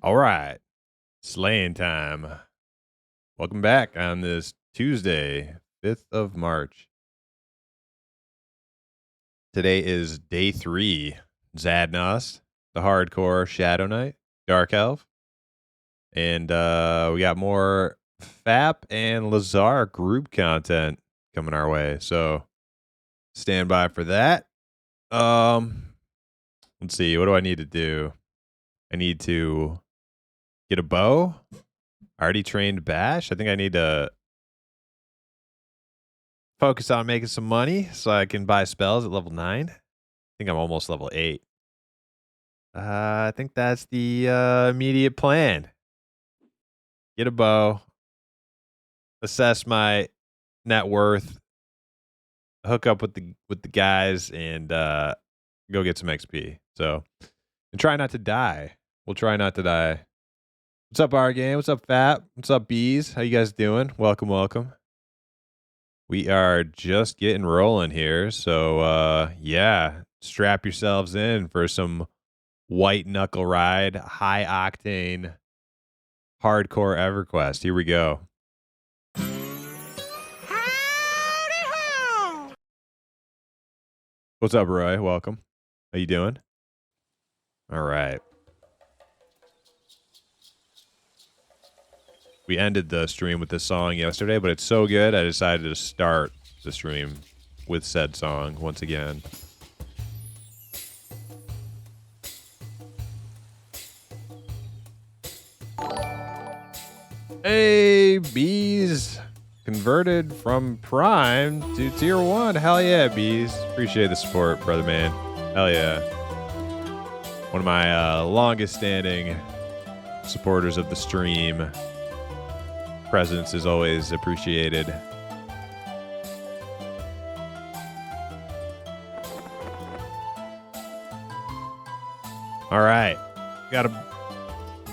All right, slaying time. Welcome back on this Tuesday, 5th of March. Today is day 3. Zhadnost, the hardcore Shadowknight, Dark Elf. And we got more FAP and Lazar group content coming our way. So stand by for that. Let's see, what do I need to do? I need to get a bow. I already trained Bash. I think I need to focus on making some money so I can buy spells at level 9. I think I'm almost level 8. I think that's the immediate plan. Get a bow, assess my net worth, hook up with the guys, and go get some XP. So, and try not to die. We'll try not to die. What's up, our game? What's up, Fat? What's up, Bees? How you guys doing? Welcome, welcome. We are just getting rolling here. So, yeah, strap yourselves in for some white knuckle ride, high octane, hardcore EverQuest. Here we go. What's up, Roy? Welcome. How you doing? All right. We ended the stream with this song yesterday, but it's so good I decided to start the stream with said song once again. Hey, Bees. Converted from Prime to Tier 1. Hell yeah, Bees. Appreciate the support, brother man. Hell yeah. One of my longest standing supporters of the stream. Presence is always appreciated. All right. Got a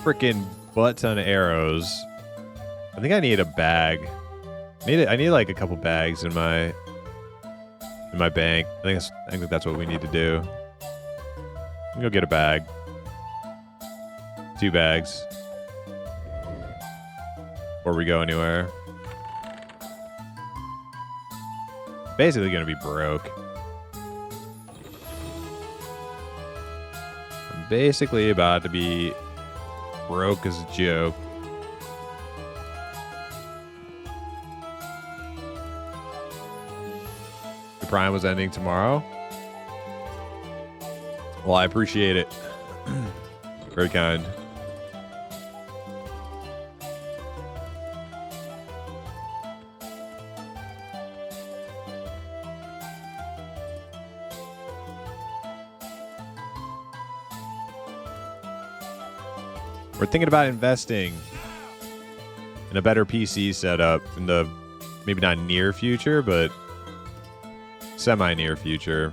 freaking butt ton of arrows. I think I need a bag. I need like a couple bags in my bank. I think that's what we need to do. Go get a bag. 2 bags. Before we go anywhere. Basically gonna be broke. I'm basically about to be broke as a joke. The Prime was ending tomorrow. Well, I appreciate it. Very kind. We're thinking about investing in a better PC setup in the maybe not near future, but semi-near future.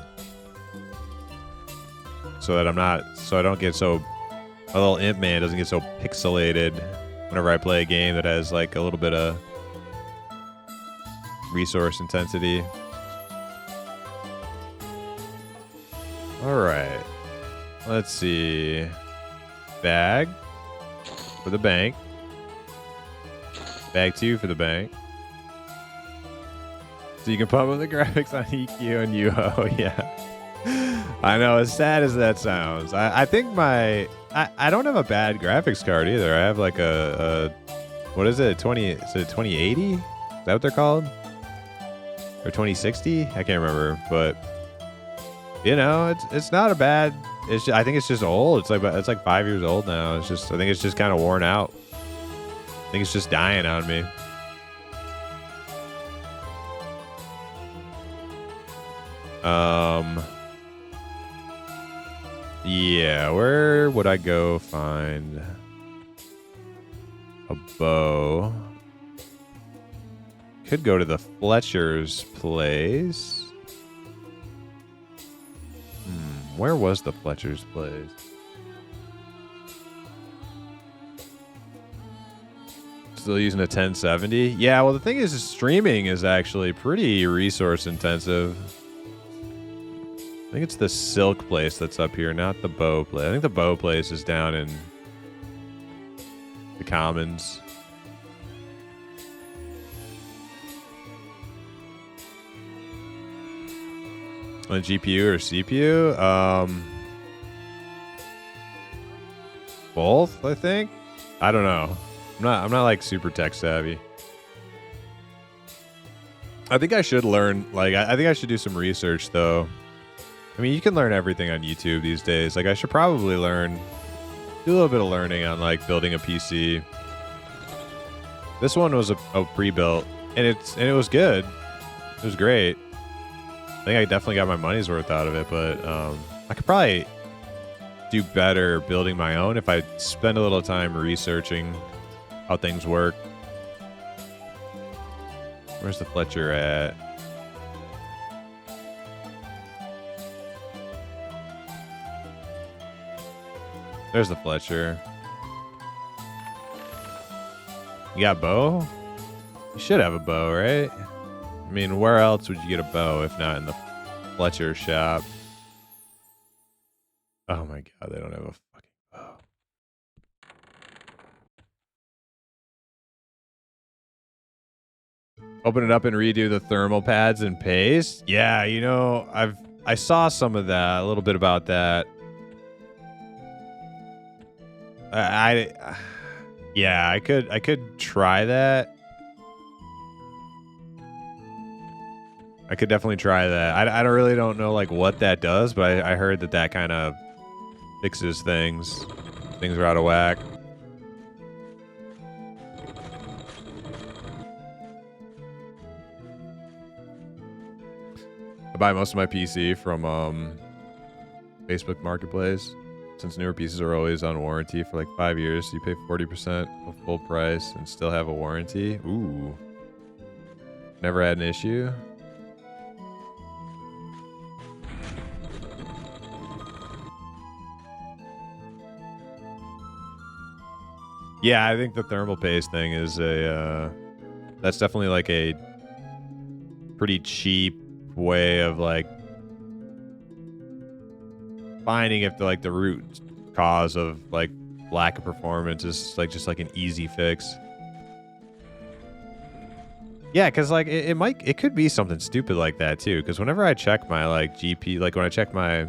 So that I don't get so, my little imp man doesn't get so pixelated whenever I play a game that has like a little bit of resource intensity. All right. Let's see. Bag for the bank. Bag 2 for the bank. So you can pump up the graphics on EQ and UO. Yeah. I know, as sad as that sounds. I think I don't have a bad graphics card either. I have like a what is it? Is it 2080? Is that what they're called? Or 2060? I can't remember, but you know, it's not a bad. I think it's just old. It's like 5 years old now. I think it's just kind of worn out. I think it's just dying on me. Yeah, where would I go find a bow? Could go to the Fletcher's place. Where was the Fletcher's place? Still using a 1070? Yeah, well, the thing is, streaming is actually pretty resource intensive. I think it's the Silk place that's up here, not the Bow place. I think the Bow place is down in commons. On GPU or CPU? Both, I think. I don't know. I'm not like super tech savvy. I think I should learn, like, I think I should do some research though. I mean, you can learn everything on YouTube these days. Like, I should probably do a little bit of learning on like building a PC. This one was a pre-built, and it was good. It was great. I think I definitely got my money's worth out of it, but I could probably do better building my own if I spend a little time researching how things work. Where's the Fletcher at? There's the Fletcher. You got a bow? You should have a bow, right? I mean, where else would you get a bow if not in the Fletcher shop? Oh my god, they don't have a fucking bow. Open it up and redo the thermal pads and paste? Yeah, you know, I saw some of that, a little bit about that. Yeah, I could try that. I could definitely try that. I really don't know like what that does, but I heard that kind of fixes things. Things are out of whack. I buy most of my PC from Facebook Marketplace. Since newer pieces are always on warranty for like 5 years, so you pay 40% of full price and still have a warranty. Ooh. Never had an issue. Yeah, I think the thermal paste thing is that's definitely like a pretty cheap way of like finding if the root cause of like lack of performance is like just like an easy fix. Yeah, because like it could be something stupid like that too. Because whenever I check my like GP, like when I check my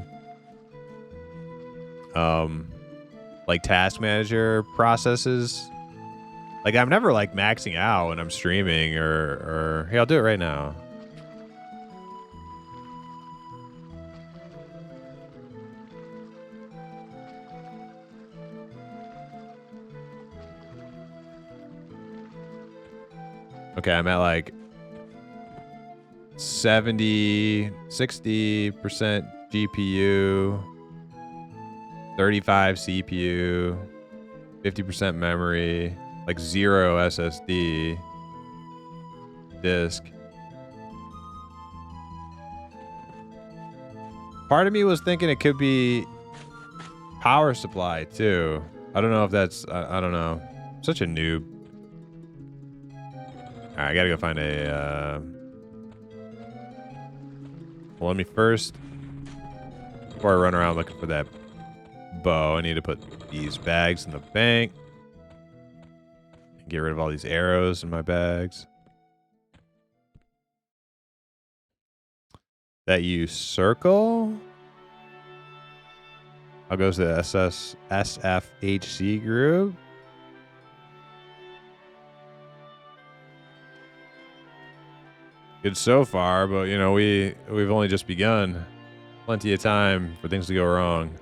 like task manager processes, like I'm never like maxing out when I'm streaming or hey, I'll do it right now. Okay, I'm at like 60% GPU, 35 CPU, 50% memory, like 0 SSD disk. Part of me was thinking it could be power supply too. I don't know if that's, I don't know. I'm such a noob. All right, I gotta go find a, well, let me first, before I run around looking for that bow, I need to put these bags in the bank. Get rid of all these arrows in my bags. That you circle? I'll go to the SFHC group. Good so far, but you know, we've only just begun. Plenty of time for things to go wrong.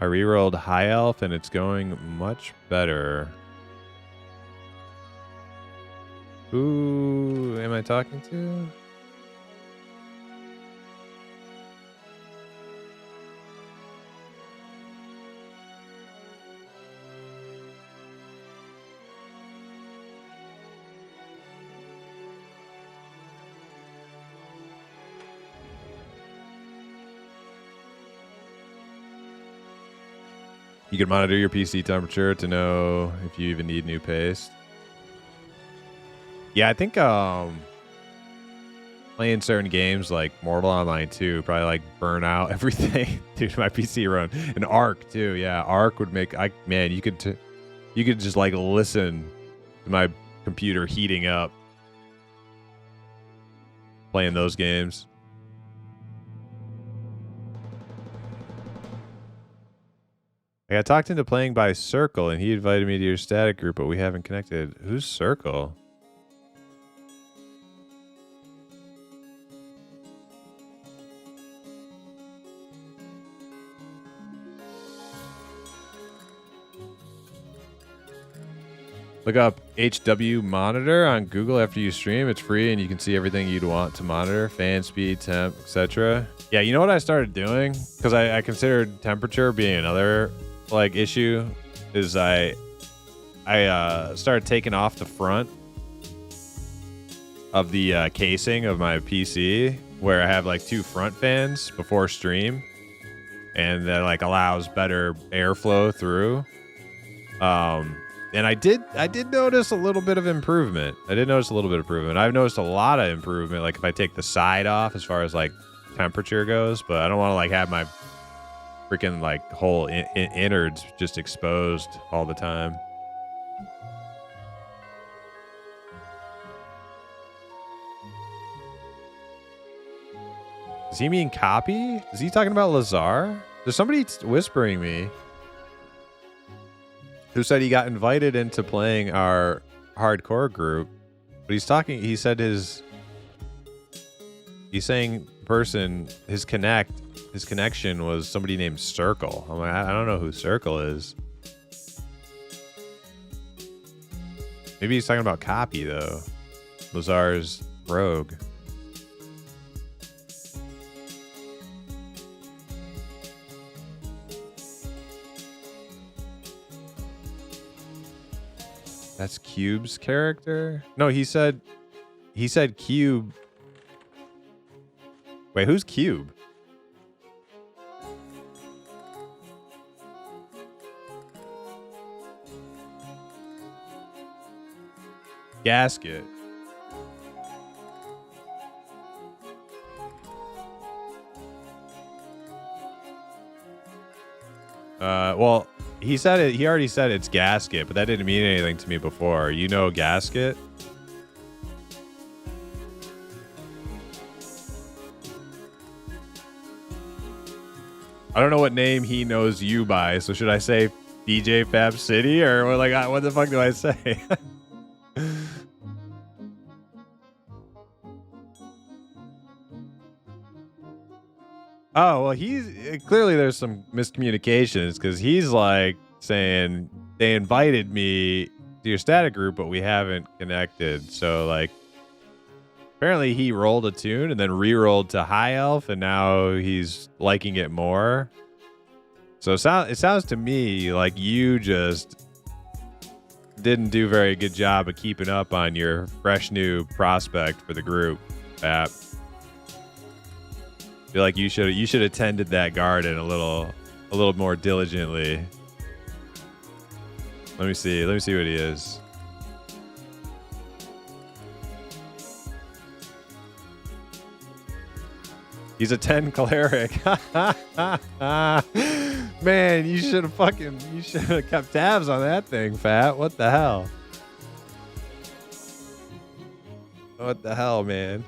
I rerolled High Elf and it's going much better. Who am I talking to? You can monitor your PC temperature to know if you even need new paste. Yeah, I think playing certain games like Mortal Online 2 probably like burn out everything. Dude, my PC run an Arc too. Yeah, Arc would make man, you could just like listen to my computer heating up playing those games. I talked into playing by Circle, and he invited me to your static group, but we haven't connected. Who's Circle? Look up HW Monitor on Google after you stream. It's free, and you can see everything you'd want to monitor. Fan speed, temp, etc. Yeah, you know what I started doing? Because I considered temperature being another like issue, is I started taking off the front of the casing of my PC, where I have like 2 front fans before stream, and that like allows better airflow through. And I did notice a little bit of improvement. I've noticed a lot of improvement, like if I take the side off as far as like temperature goes, but I don't want to like have my freaking like whole innards just exposed all the time. Does he mean copy? Is he talking about Lazar? There's somebody whispering me who said he got invited into playing our hardcore group, but he's saying his connection was somebody named Circle. I'm like, I don't know who Circle is. Maybe he's talking about copy though. Lazar's rogue. That's Cube's character? No, he said Cube. Wait, who's Cube? Gasket. Well, he already said it's Gasket, but that didn't mean anything to me before. You know Gasket? I don't know what name he knows you by, so should I say DJ Fab City, or like what the fuck do I say? Oh, well, clearly there's some miscommunications, because he's like saying they invited me to your static group, but we haven't connected. So like apparently he rolled a tune and then re-rolled to High Elf, and now he's liking it more. So it sounds to me like you just didn't do a very good job of keeping up on your fresh new prospect for the group, Fap. Feel like you should have tended that garden a little more diligently. Let me see what he is. He's a 10 cleric. Man, you should have kept tabs on that thing, Fat. What the hell? What the hell, man?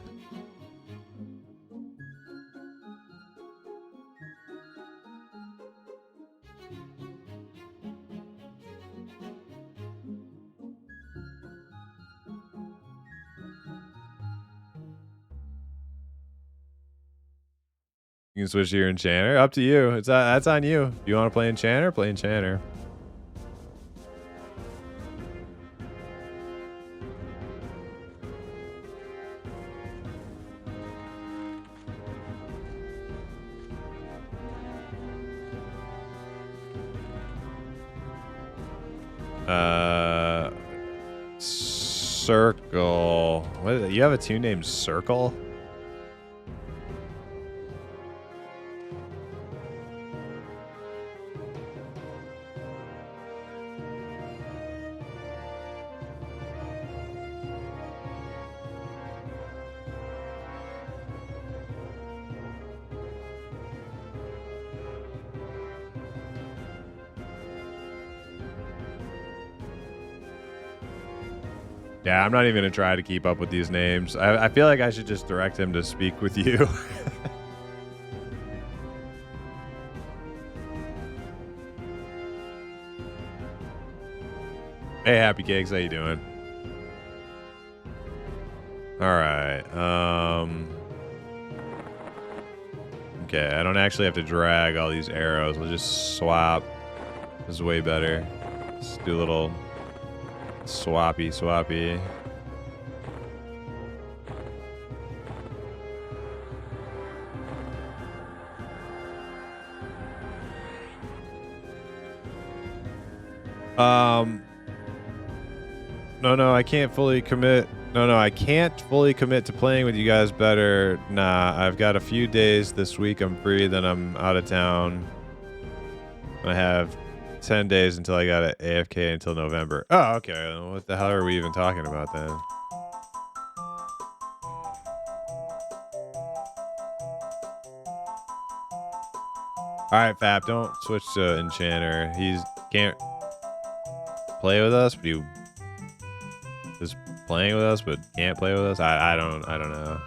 You can switch to your enchanter. Up to you. That's on you. If you want to play enchanter, play enchanter. Circle. What is it? You have a tune named Circle? Yeah, I'm not even gonna try to keep up with these names. I feel like I should just direct him to speak with you. Hey, Happy Cakes, how you doing? All right. Okay, I don't actually have to drag all these arrows. We'll just swap. This is way better. Let's do a little swappy. No, I can't fully commit. No, I can't fully commit to playing with you guys better. Nah, I've got a few days this week I'm free, then I'm out of town. I have 10 days until I got an AFK until November. Oh, okay. What the hell are we even talking about then? Alright, Fap, don't switch to Enchanter. He can't play with us, but he is playing with us, but can't play with us. I don't know.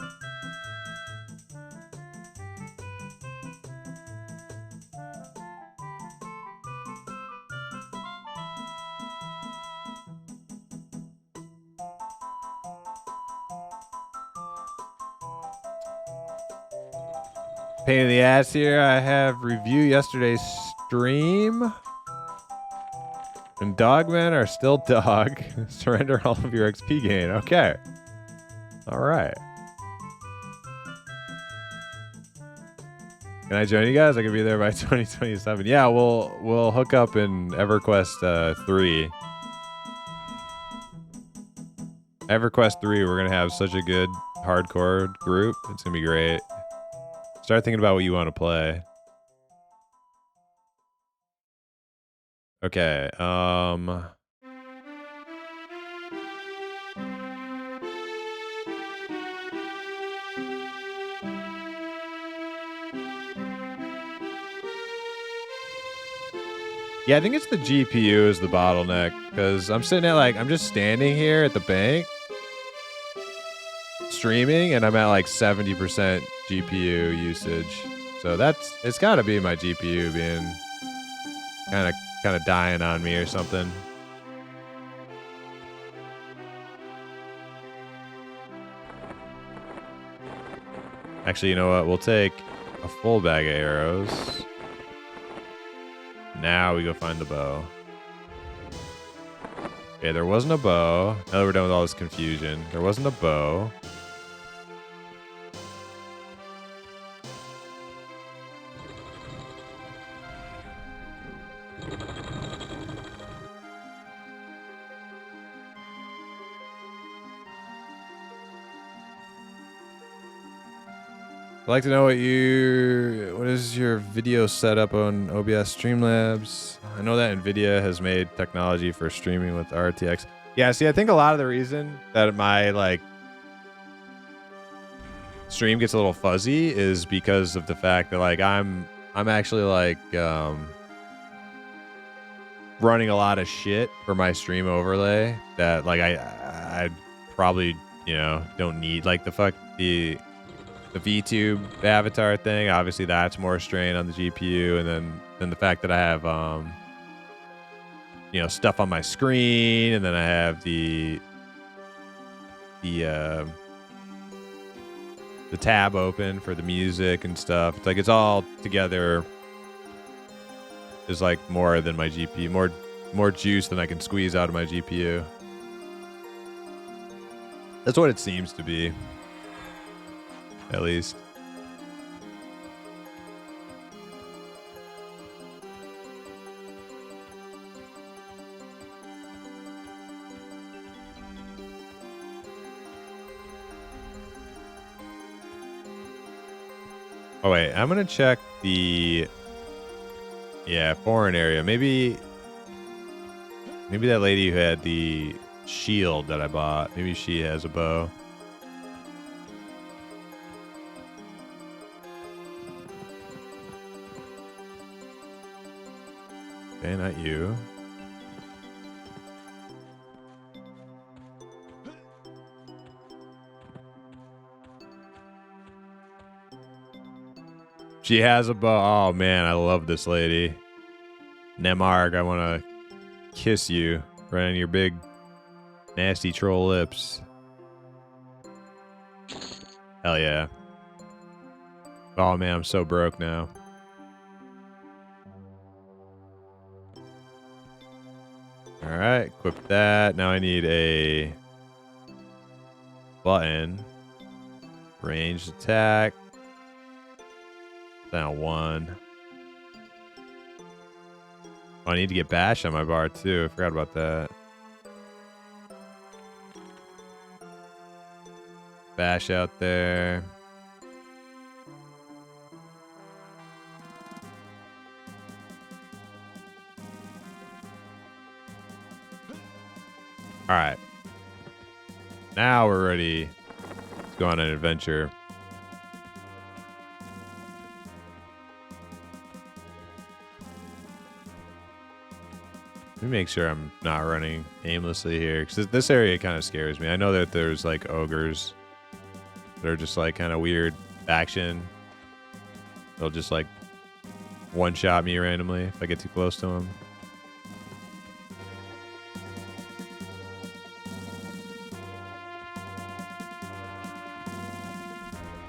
Pain in the ass here. I have review yesterday's stream. And dogmen are still dog. Surrender all of your XP gain. Okay. All right. Can I join you guys? I can be there by 2027. Yeah, we'll hook up in EverQuest 3. EverQuest 3, we're gonna have such a good hardcore group. It's gonna be great. Start thinking about what you want to play. Okay. Yeah, I think it's the GPU is the bottleneck because I'm sitting at I'm just standing here at the bank streaming and I'm at like 70% GPU usage. So it's got to be my GPU being kind of dying on me or something. Actually, you know what? We'll take a full bag of arrows. Now we go find the bow. Okay, there wasn't a bow. Now that we're done with all this confusion. There wasn't a bow. I'd like to know what is your video setup on OBS Streamlabs? I know that NVIDIA has made technology for streaming with RTX. Yeah, see, I think a lot of the reason that my stream gets a little fuzzy is because of the fact that I'm actually running a lot of shit for my stream overlay that I probably don't need the VTube avatar thing. Obviously that's more strain on the GPU, and then the fact that I have stuff on my screen, and then I have the tab open for the music and stuff. It's it's all together is more than my GPU, more juice than I can squeeze out of my GPU. That's what it seems to be. At least. Oh wait, I'm gonna check the foreign area. Maybe that lady who had the shield that I bought, maybe she has a bow. Okay, not you. She has a bow. Oh, man, I love this lady. Nemark, I want to kiss you right on your big, nasty troll lips. Hell yeah. Oh, man, I'm so broke now. All right, equip that. Now I need a button. Ranged attack. Down 1. Oh, I need to get bash on my bar too. I forgot about that. Bash out there. All right. Now we're ready to go on an adventure. Let me make sure I'm not running aimlessly here, because this area kind of scares me. I know that there's like ogres that are just like kind of weird action. They'll just like one-shot me randomly if I get too close to them.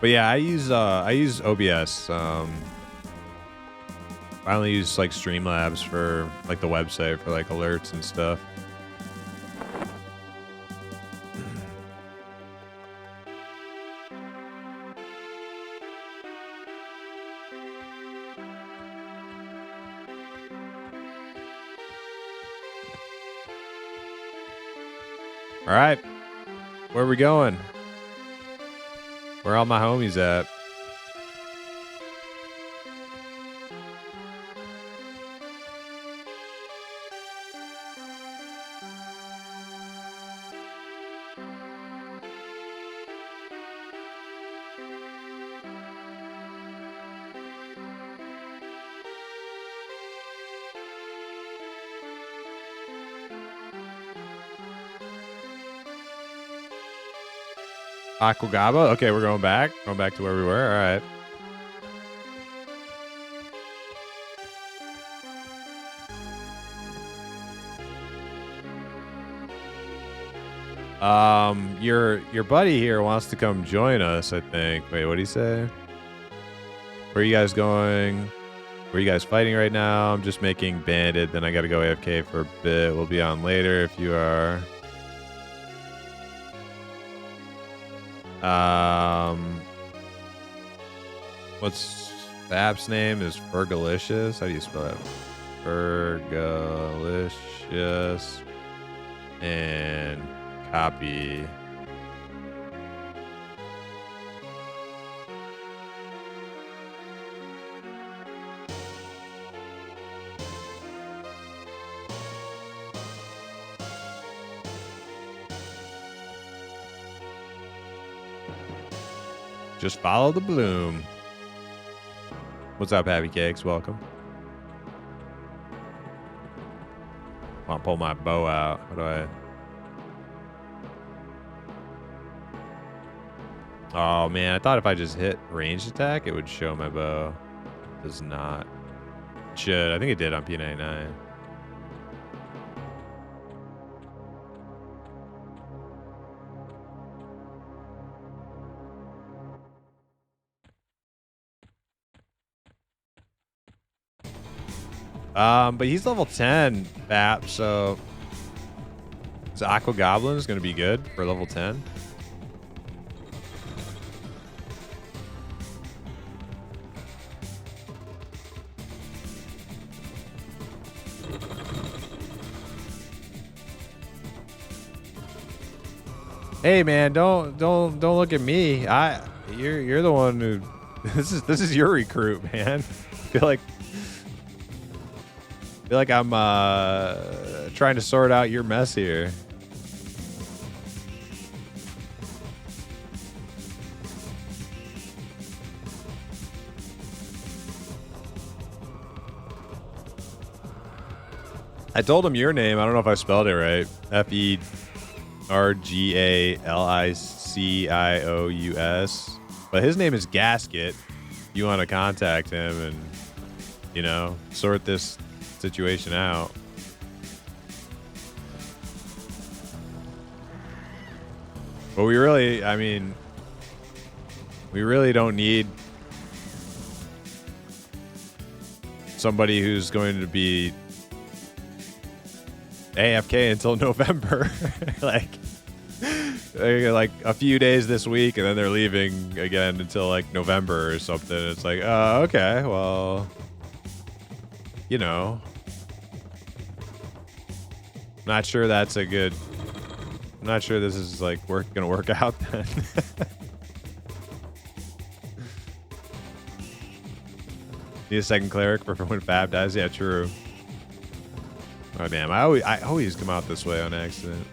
But yeah, I use OBS. I only use like Streamlabs for like the website for like alerts and stuff. All right, where are we going? Where are all my homies at? Aquagaba? Okay, we're going back. Going back to where we were. All right. Your buddy here wants to come join us, I think. Wait, what did he say? Where are you guys going? Where are you guys fighting right now? I'm just making banded, then I gotta go AFK for a bit. We'll be on later if you are. What's the app's name? Is Fergalicious? How do you spell that? Fergalicious. And copy. Just follow the bloom. What's up, Happy Cakes? Welcome. I'll pull my bow out. How do I? Oh, man. I thought if I just hit ranged attack, it would show my bow. It does not. It should. I think it did on P99. But he's level 10, Bap, so is Aqua Goblin is going to be good for level 10. Hey man, don't look at me. You're the one who this is your recruit, man. I feel like I'm trying to sort out your mess here. I told him your name. I don't know if I spelled it right. Fergalicious. But his name is Gasket. you want to contact him and, you know, sort this situation out. But we really, I mean, we really don't need somebody who's going to be AFK until November. like a few days this week, and then they're leaving again until like November or something. It's like, okay, well, you know, not sure that's a good. I'm not sure this is like gonna work out then. Need a second cleric for when Fab dies. Yeah, true. Oh damn! I always come out this way on accident.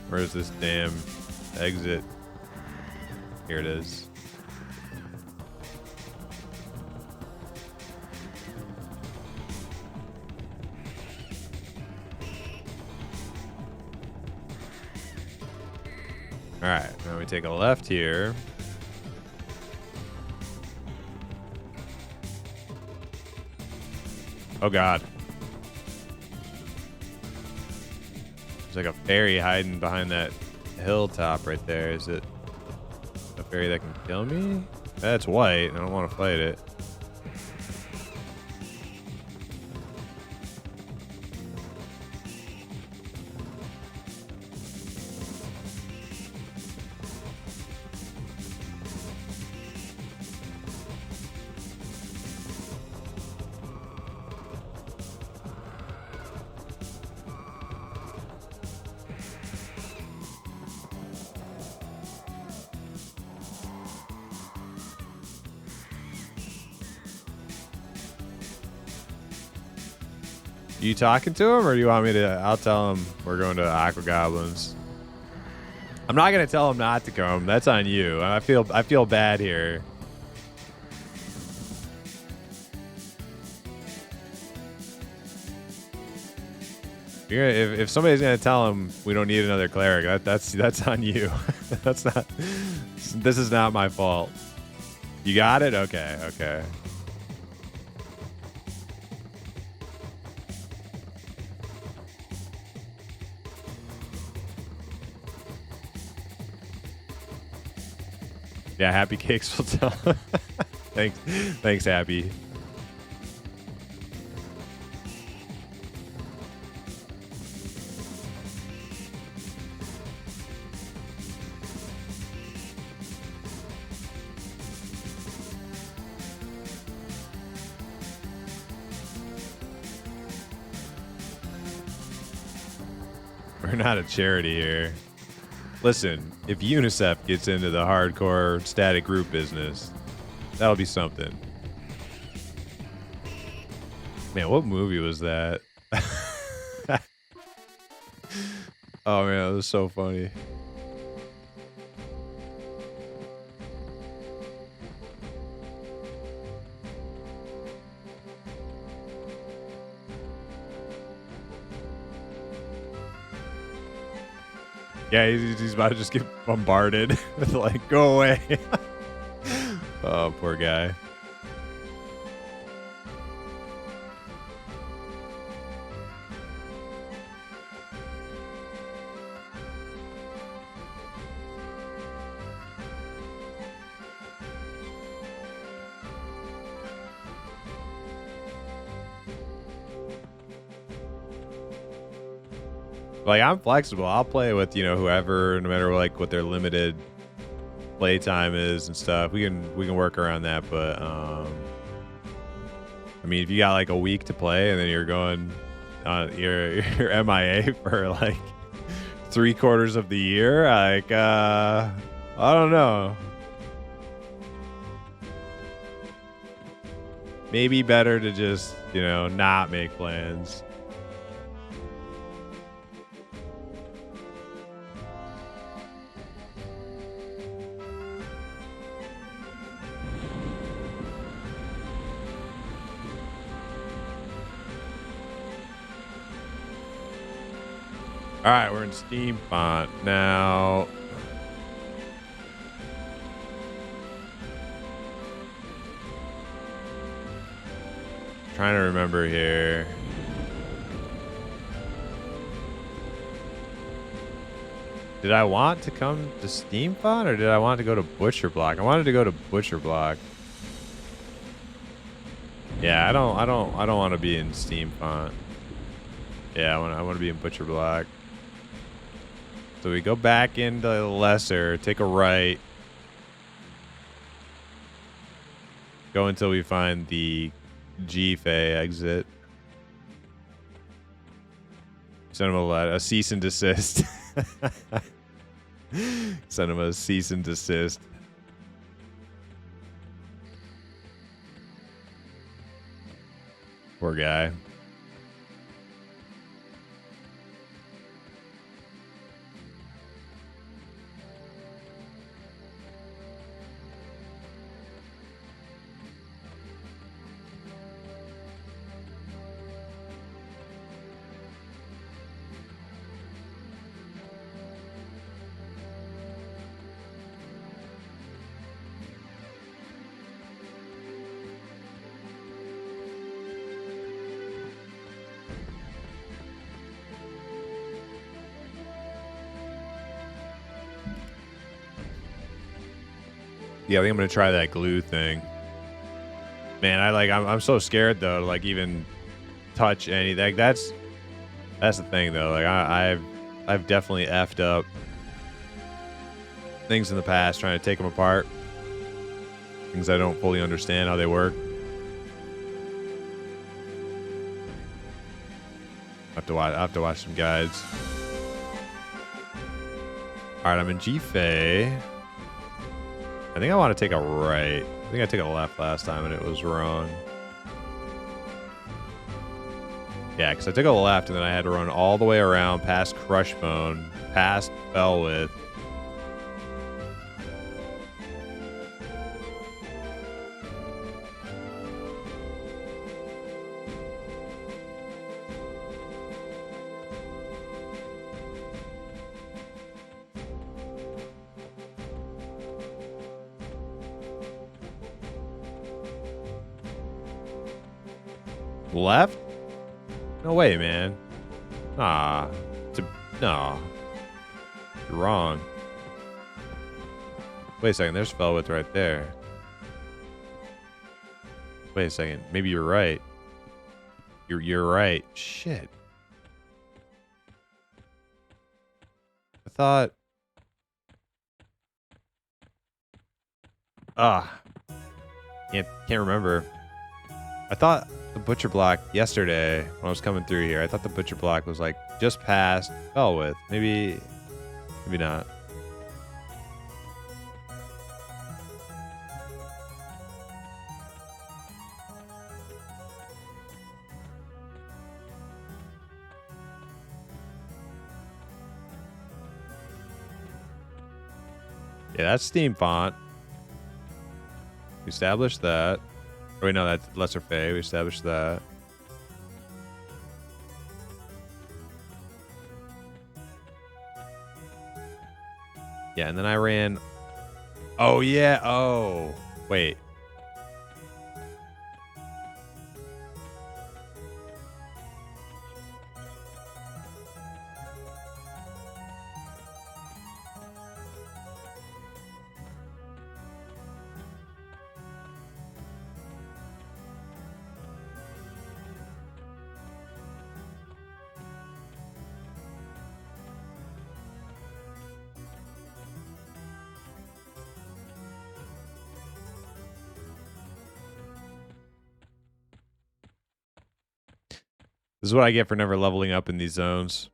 Where's this damn exit? Here it is. All right, now we take a left here. Oh God. There's like a fairy hiding behind that hilltop right there. Is it a fairy that can kill me? That's white. I don't want to fight it. You talking to him, or do you want me to? I'll tell him we're going to Aqua Goblins. I'm not gonna tell him not to come. That's on you. I feel bad here. If somebody's gonna tell him we don't need another cleric, that's on you. That's not. This is not my fault. You got it? Okay. Okay. Yeah, Happy Cakes will tell. Thanks, Happy. We're not a charity here. Listen, if UNICEF gets into the hardcore static group business, that'll be something. Man, what movie was that? Oh man, that was so funny. Yeah, he's about to just get bombarded. Like, go away. Oh, poor guy. Like, I'm flexible. I'll play with, you know, whoever, no matter like what their limited playtime is and stuff. We can work around that, but I mean, if you got like a week to play and then you're going you're MIA for like 3/4 of the year, like I don't know. Maybe better to just, you know, not make plans. All right, we're in Steam font now. Trying to remember here. Did I want to come to Steam font or did I want to go to Butcher Block? I wanted to go to Butcher Block. Yeah, I don't want to be in Steam font. Yeah, I want to be in Butcher Block. So we go back into Lesser, take a right. Go until we find the G-Fay exit. Send him a cease and desist. Send him a cease and desist. Poor guy. Yeah, I think I'm gonna try that glue thing. Man, I'm so scared though to like even touch anything. Like that's the thing though. Like I've definitely effed up things in the past trying to take them apart. Things I don't fully understand how they work. I have to watch some guides. All right, I'm in G-Fay. I think I want to take a right. I think I took a left last time and it was wrong. Yeah, because I took a left and then I had to run all the way around past Crushbone, past Bellwith. Left? No way, man. Nah. No. You're wrong. Wait a second. There's Felwith right there. Wait a second. Maybe you're right. You're right. Shit. I thought... Can't remember. I thought the Butcher Block yesterday when I was coming through here, I thought the Butcher Block was like just past Bellwith. Maybe not. Yeah, that's Steam font. We established that. Oh, wait, no, that's Lesser Fay. We established that. Yeah, and then I ran... Oh, yeah. Oh, wait. This is what I get for never leveling up in these zones.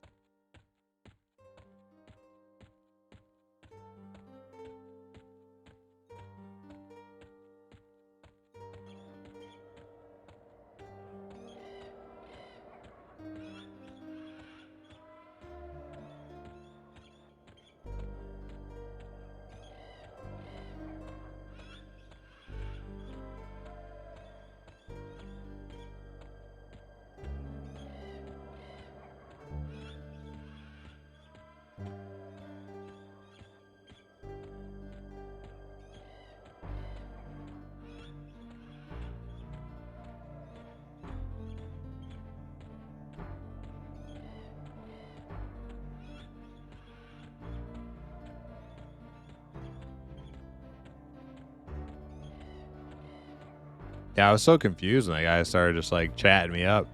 Yeah, I was so confused when that guy started just like chatting me up.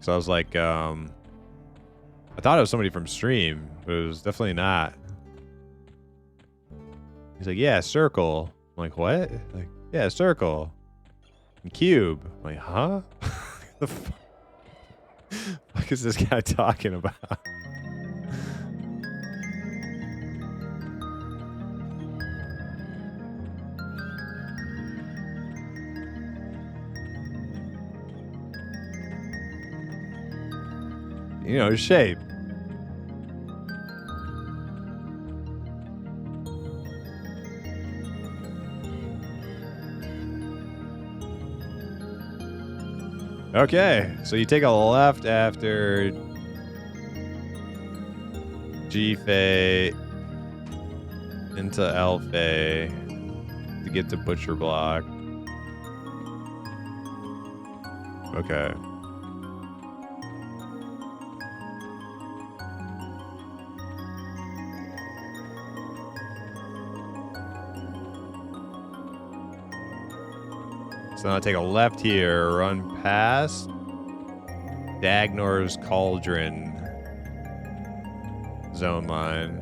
So I was like, I thought it was somebody from stream, but it was definitely not. He's like, yeah, circle. I'm like, what? Like, yeah, circle. And cube. I'm like, huh? The fuck is this guy talking about? You know, shape. Okay, so you take a left after G-Fei into L-Fei to get to Butcher Block. Okay. So now I take a left here, run past Dagnor's Cauldron zone line.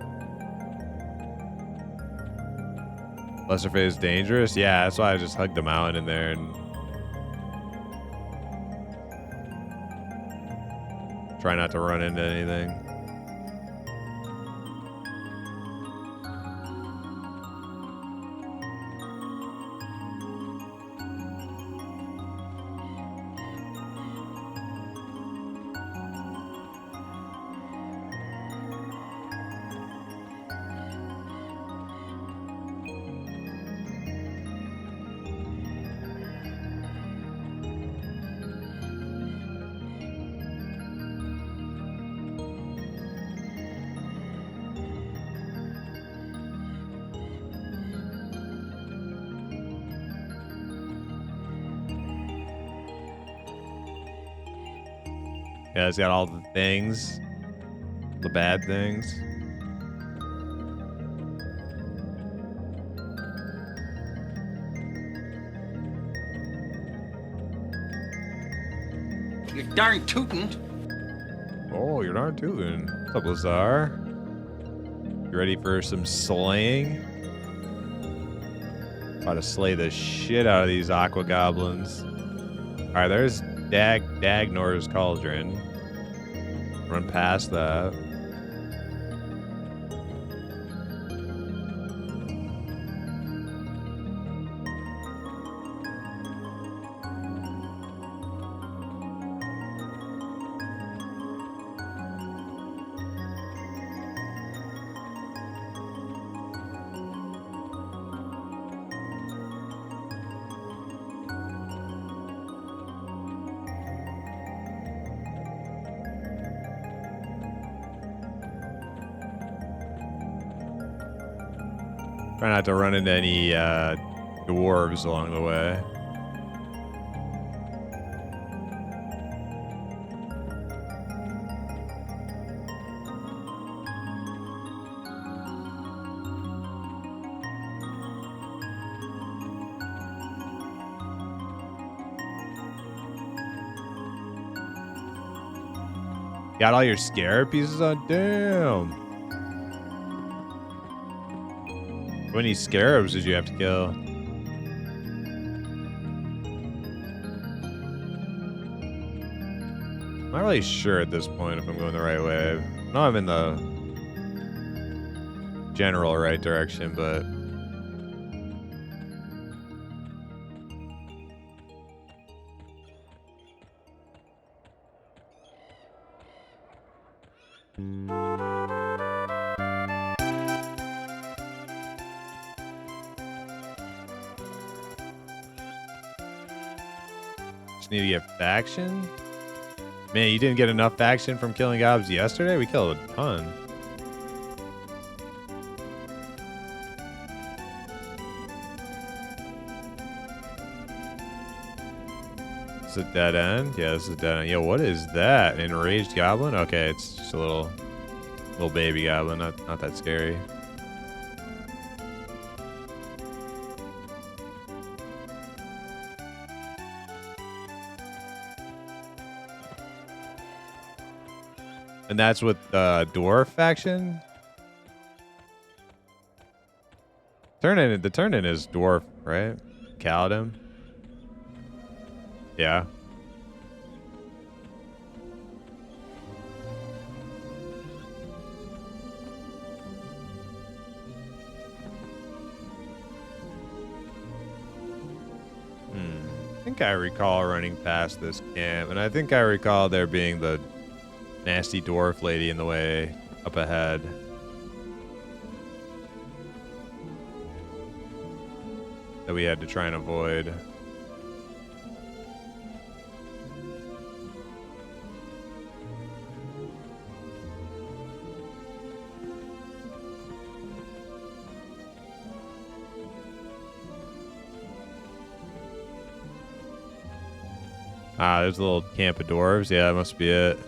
Lesser Fate is dangerous? Yeah, that's why I just hugged the mountain in there and try not to run into anything. Yeah, it's got all the things. The bad things. You darn tootin'. Oh, you're darn tootin'. What's up, Lazar? You ready for some slaying? About to slay the shit out of these aqua goblins. Alright, there's Dagnor's Cauldron. Run past that. Try not to run into any dwarves along the way. Got all your scarab pieces on? Damn. How many scarabs did you have to kill? I'm not really sure at this point if I'm going the right way. I know I'm in the general right direction, but just need to get faction. Man, you didn't get enough faction from killing gobs yesterday? We killed a ton. It's a dead end? Yeah, this is a dead end. Yo, what is that? An enraged goblin? Okay, it's just a little baby goblin, not that scary. And that's with the dwarf faction? The turn-in is dwarf, right? Kaladin? Yeah. I think I recall running past this camp, and I think I recall there being the nasty dwarf lady in the way up ahead. That we had to try and avoid. Ah, there's a little camp of dwarves. Yeah, that must be it.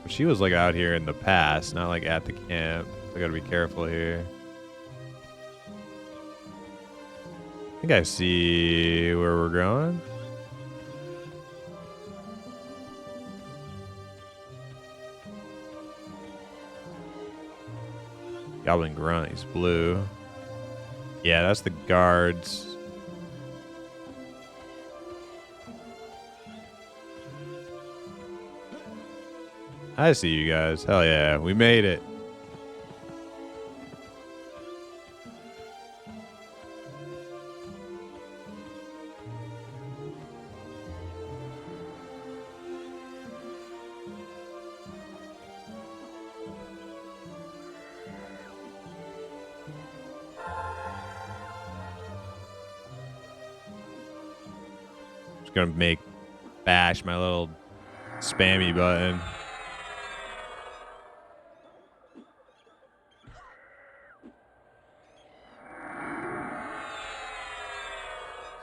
She was like out here in the past, not like at the camp. I gotta be careful here. I think I see where we're going. Goblin grunt, he's blue. Yeah, that's the guards. I see you guys. Hell yeah, we made it. Just gonna bash my little spammy button.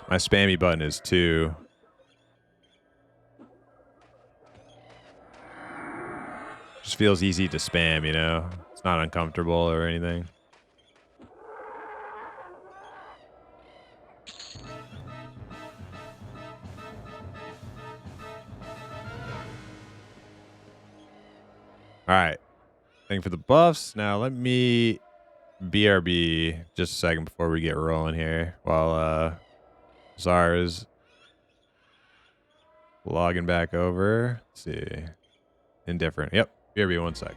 My spammy button is 2. Just feels easy to spam, you know? It's not uncomfortable or anything. All right. Thank you for the buffs. Now let me BRB just a second before we get rolling here while Zara is logging back over. Let's see. Indifferent. Yep. BRB 1 sec.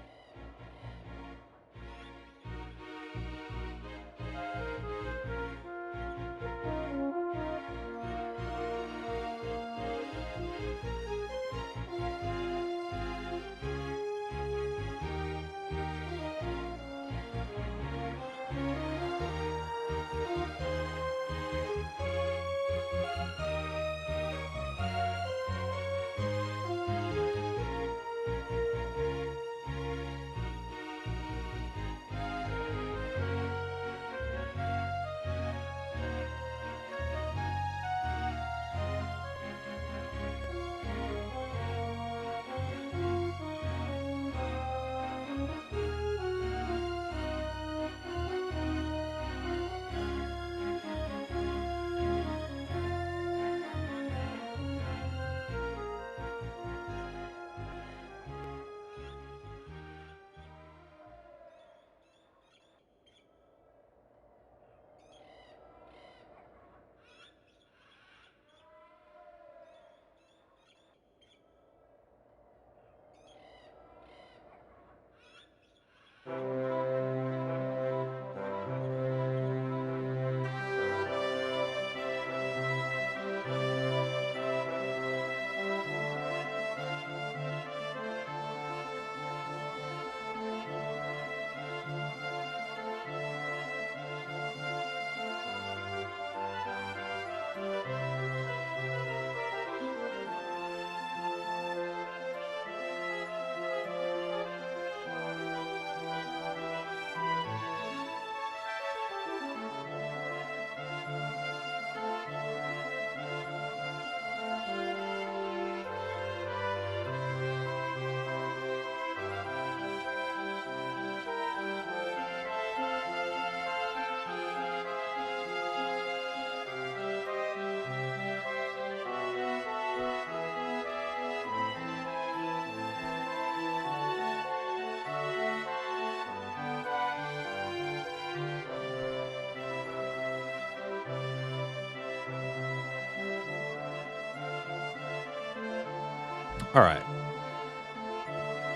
All right.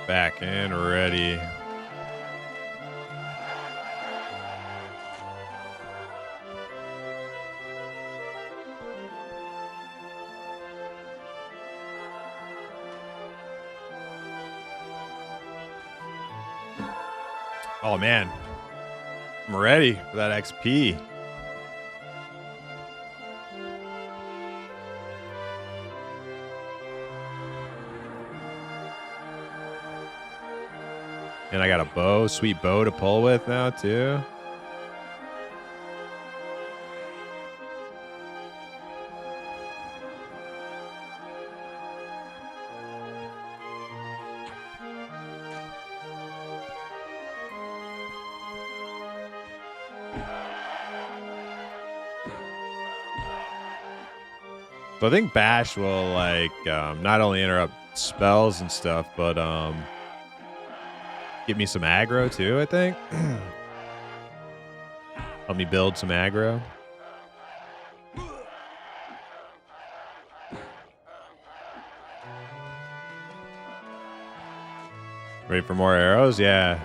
Back and ready. Oh, man. I'm ready for that XP. And I got a bow, sweet bow to pull with now, too. So I think Bash will, like, not only interrupt spells and stuff, but give me some aggro, too, I think. Help me build some aggro. Ready for more arrows? Yeah.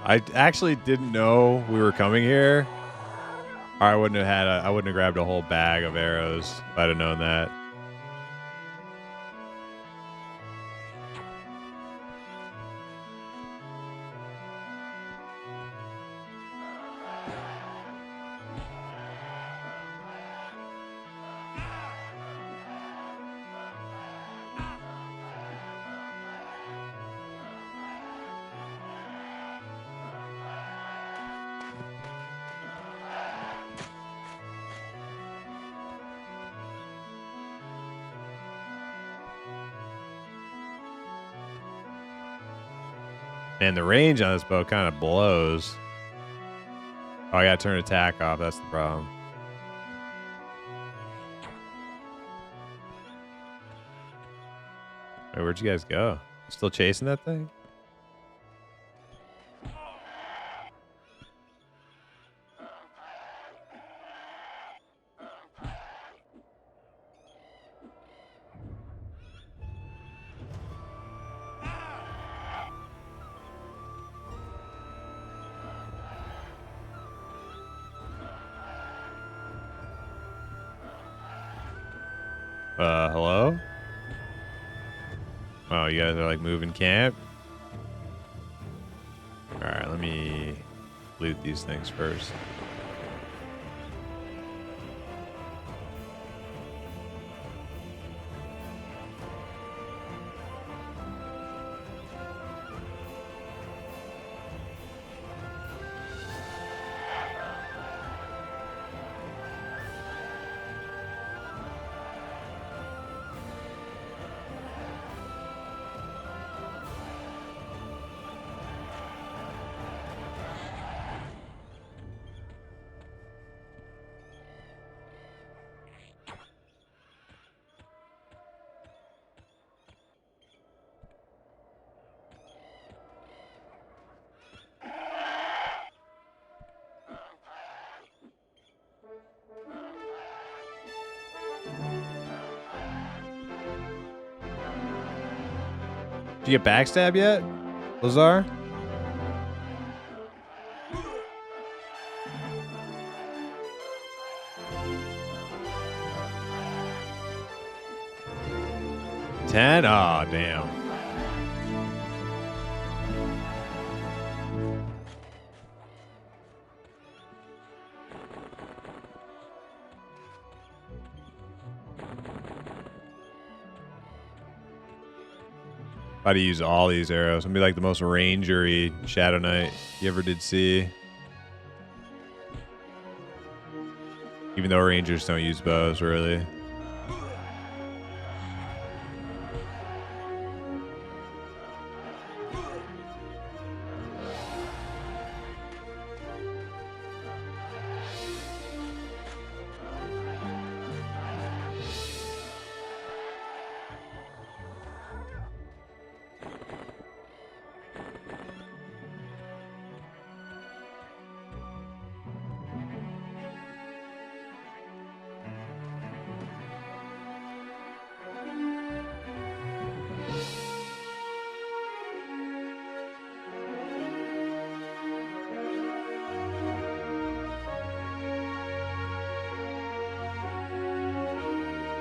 I actually didn't know we were coming here. Or I wouldn't have grabbed a whole bag of arrows if I'd have known that. Man, the range on this bow kind of blows. Oh, I gotta turn attack off. That's the problem. Wait, where'd you guys go? Still chasing that thing? Hello? Oh, you guys are like moving camp? Alright, let me loot these things first. Did you get backstab yet, Lazar? $10? Oh, damn. About to use all these arrows. I'm gonna be like the most rangery Shadowknight you ever did see. Even though rangers don't use bows, really.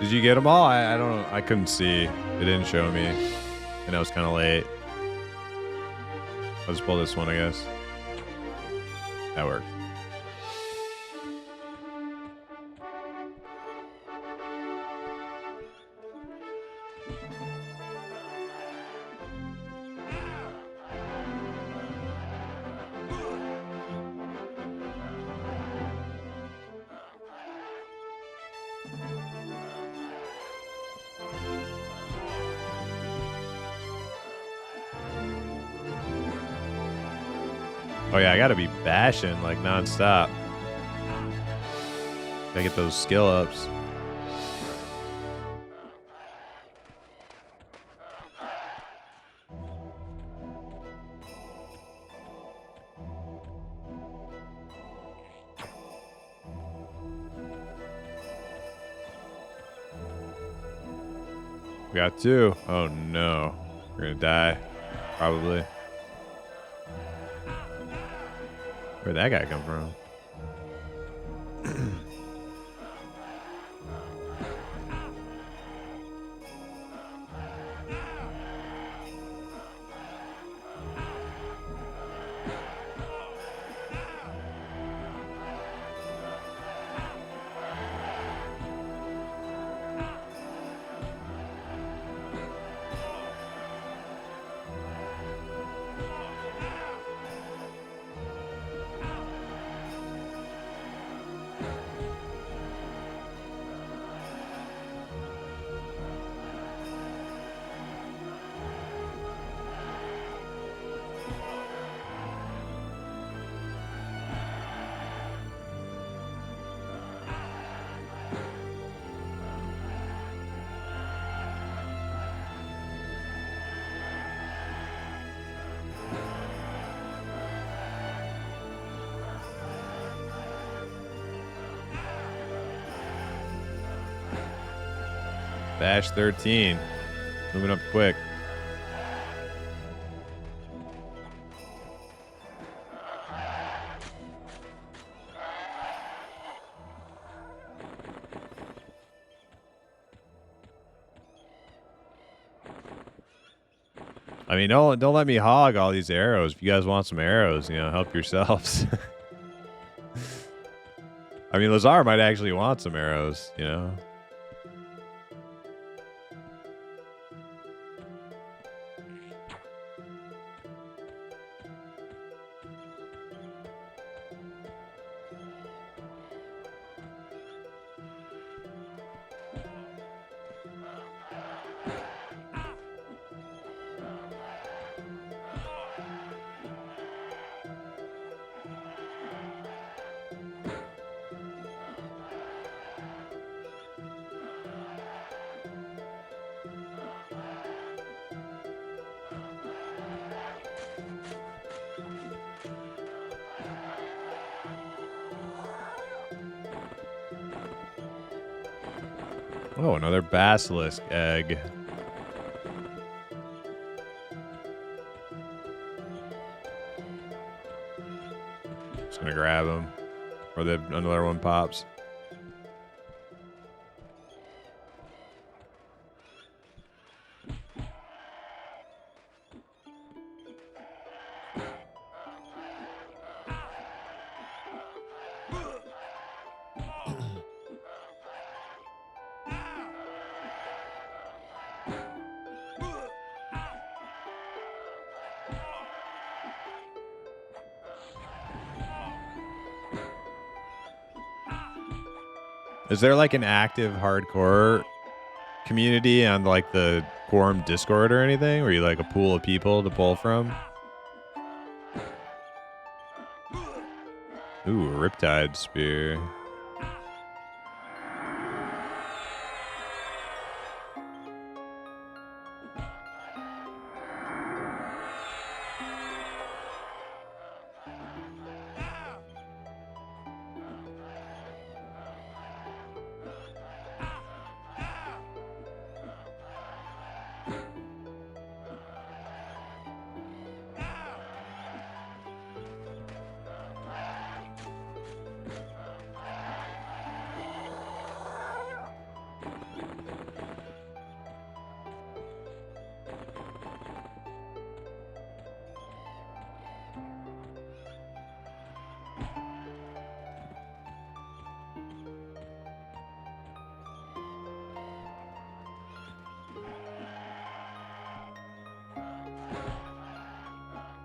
Did you get them all? I don't know. I couldn't see. It didn't show me. And I was kind of late. I'll just pull this one, I guess. That worked. Oh yeah, I gotta be bashing like nonstop. Gotta get those skill ups. We got 2. Oh no. We're gonna die. Probably. Where'd that guy come from? Bash 13. Moving up quick. I mean, don't let me hog all these arrows. If you guys want some arrows, you know, help yourselves. I mean, Lazar might actually want some arrows, you know. Oh, another basilisk egg. Just gonna grab him, or the another one pops. Is there like an active hardcore community on like the Quarm Discord or anything, where you like a pool of people to pull from? Ooh, a Riptide Spear.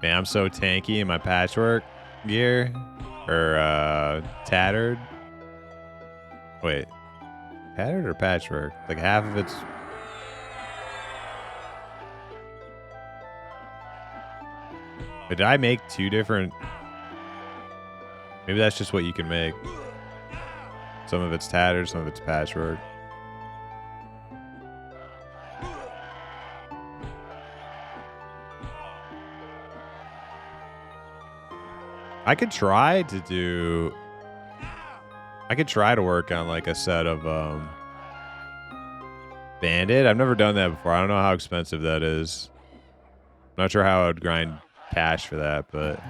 Man, I'm so tanky in my patchwork gear. Or, tattered. Wait. Tattered or patchwork? Like half of it's... Did I make two different... Maybe that's just what you can make. Some of it's tattered, some of it's patchwork. I could try to work on like a set of Bandit. I've never done that before. I don't know how expensive that is. I'm not sure how I would grind cash for that, but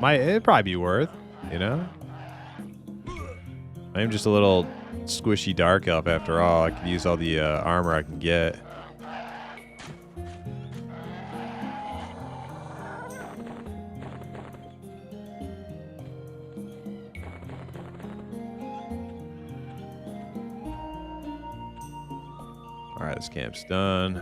it'd probably be worth, you know? I'm just a little squishy dark elf after all. I could use all the armor I can get. All right, this camp's done.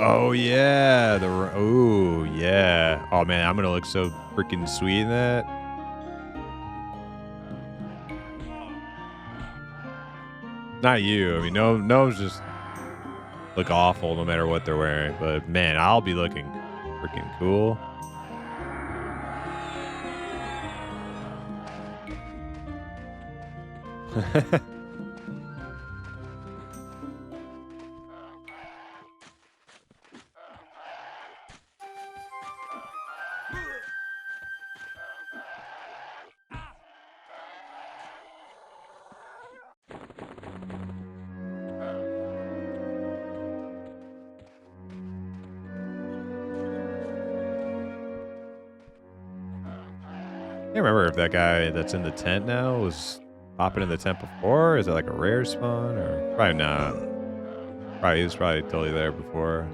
Oh yeah, oh yeah. Oh man, I'm gonna look so freaking sweet in that. Not you. I mean, gnomes just look awful no matter what they're wearing. But man, I'll be looking freaking cool. I can't remember if that guy that's in the tent now was popping in the tent before. Is it like a rare spawn or probably not? Probably he was probably totally there before.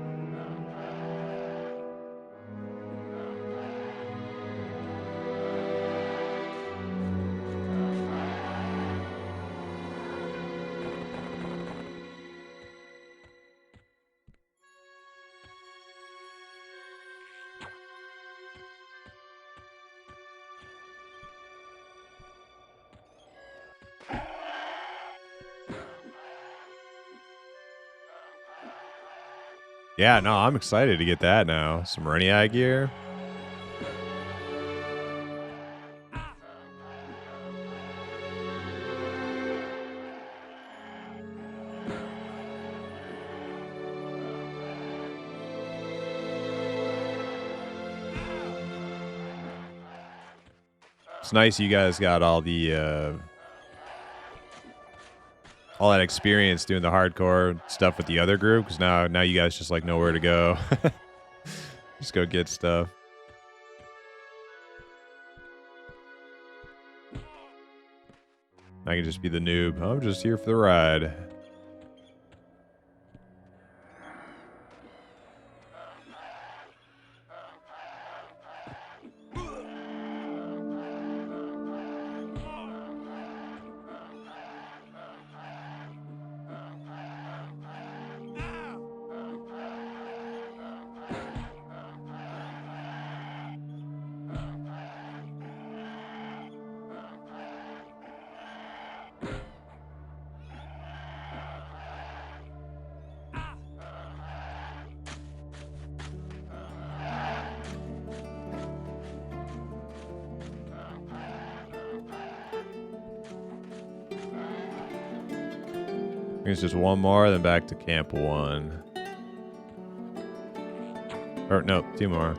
Yeah, no, I'm excited to get that now. Some Renia gear. It's nice you guys got all the all that experience doing the hardcore stuff with the other group, because now you guys just like know where to go. Just go get stuff. I can just be the noob. I'm just here for the ride. I think it's just one more, then back to camp 1. Or no, 2 more.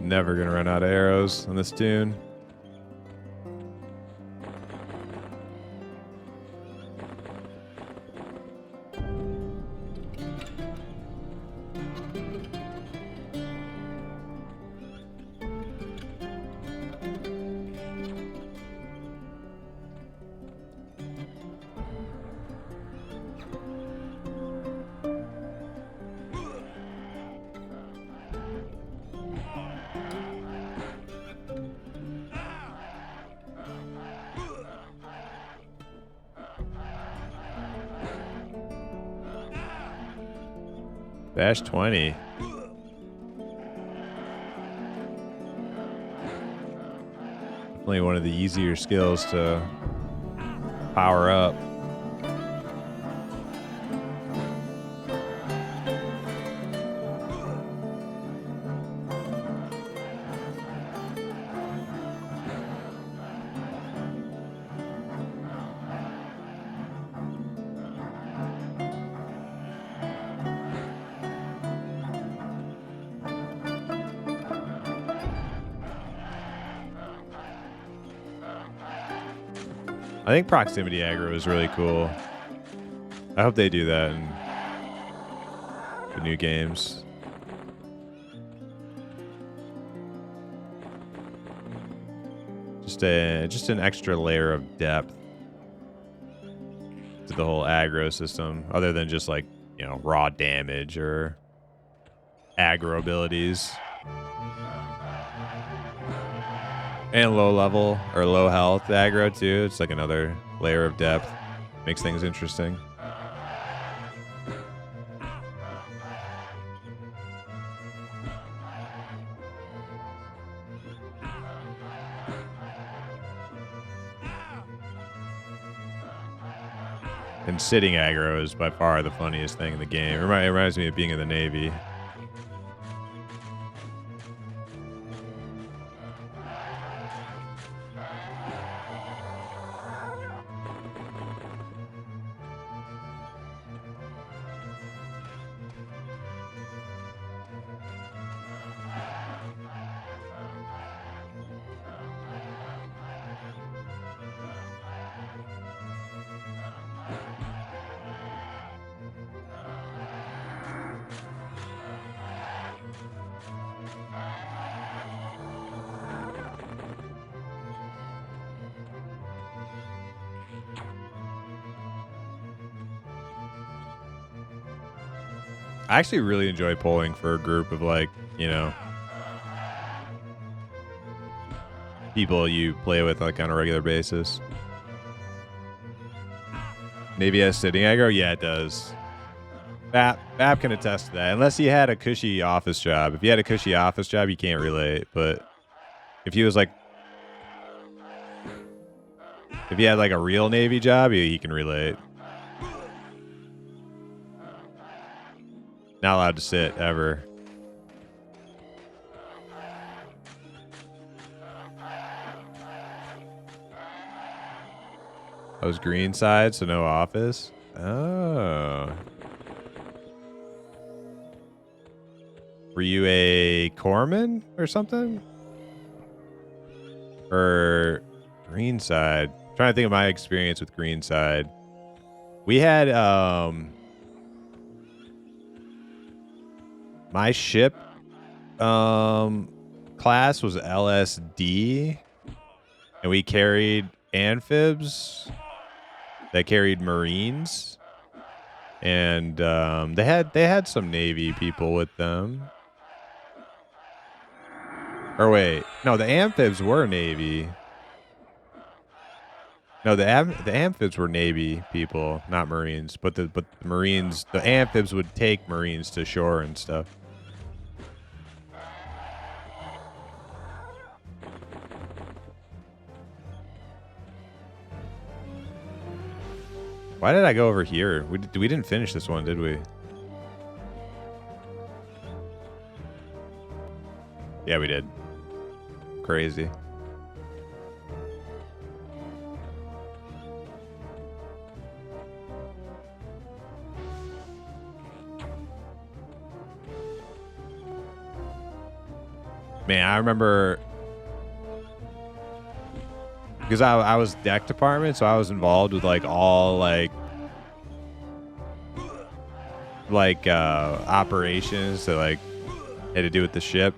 Never gonna run out of arrows on this tune. Dash 20. Definitely one of the easier skills to power up. I think proximity aggro is really cool. I hope they do that in the new games. Just an extra layer of depth to the whole aggro system, other than just like, you know, raw damage or aggro abilities. And low level or low health aggro too. It's like another layer of depth. Makes things interesting. And sitting aggro is by far the funniest thing in the game. It reminds me of being in the Navy. I actually really enjoy polling for a group of, like, you know, people you play with like on a regular basis. Navy has sitting aggro? Yeah, it does. Bap can attest to that. Unless he had a cushy office job. If he had a cushy office job, you can't relate. But if he was like, if he had like a real Navy job, he can relate. Not allowed to sit ever. I was green side, so no office. Oh. Were you a corpsman or something? Or green side? I'm trying to think of my experience with green side. We had my ship class was LSD, and we carried amphibs that carried Marines, and they had some Navy people with them. Or wait, no, the amphibs were Navy. No, the amphibs were Navy people, not Marines. But the Marines, the amphibs would take Marines to shore and stuff. Why did I go over here? We didn't finish this one, did we? Yeah, we did. Crazy. Man, I remember because I was deck department, so I was involved with like all operations that like had to do with the ship.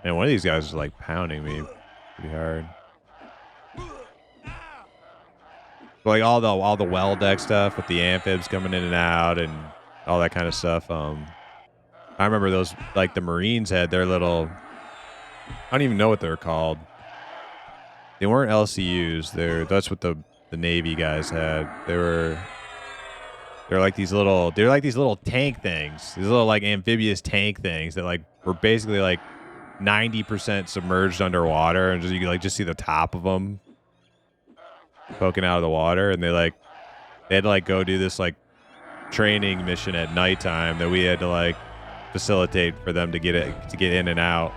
And one of these guys was like pounding me pretty hard. But, like all the well deck stuff with the amphibs coming in and out and all that kind of stuff. I remember those, like the Marines had their little, I don't even know what they're called. They weren't LCUs. That's what the Navy guys had. They're like these little tank things. These little like amphibious tank things that like were basically like 90% submerged underwater, and you could like just see the top of them poking out of the water, and they had to like go do this like training mission at nighttime that we had to like facilitate for them to get in and out.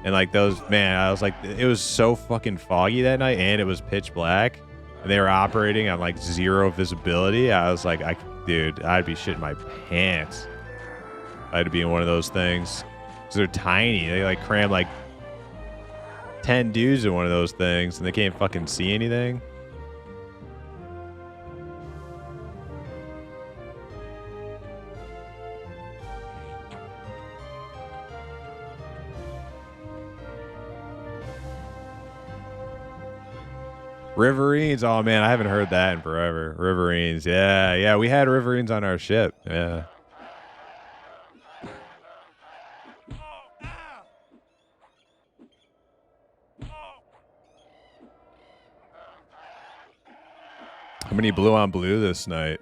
And like those, man, I was like, it was so fucking foggy that night, and it was pitch black, and they were operating on like 0 visibility. I was like, dude, I'd be shitting my pants. I had to be in one of those things. Because they're tiny. They like cram like 10 dudes in one of those things, and they can't fucking see anything. Riverines. Oh man, I haven't heard that in forever. Riverines. Yeah, we had Riverines on our ship. Yeah. How many blue on blue this night?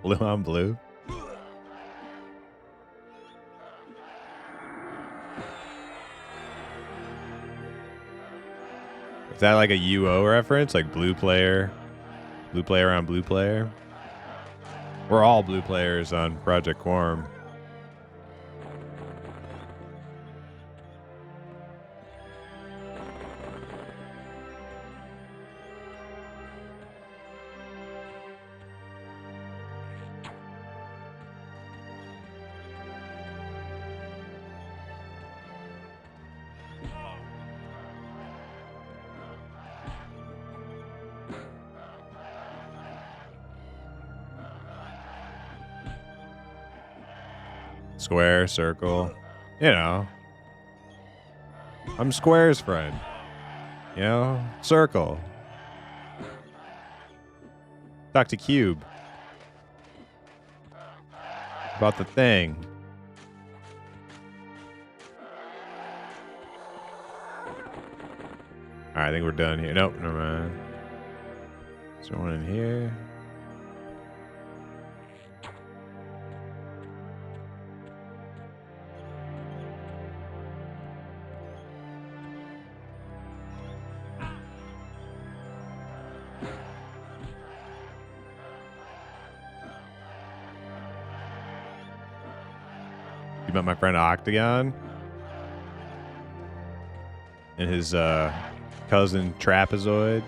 Blue on blue. Is that like a UO reference? Like blue player on blue player? We're all blue players on Project Quarm. Square, circle. You know. I'm Square's friend. You know? Circle. Talk to Cube. About the thing. Alright, I think we're done here. Nope, never mind. Is there one in here? You met my friend Octagon? And his cousin Trapezoid?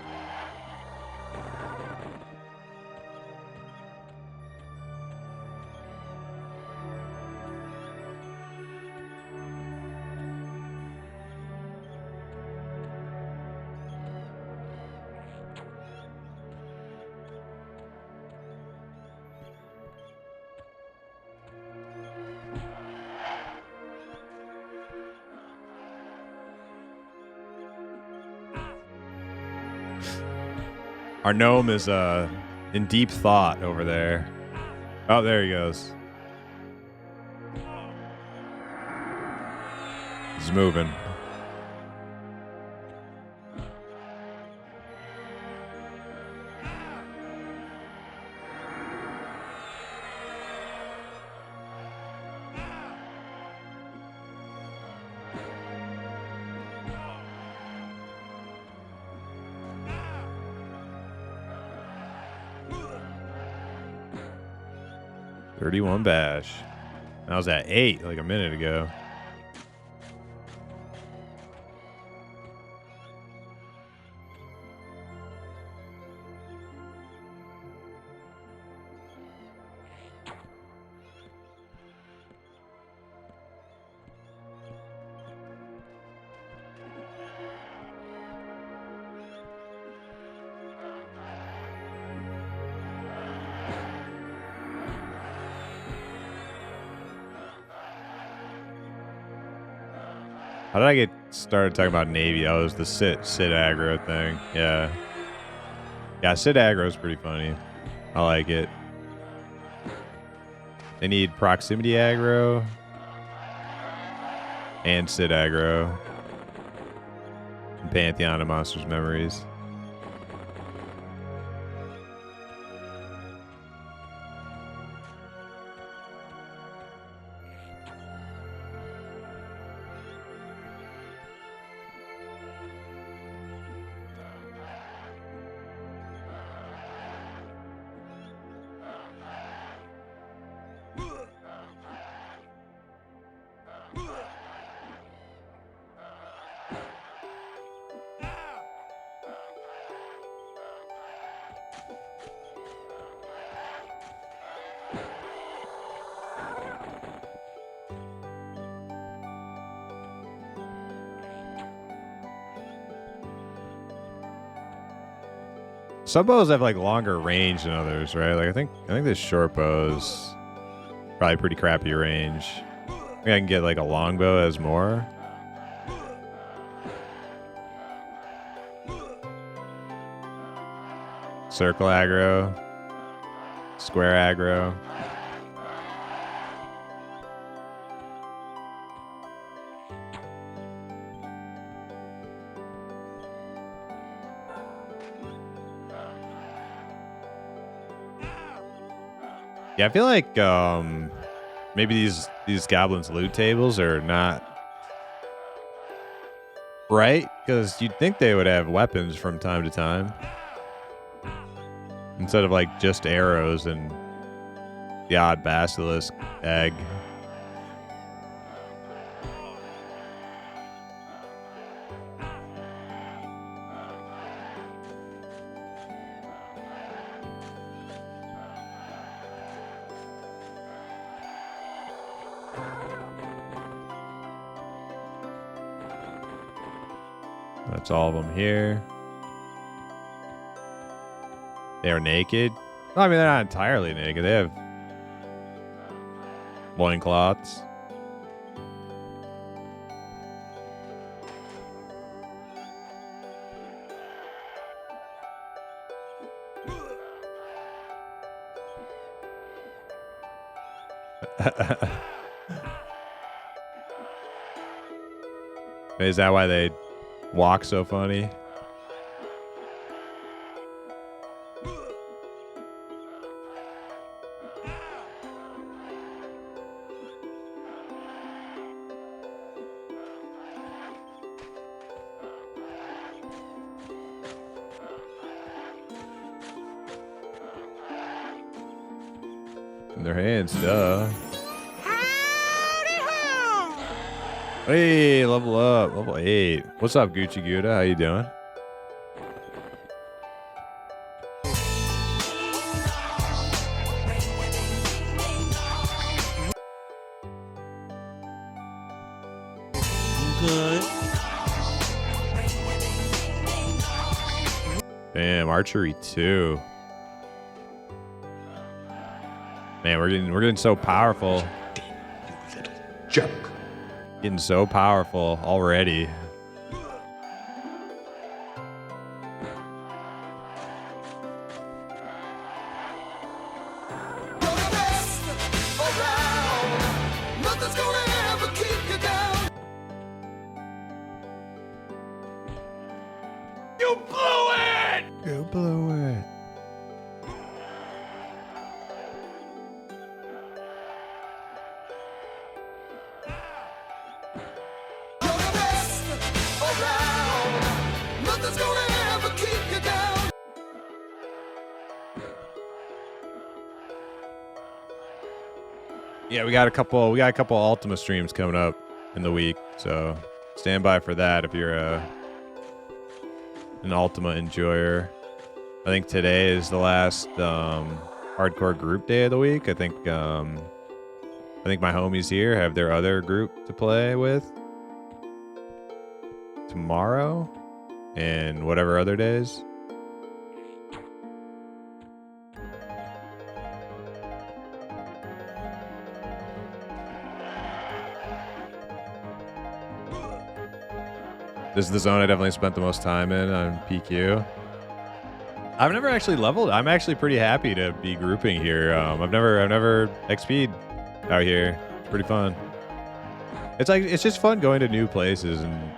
Our gnome is in deep thought over there. Oh, there he goes. He's moving. $31 bash. I was at 8 like a minute ago. How did I get started talking about Navy? Oh, it was the Sid aggro thing. Yeah. Yeah, Sid aggro is pretty funny. I like it. They need proximity aggro and Sid aggro. And Pantheon of Monsters Memories. Some bows have like longer range than others, right? Like I think this short bow's probably pretty crappy range. I think I can get like a longbow as more. Circle aggro. Square aggro. Yeah, I feel like maybe these goblins loot tables are not right, because you'd think they would have weapons from time to time instead of like just arrows and the odd basilisk egg. That's all of them here. They are naked. Well, I mean, they're not entirely naked. They have loincloths. Is that why they walk so funny? In their hands, duh. Hey, level up, level 8. What's up, Gucci Gouda? How you doing? Good. Damn, archery 2. Man, we're getting so powerful. Joke. Getting so powerful already. You blew it! You blew it. Yeah, we got a couple Ultima streams coming up in the week, so stand by for that if you're an Ultima enjoyer. I think today is the last hardcore group day of the week. I think my homies here have their other group to play with tomorrow and whatever other days. This is the zone I definitely spent the most time in on PQ. I've never actually leveled. I'm actually pretty happy to be grouping here. I've never XP'd out here. It's pretty fun. It's just fun going to new places and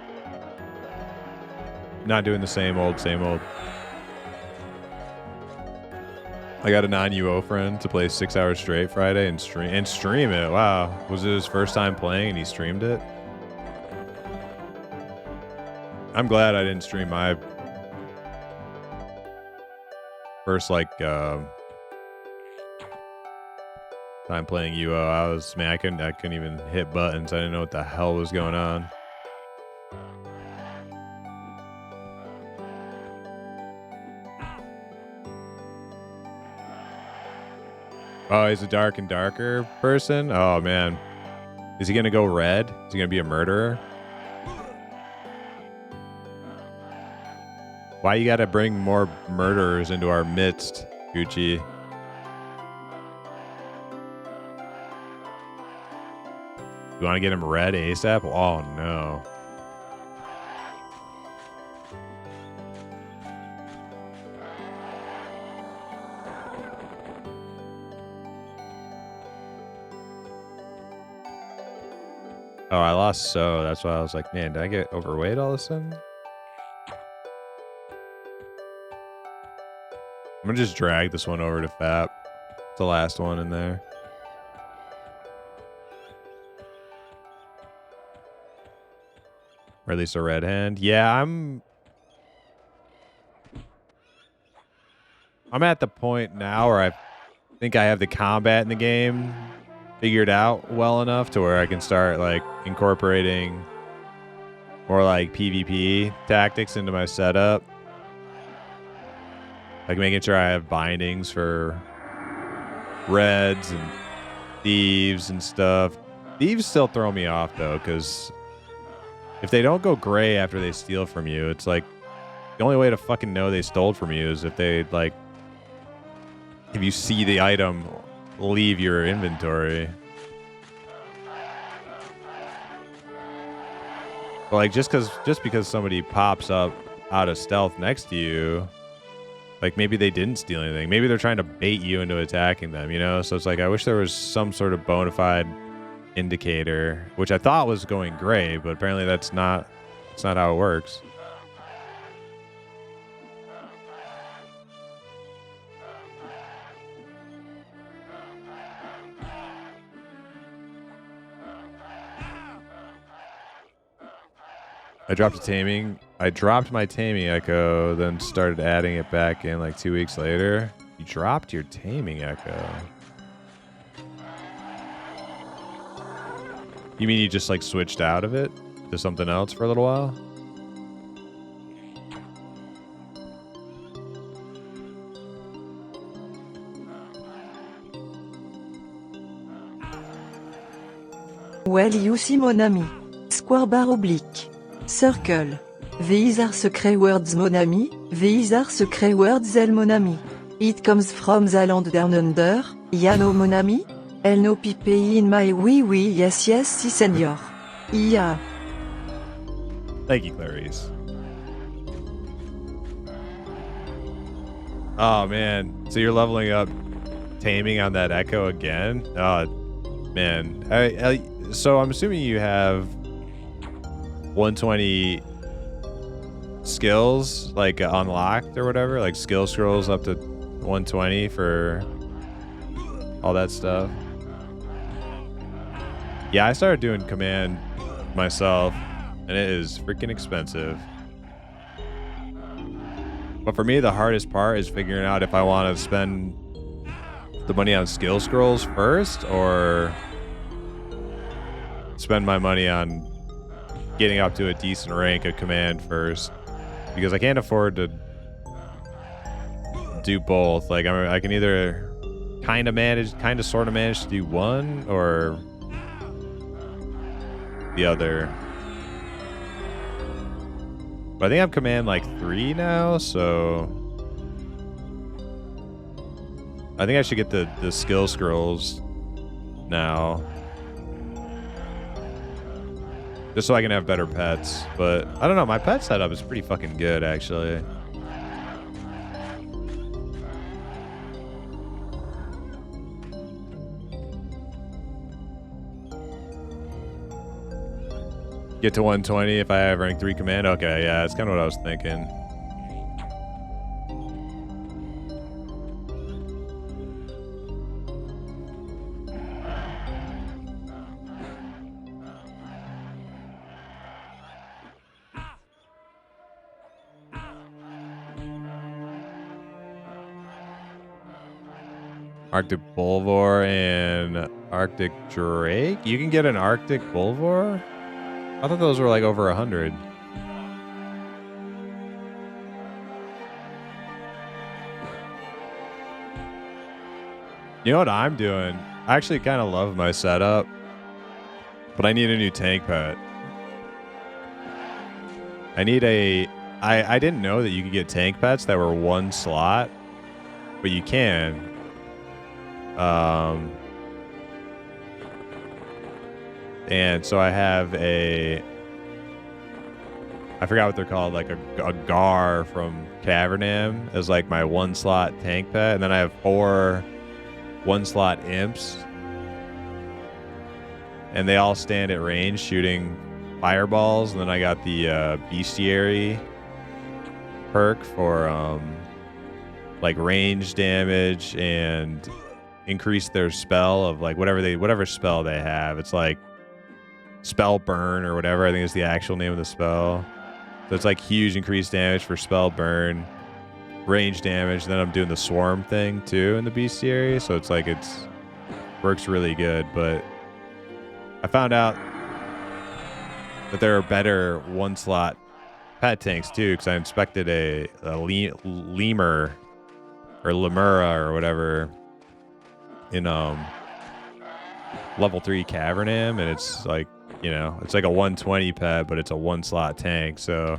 not doing the same old. I got a non-UO friend to play 6 hours straight Friday and stream it. Wow, was it his first time playing and he streamed it? I'm glad I didn't stream my first time playing UO. I couldn't even hit buttons. I didn't know what the hell was going on. Oh, he's a dark and darker person? Oh, man. Is he going to go red? Is he going to be a murderer? Why you got to bring more murderers into our midst, Gucci? You want to get him red ASAP? Oh, no. Oh, I lost so. That's why I was like, man, did I get overweight all of a sudden? I'm gonna just drag this one over to FAP. It's the last one in there. Or at least a red hand. Yeah, I'm at the point now where I think I have the combat in the game figured out well enough to where I can start like incorporating more like PvP tactics into my setup. Like making sure I have bindings for reds and thieves and stuff. Thieves still throw me off though, because if they don't go gray after they steal from you, it's like the only way to fucking know they stole from you is if they like, if you see the item leave your inventory. But like just because somebody pops up out of stealth next to you, like maybe they didn't steal anything. Maybe they're trying to bait you into attacking them, you know? So it's like I wish there was some sort of bona fide indicator, which I thought was going gray, but apparently that's not how it works. I dropped my taming echo, then started adding it back in like 2 weeks later. You dropped your taming echo. You mean you just like switched out of it to something else for a little while? Well, you see mon ami. Square bar oblique. Circle. These are secret words mon ami, these are secret words el mon ami. It comes from the land down under, ya know mon ami? El no pipe in my oui yes si senor. Yeah. Thank you, Clarice. Oh man, so you're leveling up taming on that echo again? Oh man, so I'm assuming you have 120 skills like unlocked or whatever, like skill scrolls up to 120 for all that stuff. Yeah, I started doing command myself and it is freaking expensive. But for me, the hardest part is figuring out if I want to spend the money on skill scrolls first or spend my money on getting up to a decent rank of command first, because I can't afford to do both. Like I can either kind of sort of manage to do one or the other. But I think I'm command like 3 now, so I think I should get the skill scrolls now. Just so I can have better pets. But I don't know, my pet setup is pretty fucking good, actually. Get to 120 if I have rank 3 command? Okay, yeah, that's kind of what I was thinking. Arctic Bulvor and Arctic Drake? You can get an Arctic Bulvor? I thought those were like over 100. You know what I'm doing? I actually kind of love my setup, but I need a new tank pet. I need a... I didn't know that you could get tank pets that were 1 slot, but you can. And so I have a... I forgot what they're called, like a Gar from Cavernam as like my 1 slot tank pet, and then I have 4 1 slot imps, and they all stand at range shooting fireballs. And then I got the bestiary perk for like range damage and increase their spell of like whatever spell they have. It's like spell burn or whatever, I think is the actual name of the spell. So it's like huge increased damage for spell burn, range damage. And then I'm doing the swarm thing too in the bestiary, so it's like works really good. But I found out that there are better 1 slot pet tanks too, because I inspected a lemur or lemura or whatever in level 3 Cavernam, and it's like, you know, it's like a 120 pet, but it's a 1 slot tank, so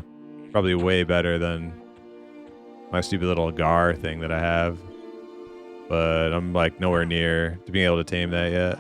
probably way better than my stupid little Gar thing that I have. But I'm like nowhere near to being able to tame that yet.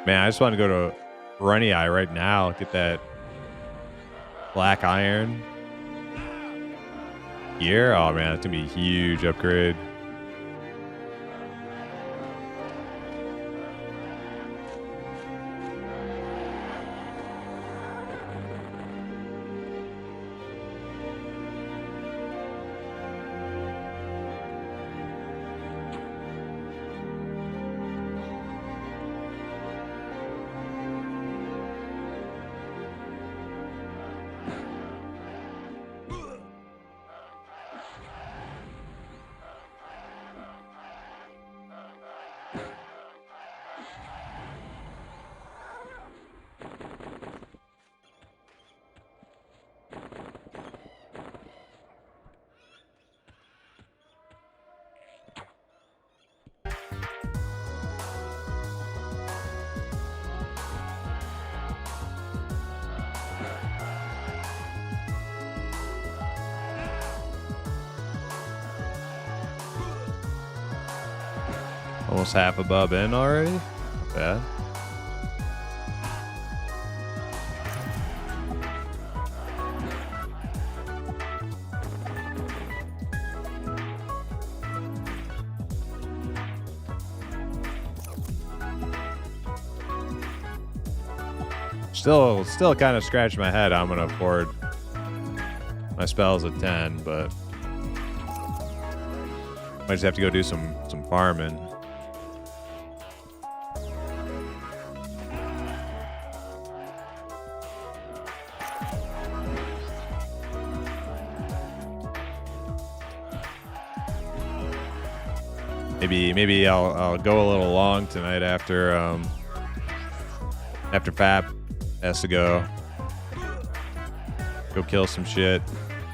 Man, I just want to go to Runny Eye right now, get that black iron gear. Oh man, that's gonna be a huge upgrade. Almost half a bub in already? Not bad. Still kind of scratch my head how I'm gonna afford My spell's a 10, but might just have to go do some farming. Maybe I'll go a little long tonight after Fap has to go kill some shit,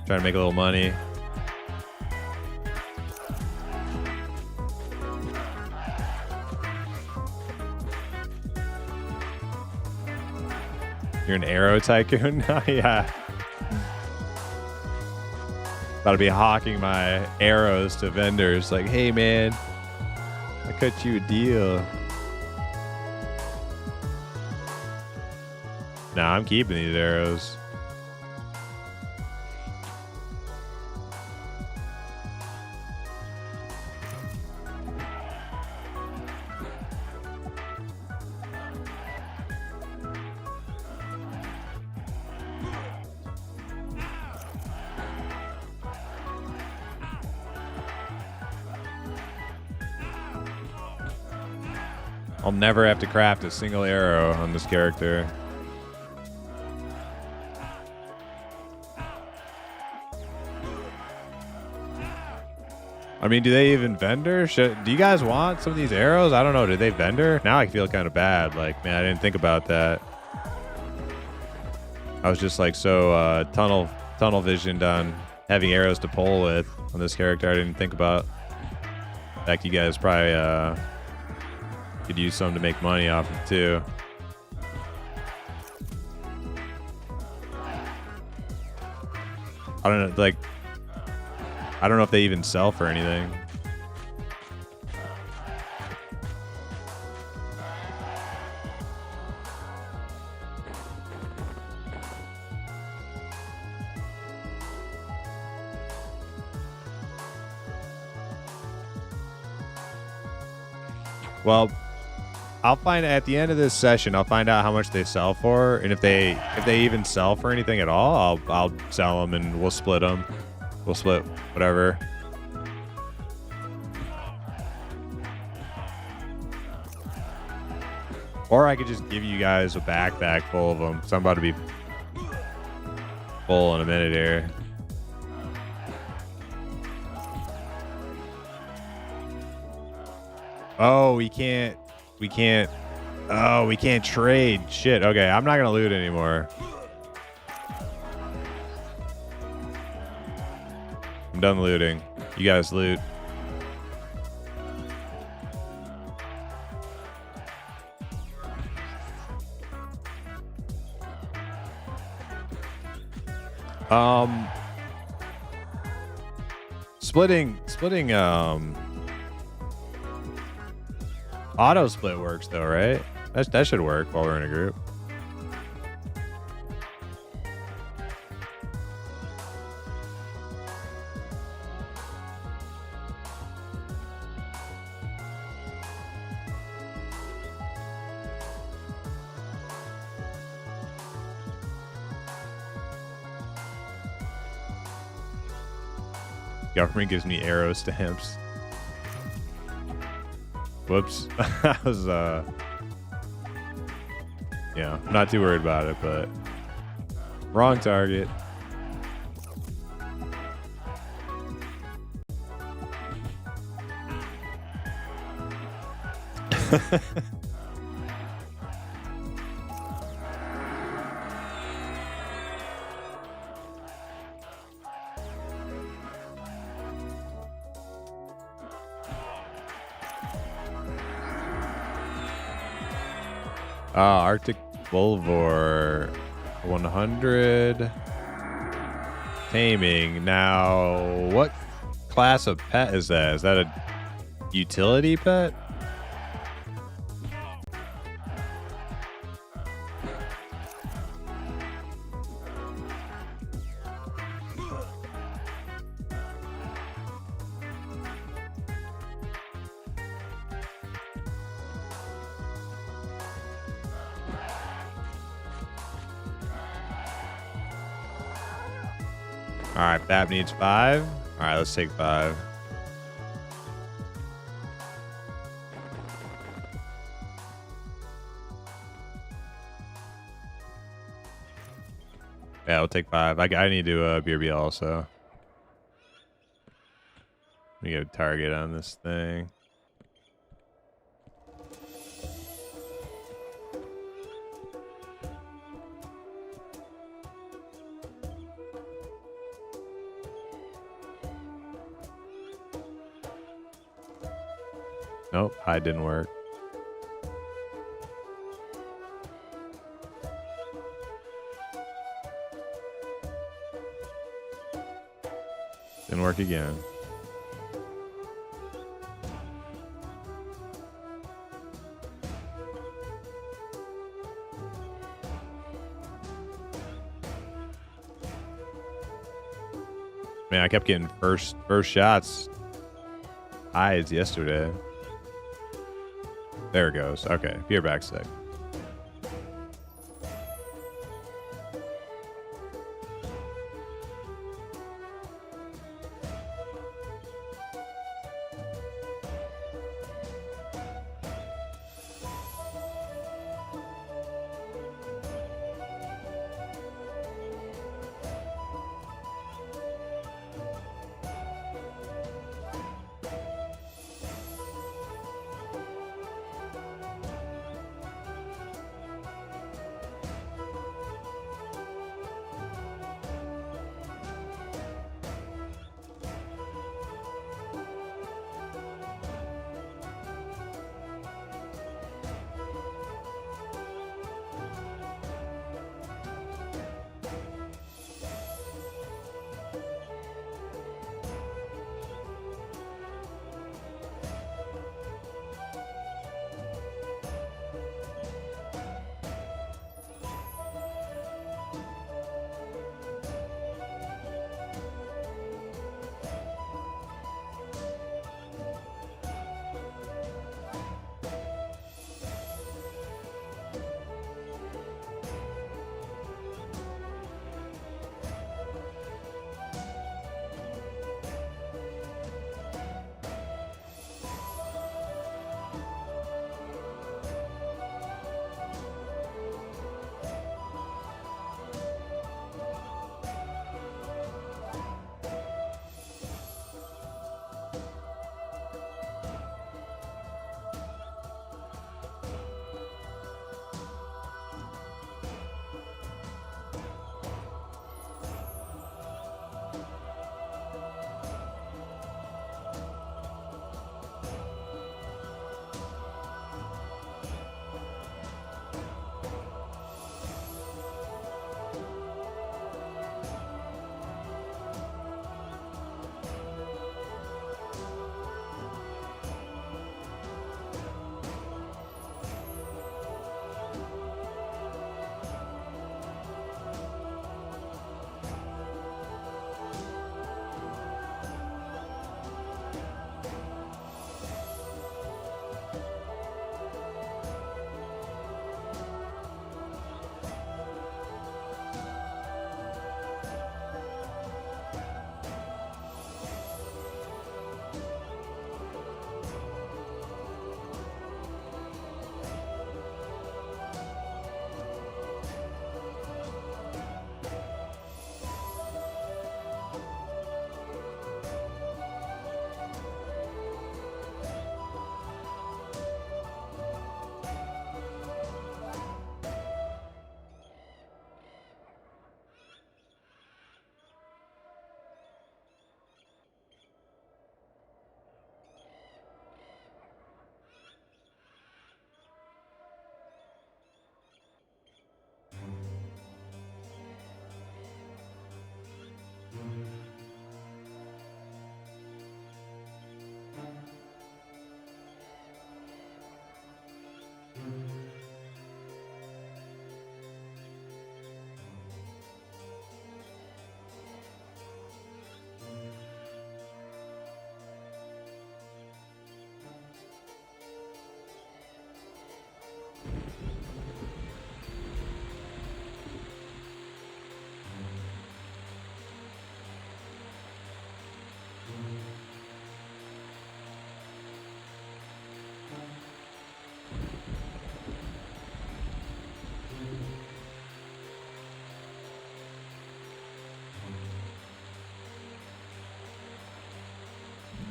try to make a little money. You're an arrow tycoon? Yeah. About to be hawking my arrows to vendors like, hey man, I cut you a deal. Nah, I'm keeping these arrows. I'll never have to craft a single arrow on this character. I mean, do they even vendor? Do you guys want some of these arrows? I don't know. Do they vendor? Now I feel kind of bad. Like, man, I didn't think about that. I was just like so tunnel visioned on having arrows to pull with on this character. I didn't think about. In fact, you guys probably could use some to make money off of too. I don't know, like, I don't know if they even sell for anything. Well, I'll find at the end of this session. I'll find out how much they sell for, and if they even sell for anything at all, I'll sell them and we'll split them. We'll split whatever. Or I could just give you guys a backpack full of them. So I'm about to be full in a minute here. Oh, we can't. Oh, we can't trade. Shit. Okay, I'm not gonna loot anymore. I'm done looting. You guys loot. Splitting auto split works though, right? That should work while we're in a group. Government gives me arrow stamps. Whoops. That was yeah, I'm not too worried about it, but wrong target. Arctic Bulvor 100 taming. Now, what class of pet is that? Is that a utility pet? All right, Bap needs 5. All right, let's take 5. Yeah, we'll take 5. I need to BRB also. Let me get a target on this thing. Nope, hide didn't work. Didn't work again. Man, I kept getting first shots. Hides yesterday. There it goes. Okay, be back sec.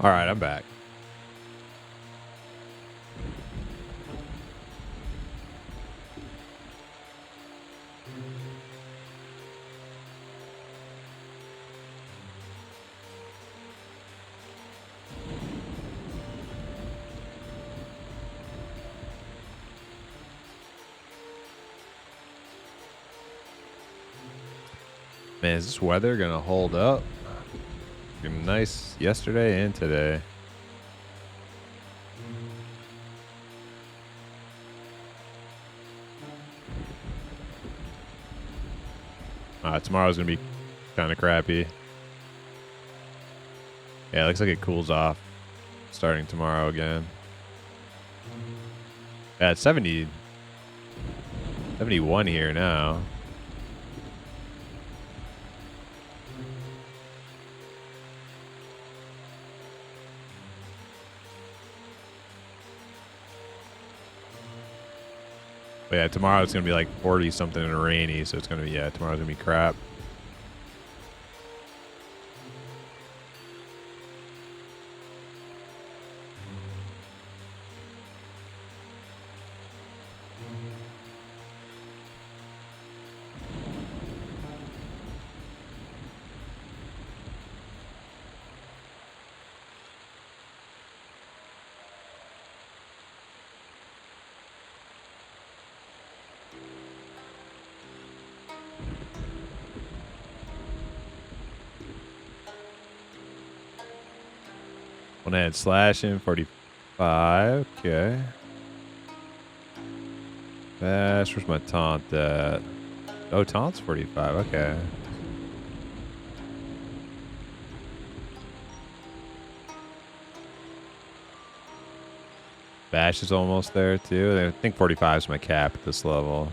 All right, I'm back. Man, is this weather gonna hold up? Been nice yesterday and today. Tomorrow's gonna be kind of crappy. Yeah, it looks like it cools off starting tomorrow again. Yeah, it's 71 here now. But yeah, tomorrow it's going to be like 40 something and rainy, so it's going to be, yeah, tomorrow's going to be crap. One head slashing, 45. Okay. Bash, where's my taunt at? Oh, taunt's 45. Okay. Bash is almost there too. I think 45 is my cap at this level.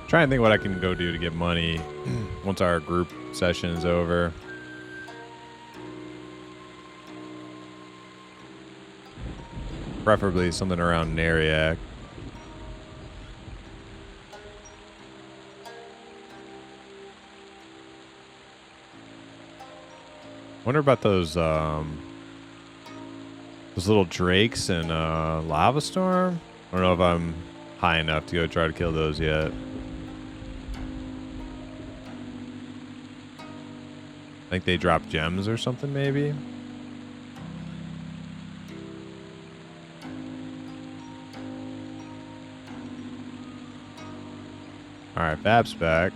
Trying to think what I can go do to get money once our group session is over. Preferably something around Nariak. Wonder about those little drakes in Lava Storm. I don't know if I'm high enough to go try to kill those yet. I think they drop gems or something, maybe. All right, Fab's back.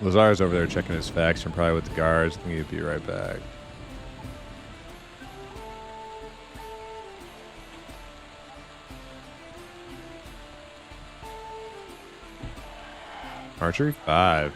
Lazar's over there checking his faction, probably with the guards. I think he'd be right back. Archery 5.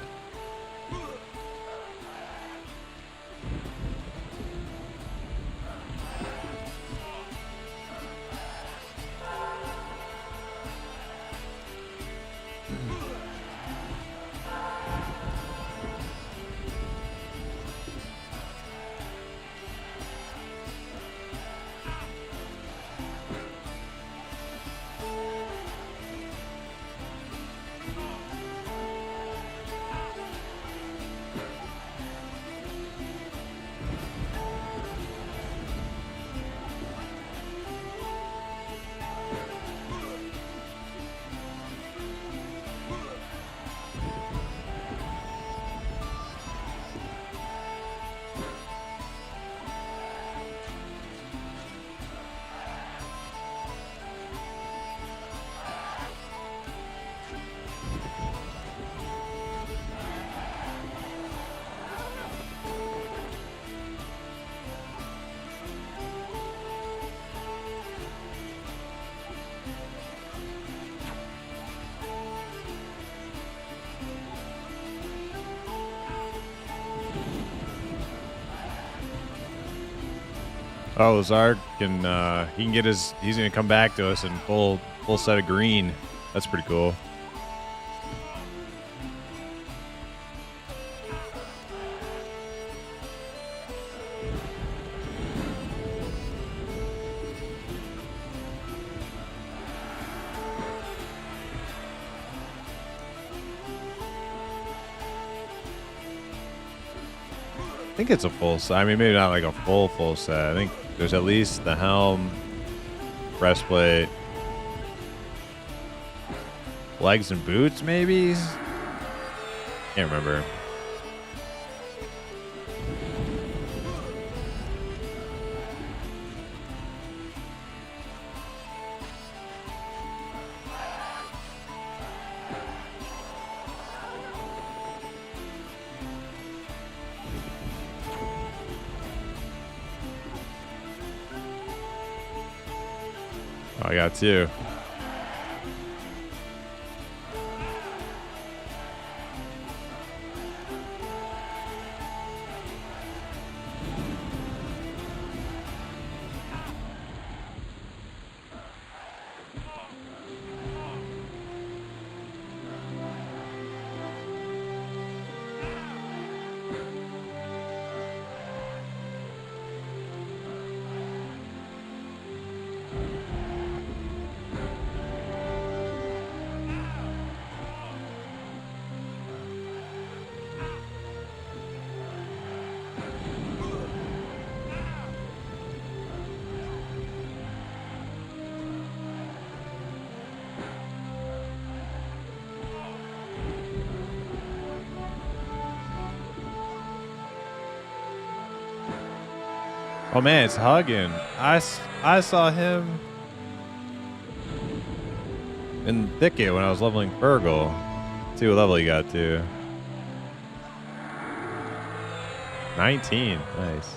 Oh, Lazar can he can get his. He's gonna come back to us in full set of green. That's pretty cool. I think it's a full set. I mean, maybe not like a full set. I think there's at least the helm, breastplate, legs and boots, maybe? Can't remember. Oh, I got two. Oh man, it's Huggin. I saw him in Thicket when I was leveling Fergal. See what level he got to. 19. Nice.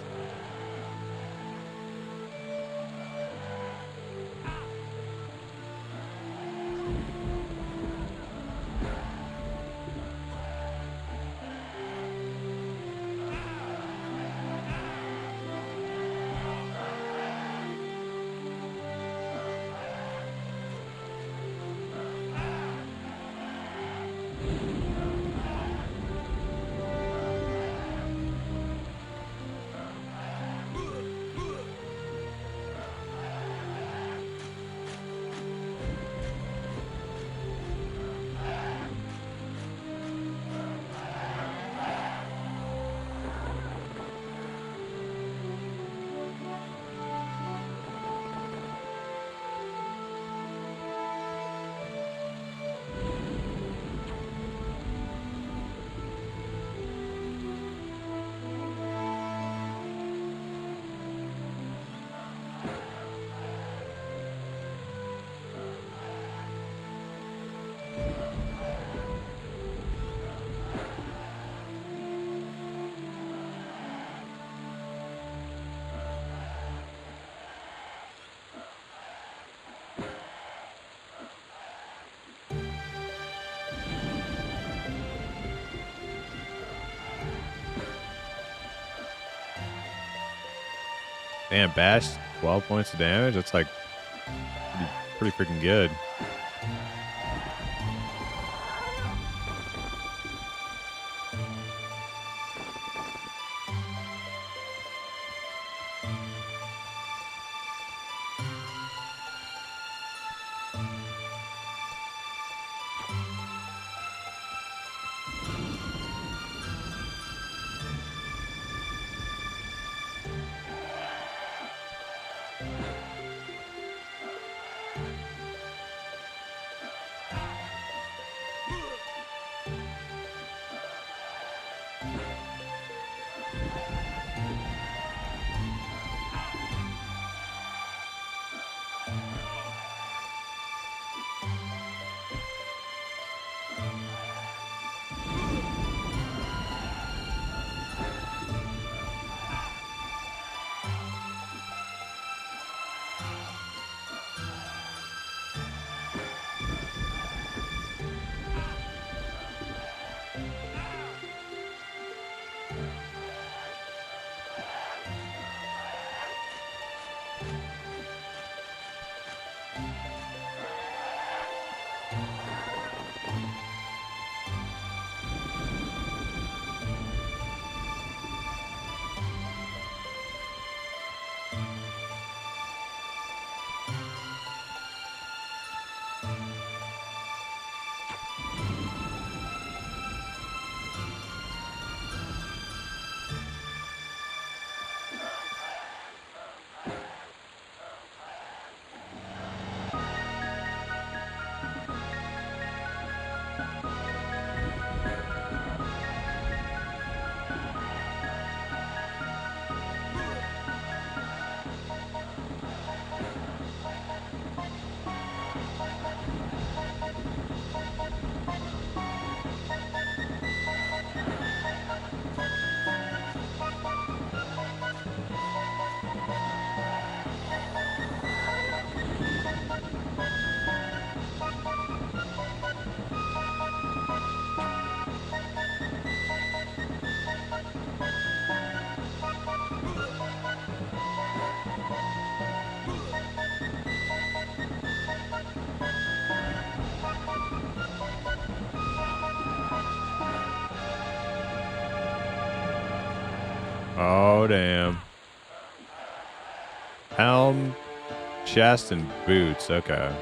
Damn, Bash, 12 points of damage? That's like pretty freaking good. Oh, damn. Helm, chest, and boots. Okay.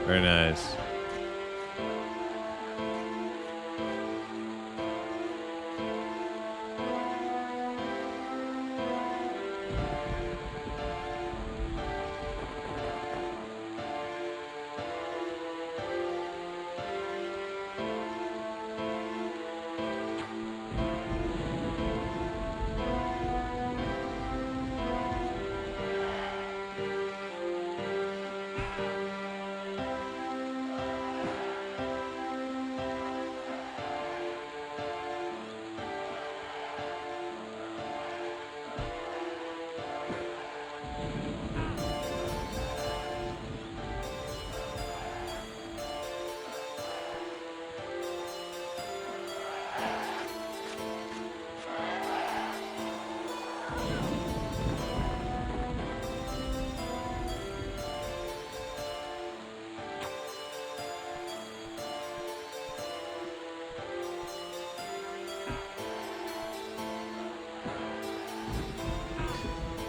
Very nice.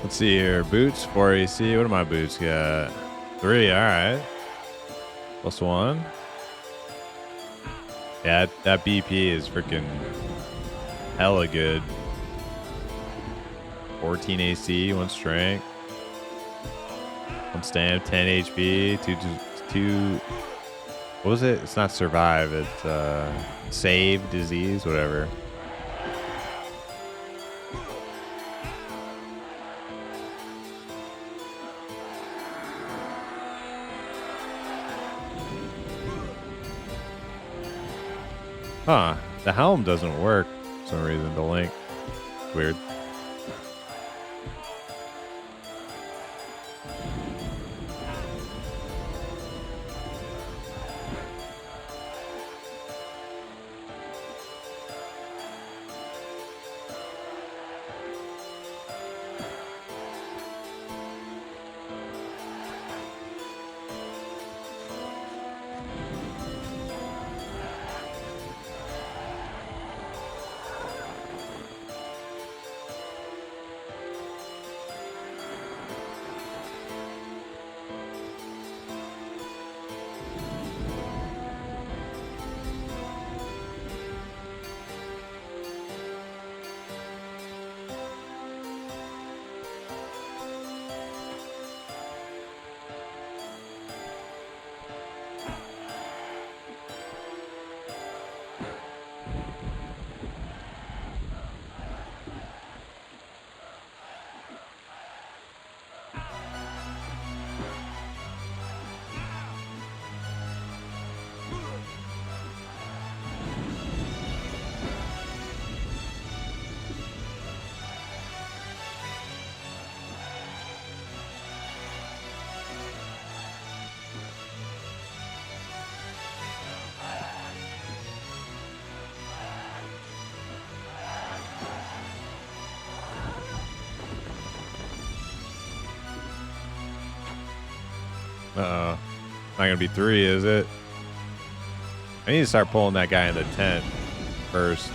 Let's see here. Boots, 4 AC. What do my boots got? 3. All right. +1. Yeah, that BP is freaking hella good. 14 AC, 1 strength, 1 stamp, 10 HP, 2. What was it? It's not survive. It's save, disease, whatever. Huh. The helm doesn't work for some reason. The link. Weird. Uh-oh. Not gonna be 3, is it? I need to start pulling that guy in the tent first.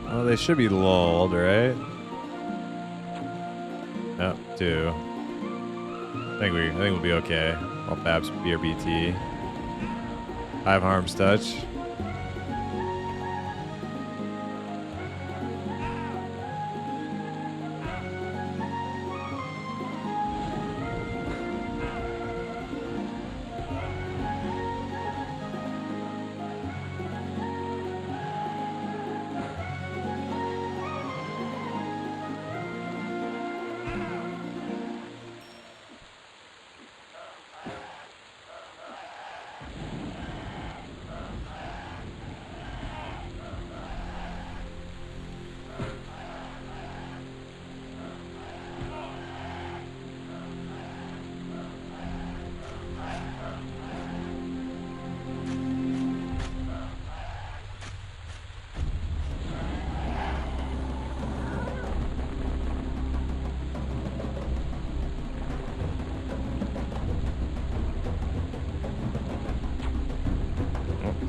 Well, they should be lulled, right? Yep, 2. I think we'll be okay. I'll Babs BRBT. 5 harms touch.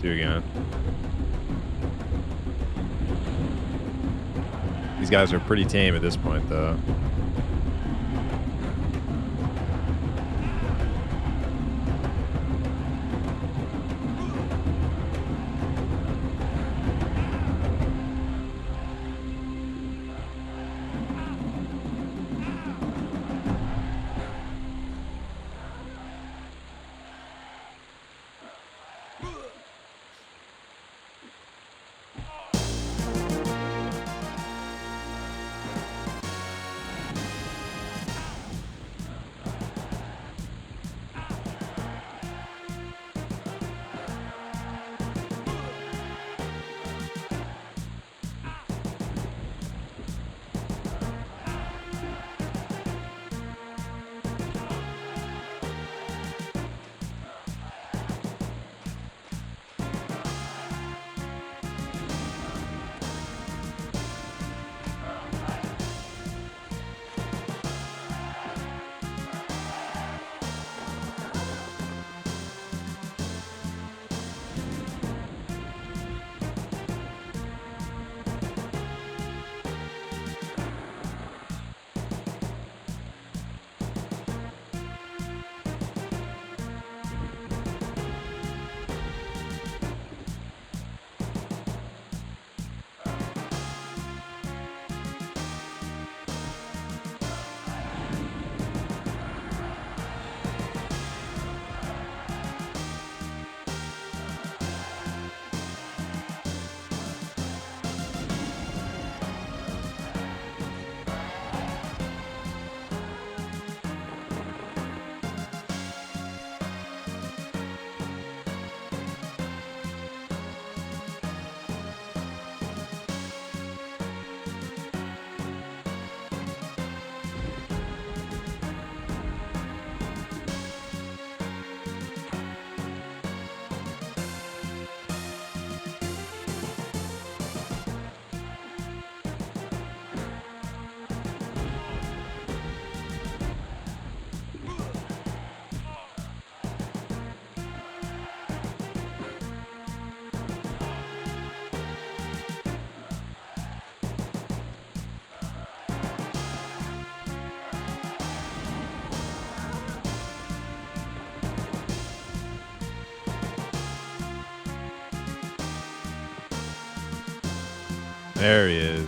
Do again. These guys are pretty tame at this point, though. There he is.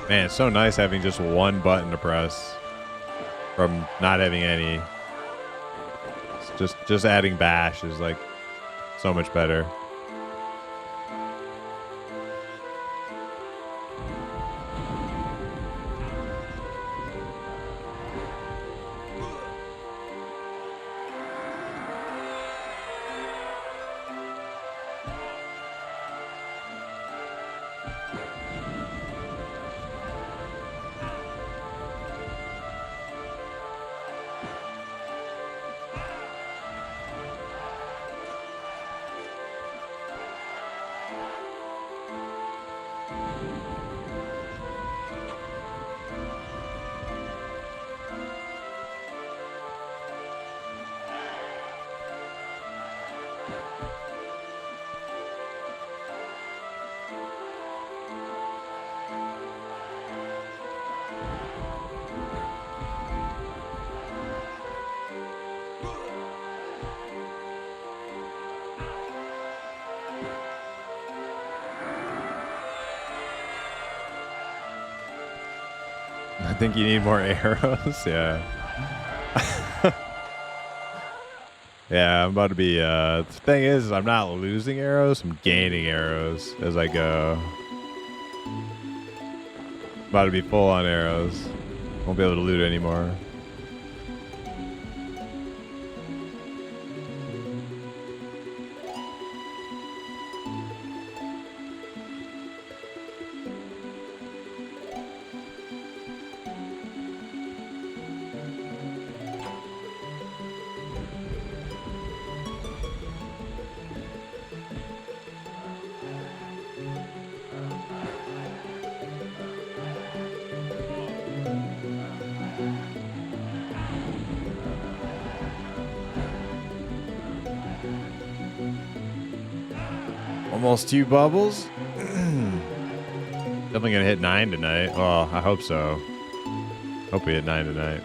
Man, it's so nice having just one button to press from not having any. It's just adding bash is like so much better. I think you need more arrows. Yeah. Yeah, I'm about to be, the thing is I'm not losing arrows, I'm gaining arrows as I go. About to be full on arrows. Won't be able to loot anymore. Almost 2 bubbles. Definitely gonna hit 9 tonight. Well, I hope so. Hope we hit 9 tonight.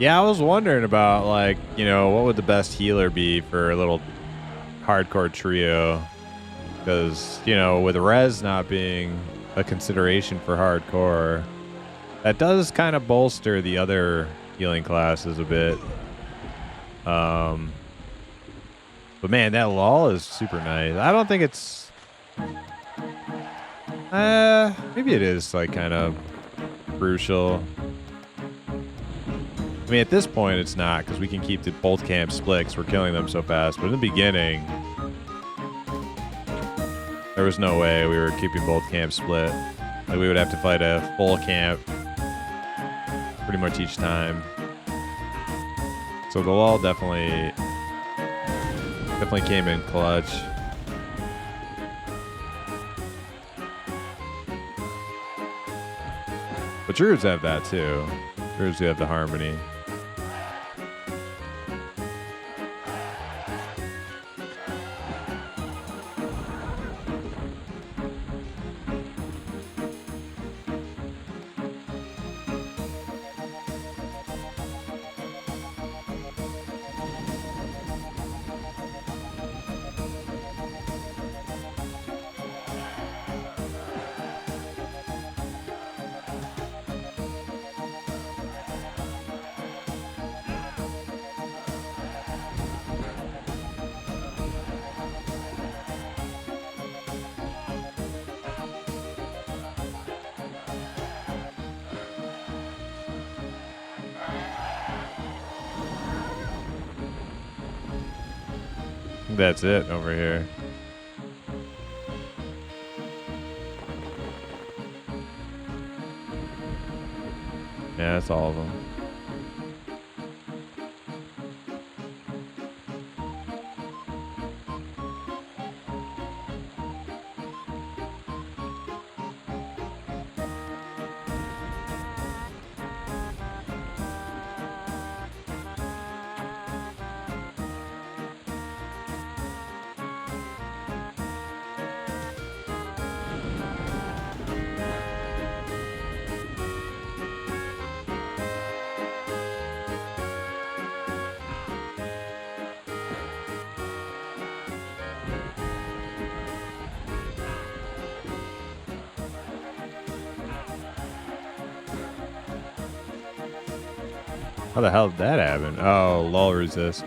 Yeah, I was wondering about, like, you know, what would the best healer be for a little hardcore trio? Because, you know, with res not being a consideration for hardcore, that does kind of bolster the other healing classes a bit. But man, that lull is super nice. I don't think it's... maybe it is, like, kind of crucial. I mean, at this point, it's not, because we can keep the both camps split because we're killing them so fast. But in the beginning, there was no way we were keeping both camps split. Like, we would have to fight a full camp pretty much each time. So the lull definitely came in clutch. But Druids have that too. Druids do have the harmony. that's it over here. Yeah, that's all of them. How the hell did that happen? Oh, lull resist.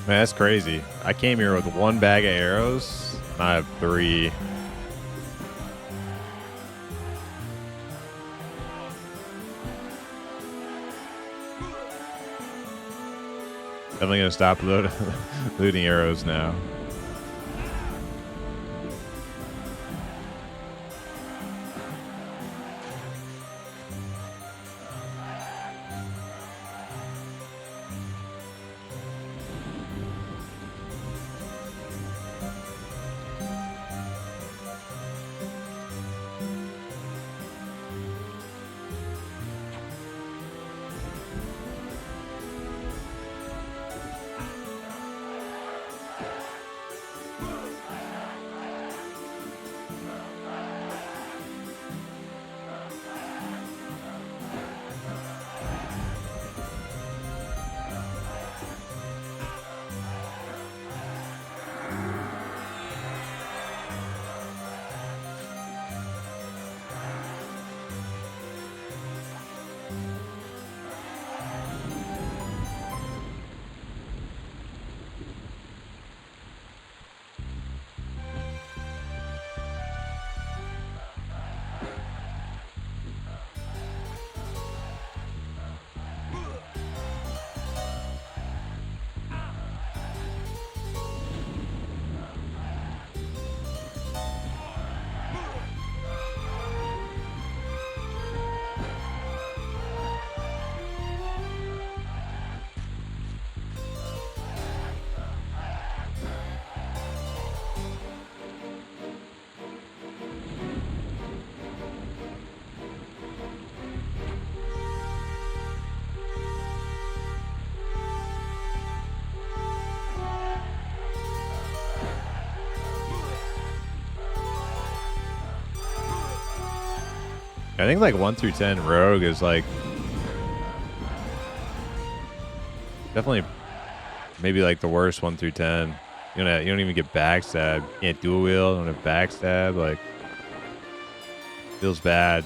Man, that's crazy. I came here with one bag of arrows. I have 3. Definitely gonna stop looting arrows now. I think like 1 through 10 rogue is like definitely maybe like the worst 1 through 10. You don't even get backstab. You can't dual wield. Don't have backstab. Like feels bad.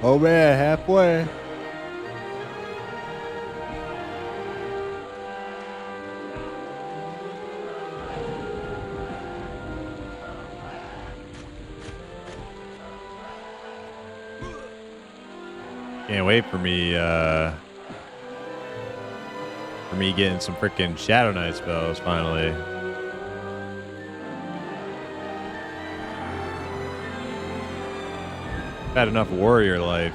Oh man, halfway. Can't wait for me getting some freaking Shadowknight spells finally. Had enough warrior life.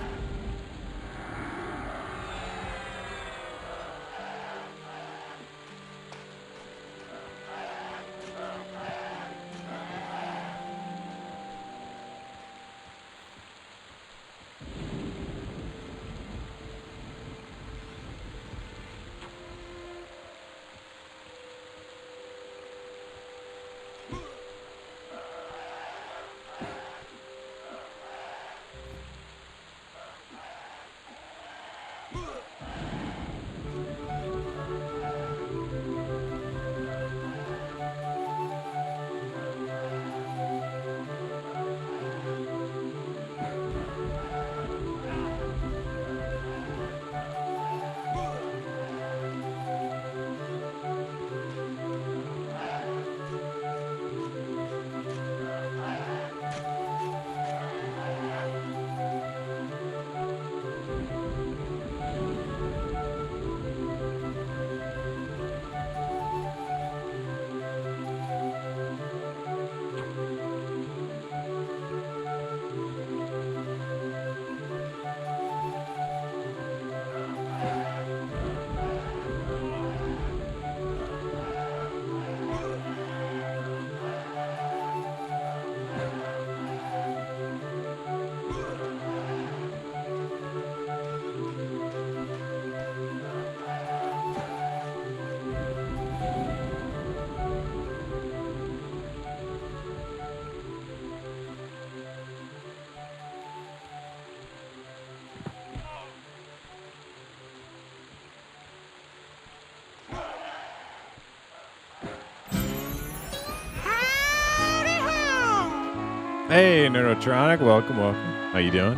Hey, Neurotronic, welcome, welcome. How you doing?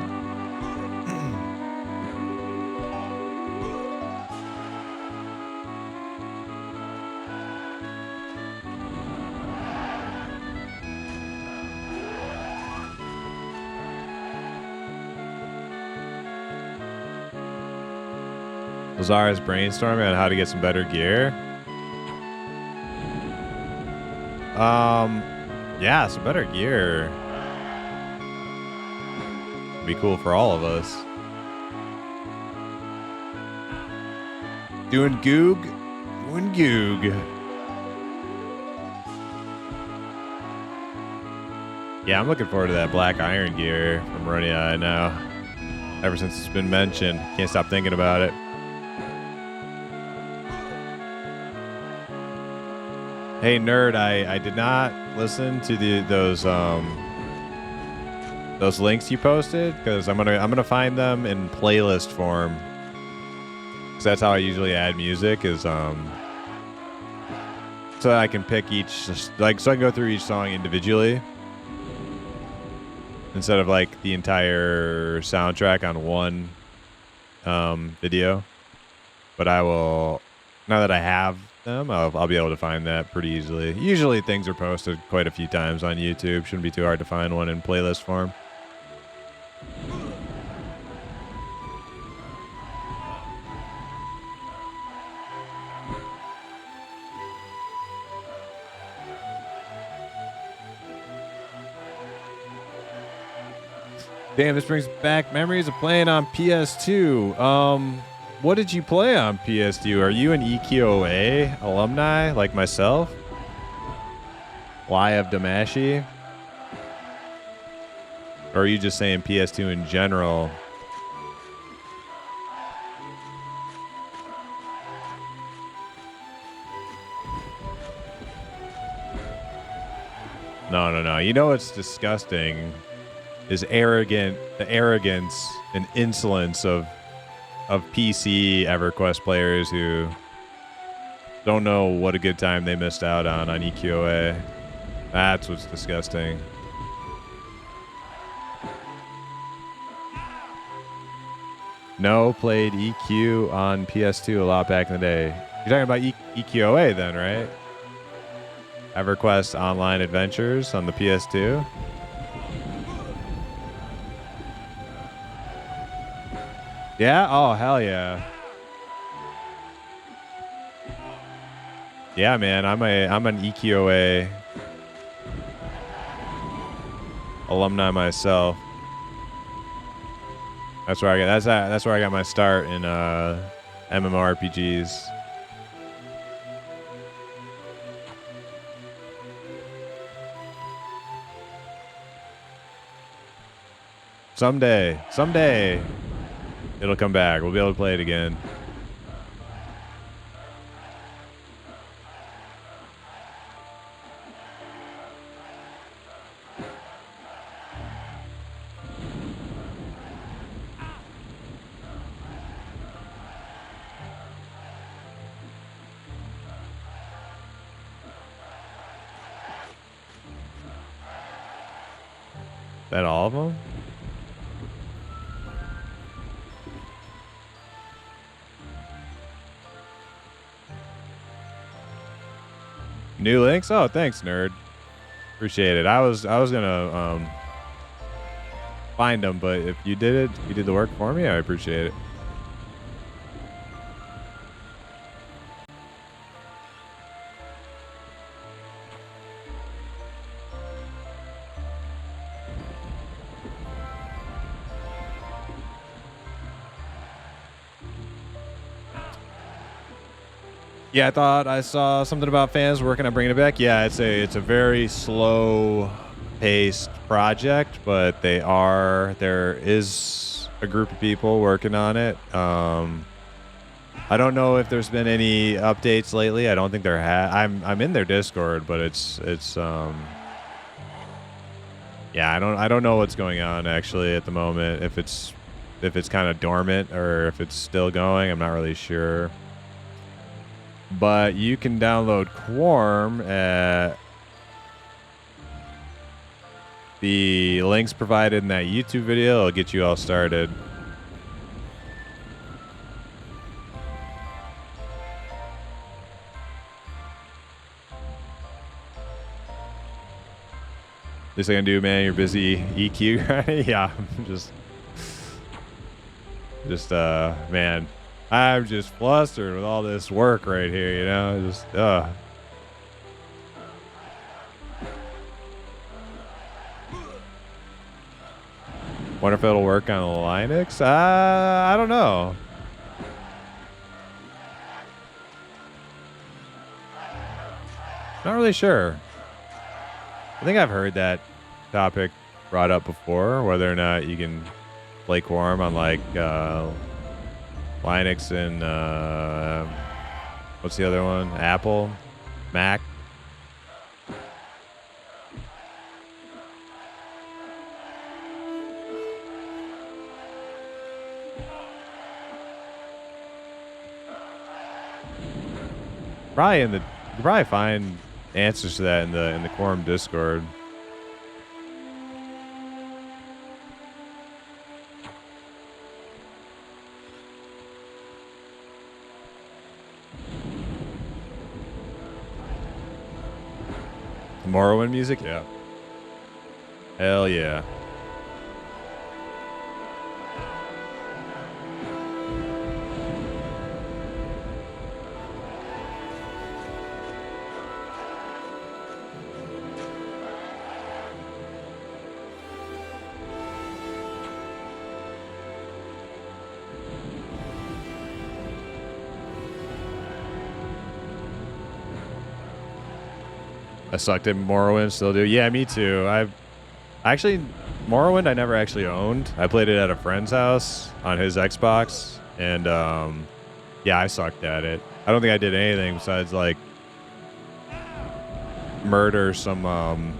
Lazara's brainstorming on how to get some better gear. Yeah, some better gear. Be cool for all of us. Doing goog. Doing goog. Yeah, I'm looking forward to that black iron gear from Runia now. Ever since it's been mentioned. Can't stop thinking about it. Hey nerd, I did not listen to those links you posted because I'm gonna find them in playlist form. Cause that's how I usually add music is so I can pick each so I can go through each song individually instead of like the entire soundtrack on one video. But I will, now that I have them, I'll be able to find that pretty easily. Usually things are posted quite a few times on YouTube. Shouldn't be too hard to find one in playlist form. Damn, this brings back memories of playing on PS2. What did you play on PS2? Are you an EQOA alumni like myself? Lie of Damashi? Or are you just saying PS2 in general? No. You know what's disgusting is the arrogance and insolence of PC EverQuest players who don't know what a good time they missed out on EQOA. That's what's disgusting. No, played EQ on PS2 a lot back in the day. You're talking about EQOA then, right? EverQuest Online Adventures on the PS2. Yeah? Oh, hell yeah. Yeah, man, I'm an EQOA alumni myself. That's where that's where I got my start in MMORPGs. Someday it'll come back. We'll be able to play it again. That all of them? New links? Oh, thanks, nerd. Appreciate it. I was gonna find them, but if you did it, you did the work for me. I appreciate it. Yeah, I thought I saw something about fans working on bringing it back. Yeah, it's a very slow paced project, but there is a group of people working on it. I don't know if there's been any updates lately. I don't think there I'm in their Discord, but it's yeah, I don't know what's going on actually at the moment. If it's kind of dormant or if it's still going, I'm not really sure. But you can download Quarm at The links provided in that YouTube video will get you all started. Least I can do, man. You're busy EQ grinding. Yeah, just man, I'm just flustered with all this work right here. You know, just Wonder if it'll work on Linux. I don't know. Not really sure. I think I've heard that topic brought up before, whether or not you can play Quarm on like Linux and what's the other one? Apple, Mac. Probably you can probably find answers to that in the Quarm Discord. Morrowind music, yeah. Hell yeah. I sucked at Morrowind, still do. Yeah, me too. Morrowind I never actually owned. I played it at a friend's house on his Xbox, and yeah, I sucked at it. I don't think I did anything besides like murder some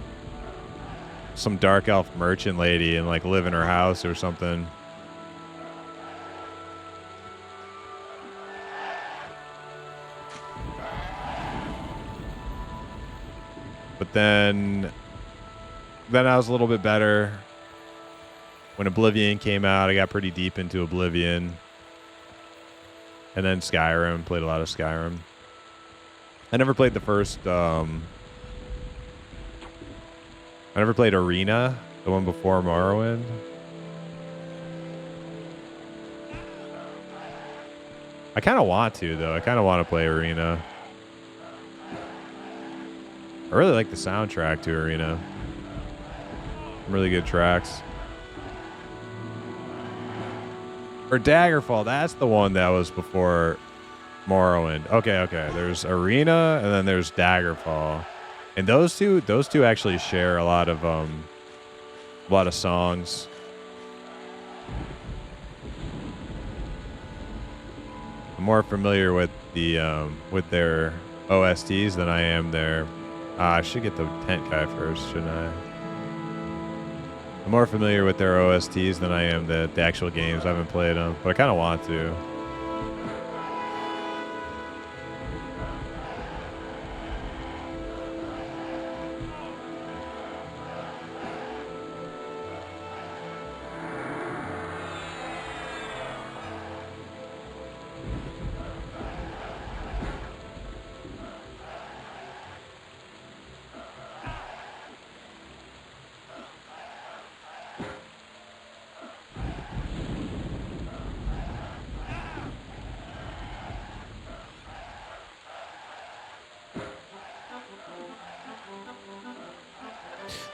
dark elf merchant lady and like live in her house or something. But then I was a little bit better. When Oblivion came out, I got pretty deep into Oblivion. And then Skyrim, played a lot of Skyrim. I never played the first, I never played Arena, the one before Morrowind. I kind of want to, though. I kind of want to play Arena. I really like the soundtrack to Arena. Some really good tracks. Or Daggerfall, that's the one that was before Morrowind. Okay. There's Arena and then there's Daggerfall. And those two actually share a lot of songs. I'm more familiar with with their OSTs than I am their I should get the tent guy first, shouldn't I? I'm more familiar with their OSTs than I am the actual games. I haven't played them, but I kind of want to.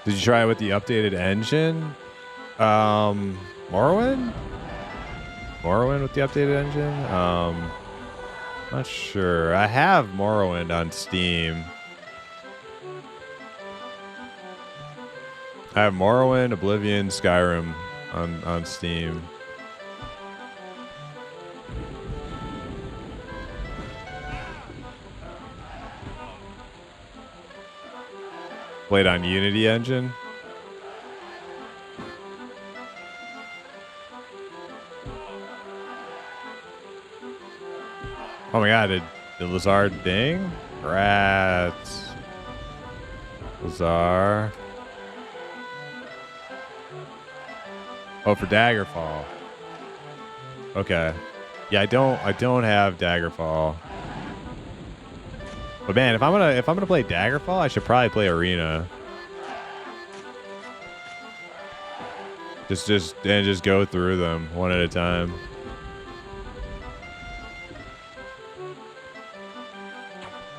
Did you try it with the updated engine? Morrowind? Morrowind with the updated engine? Not sure. I have Morrowind on Steam. I have Morrowind, Oblivion, Skyrim on Steam. Played on Unity engine. Oh my god, did Lazar ding? Rats. Lazar. Oh, for Daggerfall. Okay. Yeah, I don't have Daggerfall. But man, if I'm gonna play Daggerfall, I should probably play Arena. Just go through them one at a time.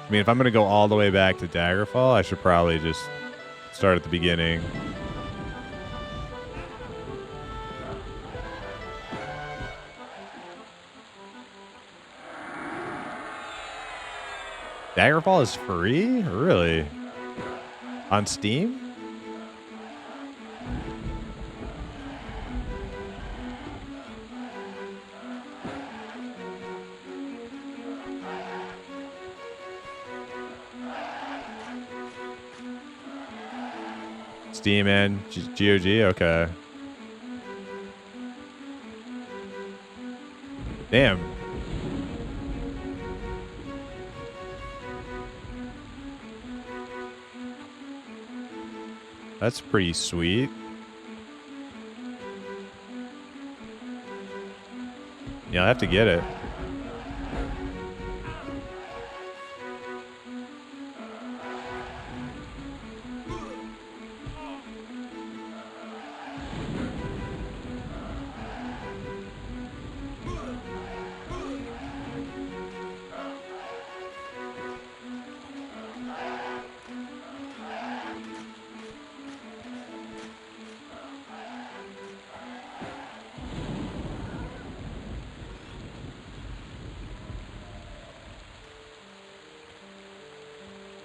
I mean, if I'm gonna go all the way back to Daggerfall, I should probably just start at the beginning. Daggerfall is free? Really? On Steam? Steam and GOG? Okay. Damn. That's pretty sweet. Yeah, I'll have to get it.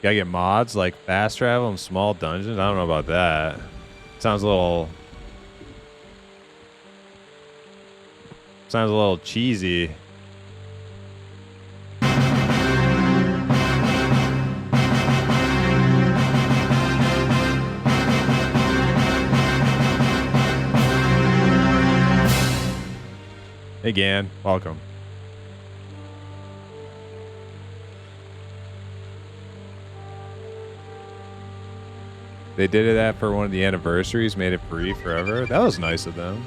Gotta get mods like fast travel and small dungeons. I don't know about that. Sounds a little cheesy. Hey Gan, welcome. They did that for one of the anniversaries, made it free forever. That was nice of them.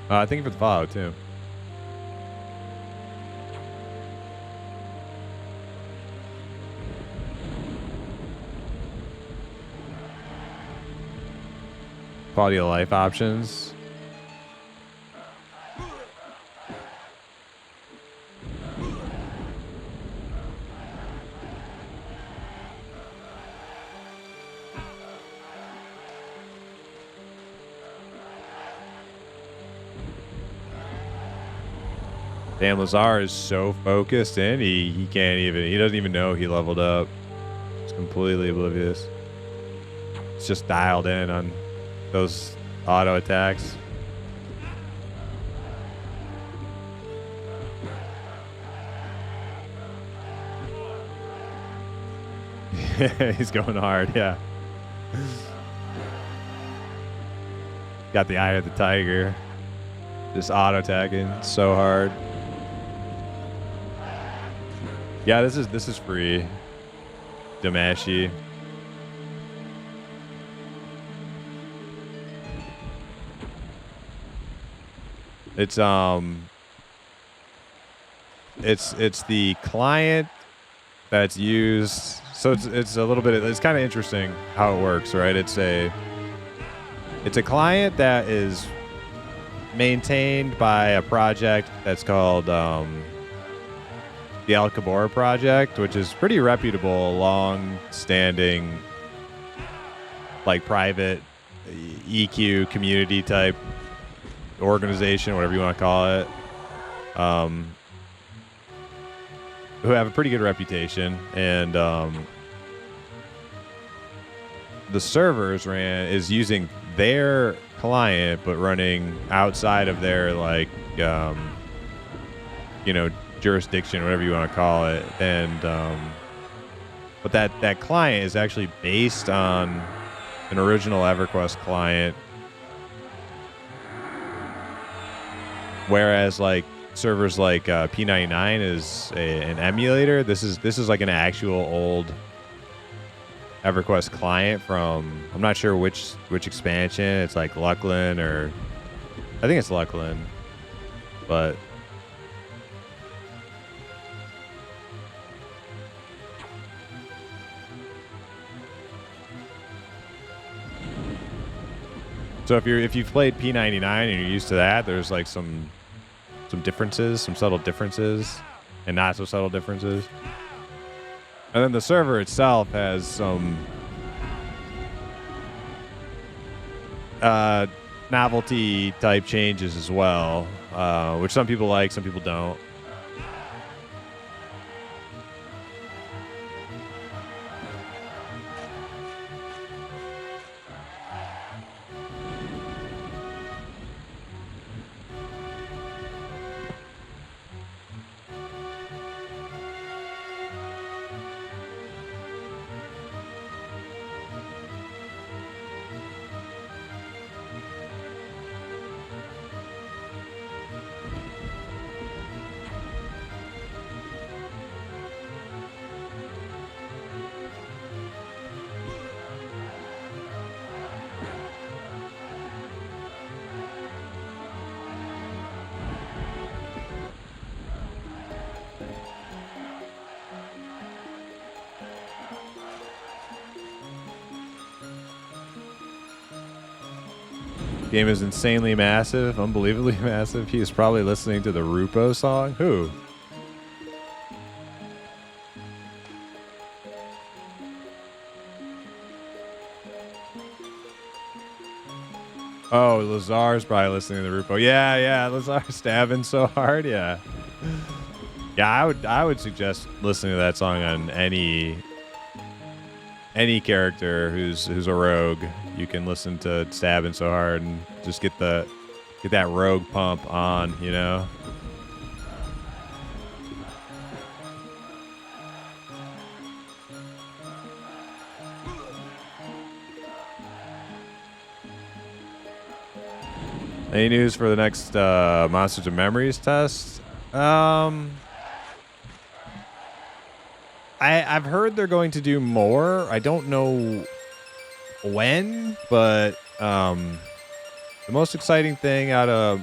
Thank you for the follow, too. Quality of life options. Damn, Lazar is so focused in, he doesn't even know he leveled up. He's completely oblivious. It's just dialed in on those auto attacks. He's going hard, yeah. Got the eye of the tiger. Just auto attacking so hard. Yeah, this is free. Damashi. It's the client that's used. So it's a little bit. It's kind of interesting how it works, right? It's a client that is maintained by a project that's called the Al Cabora project, which is pretty reputable, long-standing, like private EQ community type organization, whatever you want to call it, who have a pretty good reputation, and the servers is using their client but running outside of their jurisdiction, whatever you want to call it, and but that client is actually based on an original EverQuest client, whereas like servers like P99 is an emulator. This is like an actual old EverQuest client from, I'm not sure which expansion. It's like Luckland, or I think it's Luckland, but so if you've played P99 and you're used to that, there's like some differences, some subtle differences, and not so subtle differences. And then the server itself has some novelty type changes as well, which some people like, some people don't. Game is insanely massive, unbelievably massive. He is probably listening to the Rupo song. Who? Oh, Lazar's probably listening to the Rupo. Yeah, Lazar's stabbing so hard. Yeah, I would suggest listening to that song on any character who's a rogue. You can listen to stabbing so hard and just get that rogue pump on, you know. Any news for the next Monsters and Memories test? I've heard they're going to do more. I don't know when, but the most exciting thing out of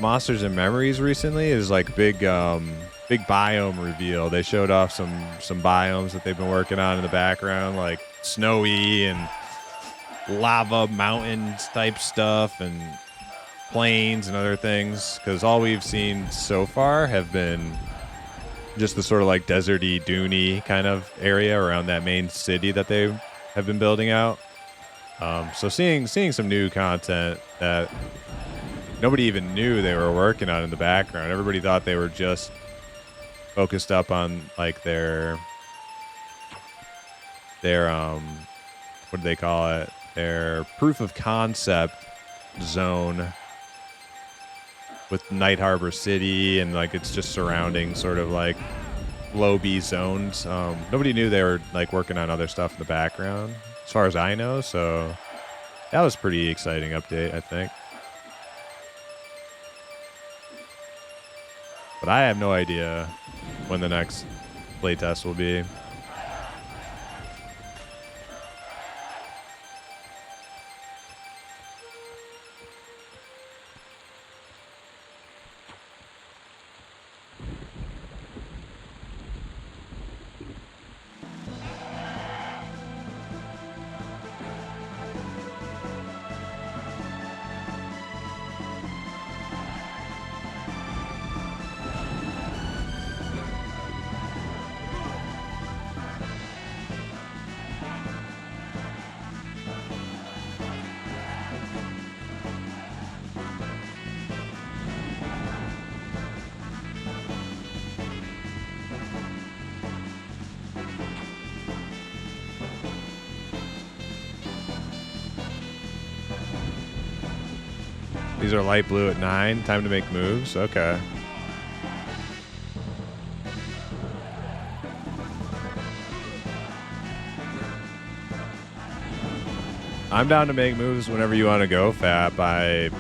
Monsters and Memories recently is like big biome reveal. They showed off some biomes that they've been working on in the background, like snowy and lava mountains type stuff and plains and other things, because all we've seen so far have been just the sort of like deserty, duney kind of area around that main city that they have been building out. So seeing some new content that nobody even knew they were working on in the background. Everybody thought they were just focused up on like their what do they call it? Their proof of concept zone with Night Harbor City, and like it's just surrounding sort of like low B zones. Nobody knew they were like working on other stuff in the background, as far as I know. So that was a pretty exciting update, I think. But I have no idea when the next playtest will be. These are light blue at 9. Time to make moves. Okay. I'm down to make moves whenever you want to go, Fap. I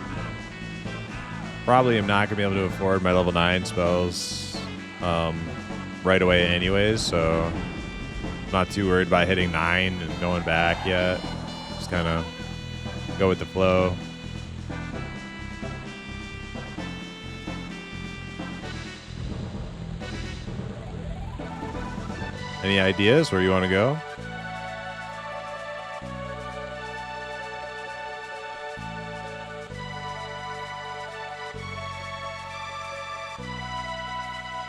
probably am not going to be able to afford my level 9 spells right away anyways, so not too worried about hitting 9 and going back yet. Just kind of go with the flow. Any ideas where you want to go?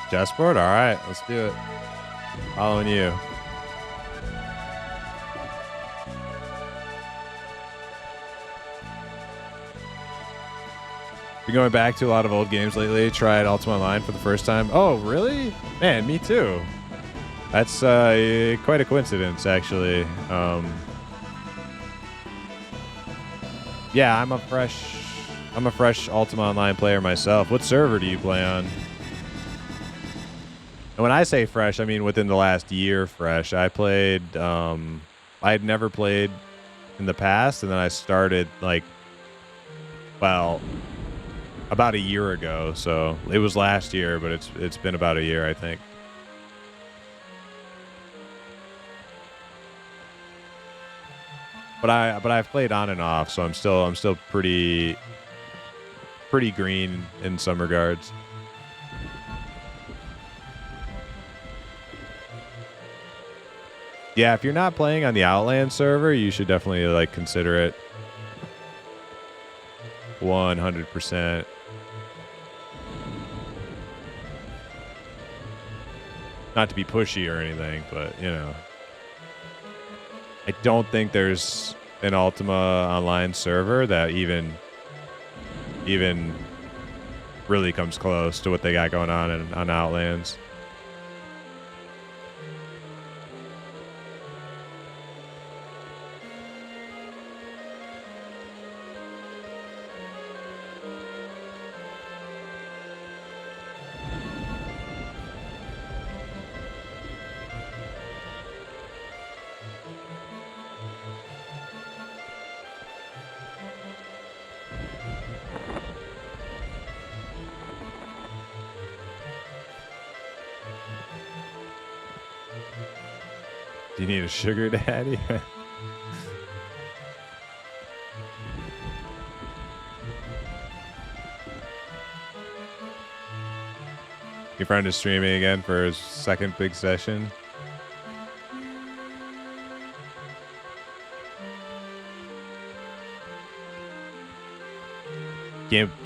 Chessboard? All right, let's do it. Following you. Been going back to a lot of old games lately. Tried Ultima Online for the first time. Oh, really? Man, me too. That's quite a coincidence, actually. Yeah, I'm a fresh Ultima Online player myself. What server do you play on? And when I say fresh, I mean within the last year fresh. I played, I had never played in the past, and then I started, like, well, about a year ago. So it was last year, but it's been about a year, I think. But I've played on and off, so I'm still pretty green in some regards. Yeah, if you're not playing on the Outland server, you should definitely like consider it. 100%. Not to be pushy or anything, but you know, I don't think there's an Ultima Online server that even really comes close to what they got going on Outlands. Do you need a sugar daddy? Your friend is streaming again for his second big session.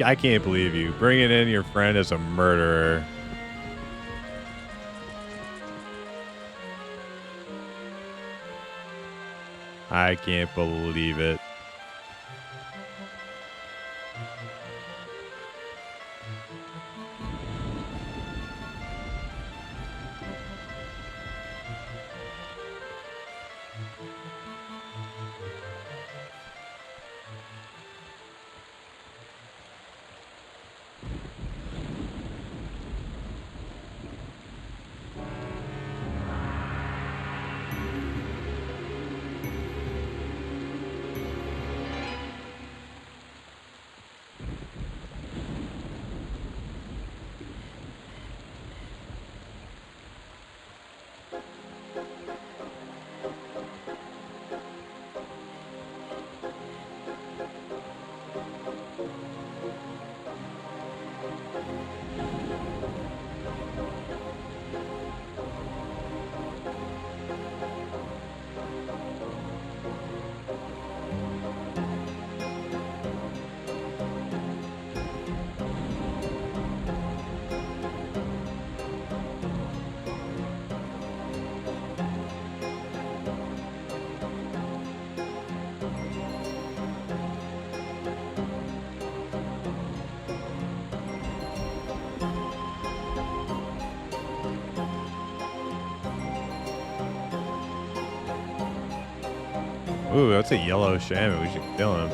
I can't believe you bringing in your friend as a murderer. I can't believe it. Ooh, that's a yellow shaman. We should kill him.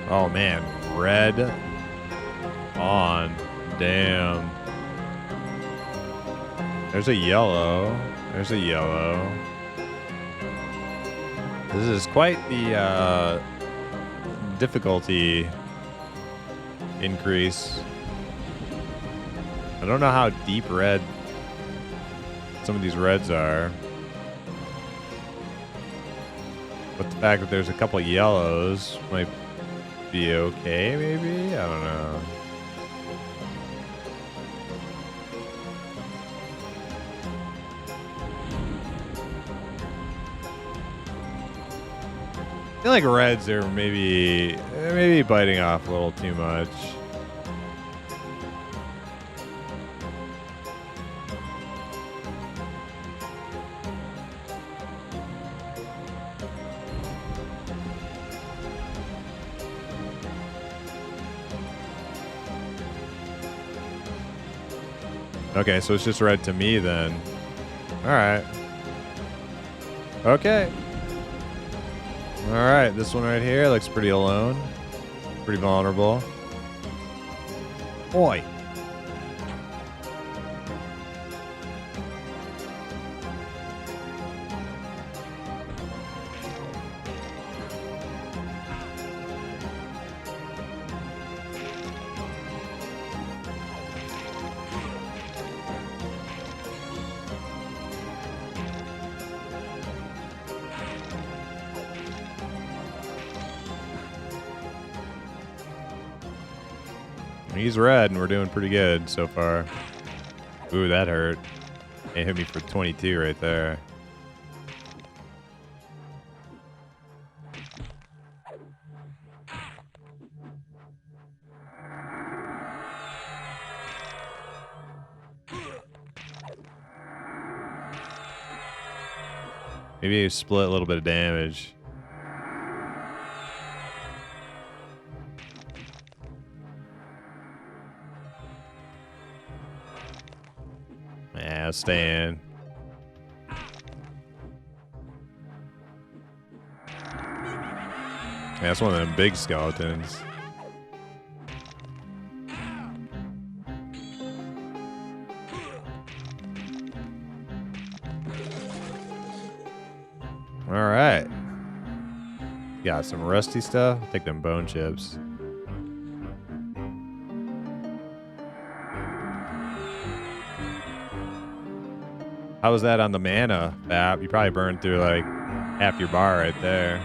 Oh man, red on. Damn. There's a yellow. There's a yellow. This is quite the difficulty increase. I don't know how deep red some of these reds are. But the fact that there's a couple yellows might be okay, maybe? I don't know. I feel like reds are maybe biting off a little too much. Okay, so it's just red to me then. All right. Okay. All right, this one right here looks pretty alone. Pretty vulnerable. Oi. He's red, and we're doing pretty good so far. Ooh, that hurt. It hit me for 22 right there. Maybe you split a little bit of damage. Yeah, stay in. Yeah, that's one of them big skeletons. All right. Got some rusty stuff. Take them bone chips. How was that on the mana, Bap? You probably burned through like half your bar right there.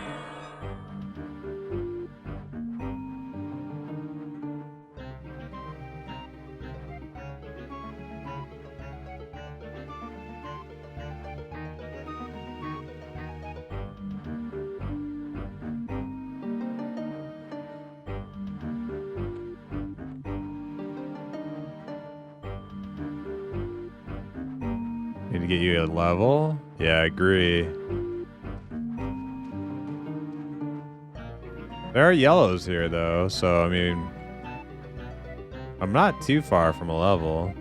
Need to get you a level? Yeah, I agree. There are yellows here, though, so, I mean, I'm not too far from a level.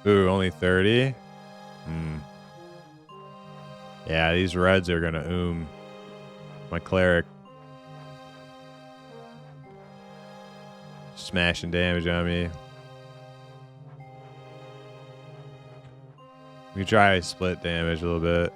Ooh, only 30? Yeah, these reds are gonna my cleric. Smashing damage on me. We can try split damage a little bit.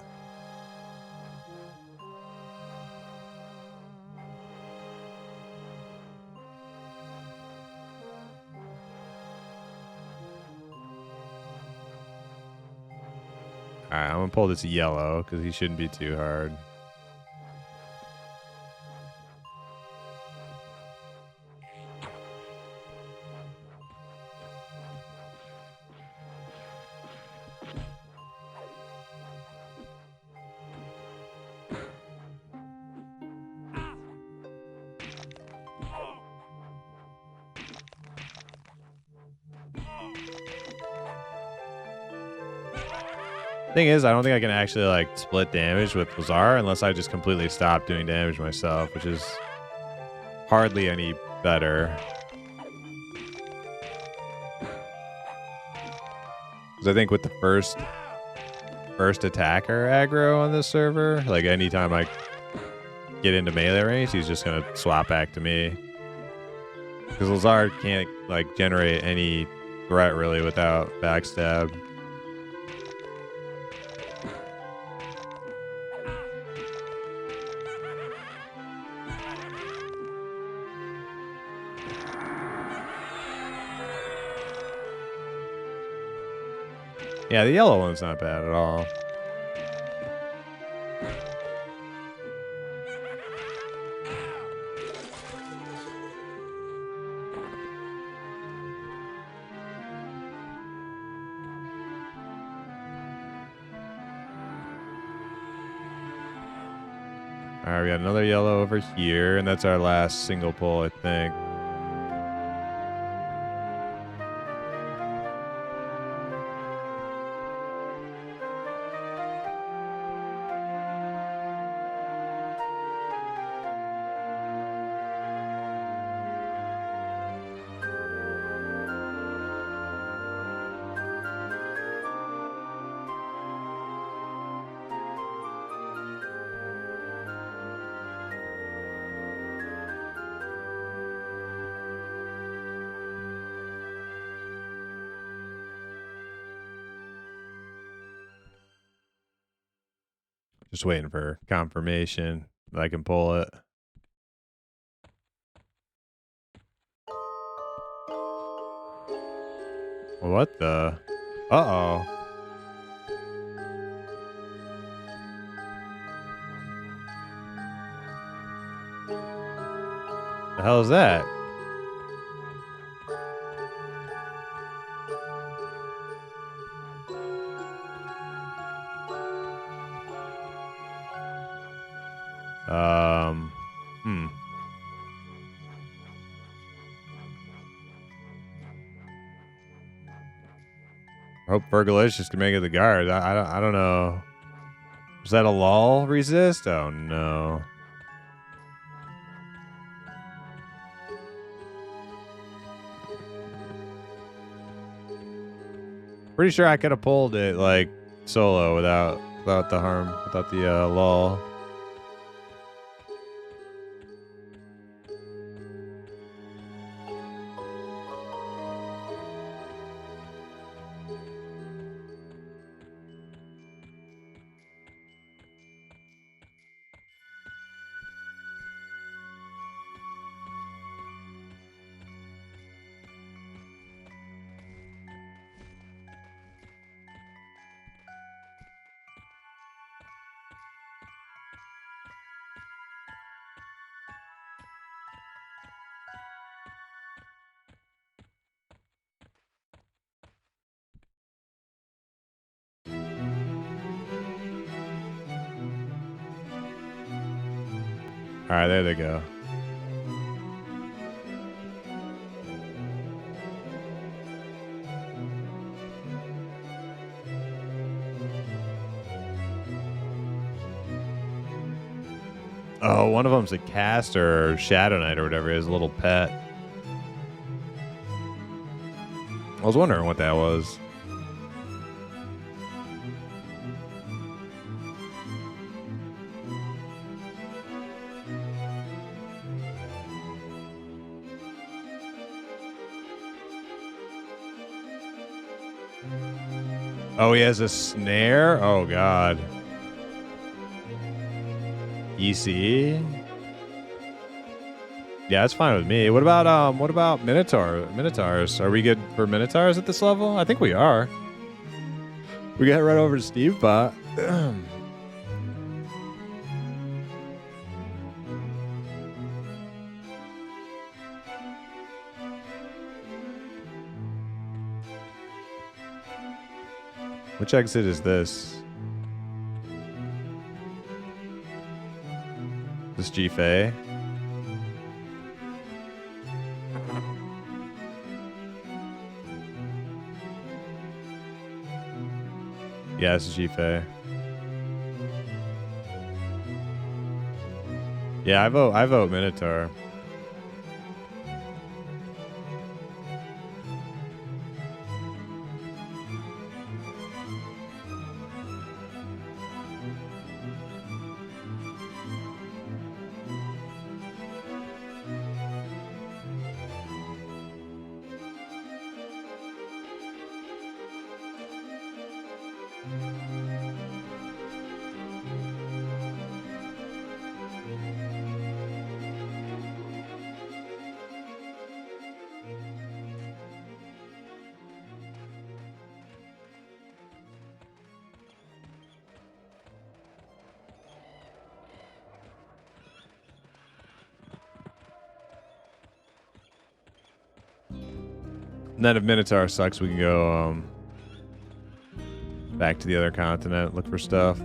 Alright, I'm gonna pull this yellow because he shouldn't be too hard. Thing is, I don't think I can actually like split damage with Lazar unless I just completely stop doing damage myself, which is hardly any better. Because I think with the first attacker aggro on this server, like anytime I get into melee range, he's just gonna swap back to me. Because Lazar can't like generate any threat really without backstab. Yeah, the yellow one's not bad at all. Alright, we got another yellow over here, and that's our last single pull, I think. Just waiting for confirmation that I can pull it. What the? Uh-oh. The hell is that? Hmm. I hope Fergalicious can make it the guard. I don't know. Was that a lull resist? Oh no. Pretty sure I could have pulled it like solo without the harm, without the lull. All right, there they go. Oh, one of them's a caster or Shadowknight or whatever, his little pet. I was wondering what that was. Oh, he has a snare? Oh, God. EC? Yeah, it's fine with me. What about Minotaurs? Are we good for Minotaurs at this level? I think we are. We got right over to Steve Bot. Which exit is this? This G-Fei? Yeah, this is G-Fei. Yeah, I vote Minotaur. And then if Minotaur sucks, we can go back to the other continent, look for stuff.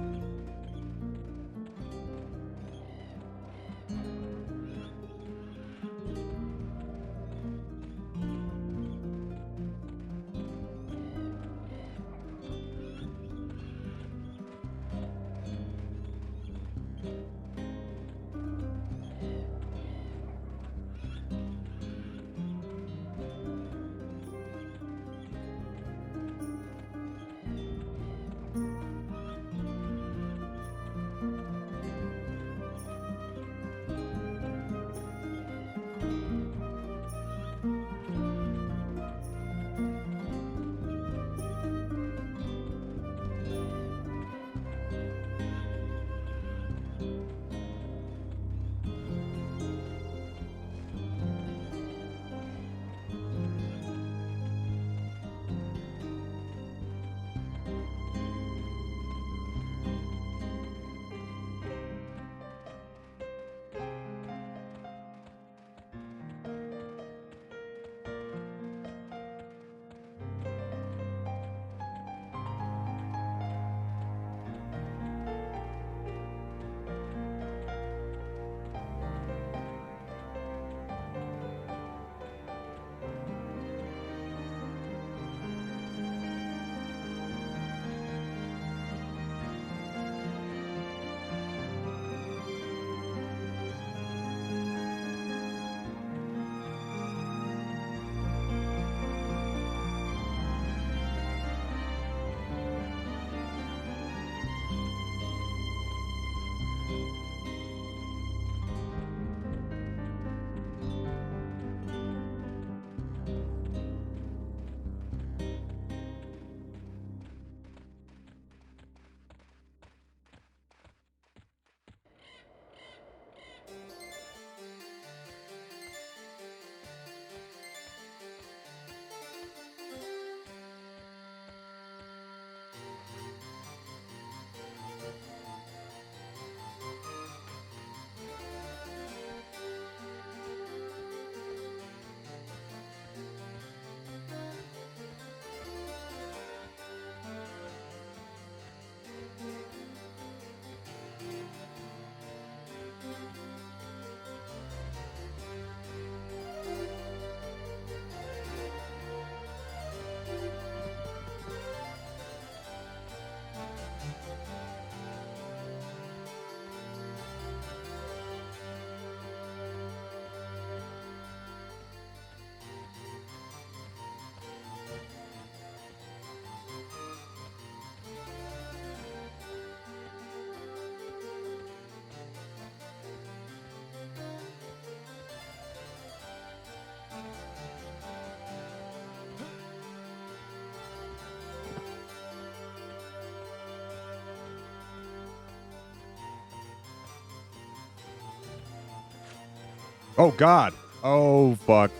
Oh, God. Oh, fuck.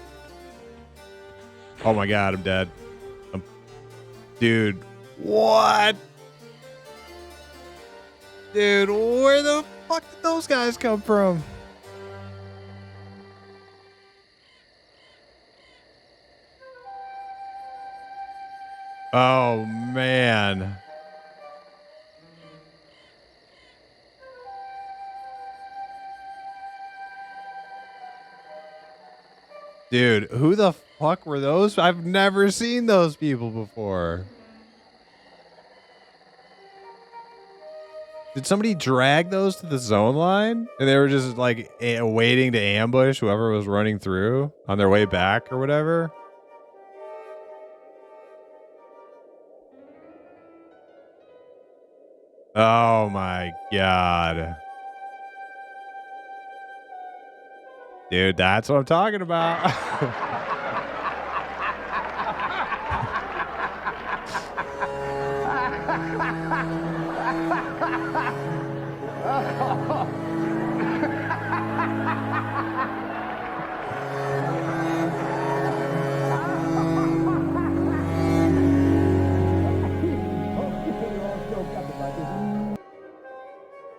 Oh, my God. I'm dead. Dude. What? Dude, where the fuck did those guys come from? Oh, man. Dude, who the fuck were those? I've never seen those people before. Did somebody drag those to the zone line? And they were just like waiting to ambush whoever was running through on their way back or whatever? Oh my god. Dude, that's what I'm talking about.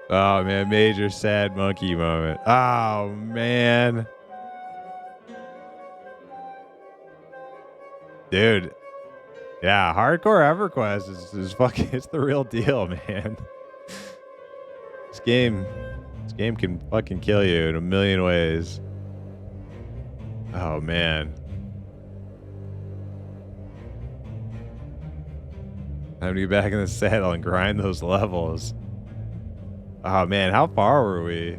Oh man, major sad monkey moment. Oh man. Dude. Yeah, hardcore EverQuest is fucking, it's the real deal, man. This game can fucking kill you in a million ways. Oh man. Time to get back in the saddle and grind those levels. Oh man, how far were we?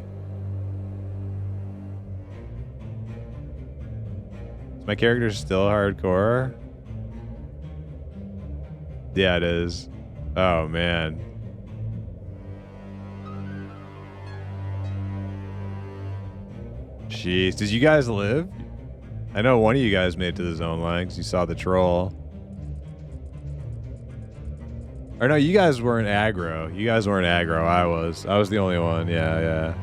Is my character still hardcore? Yeah, it is. Oh man. Jeez, did you guys live? I know one of you guys made it to the zone line because you saw the troll. Or no, you guys weren't aggro. You guys weren't aggro. I was. I was the only one. Yeah, yeah.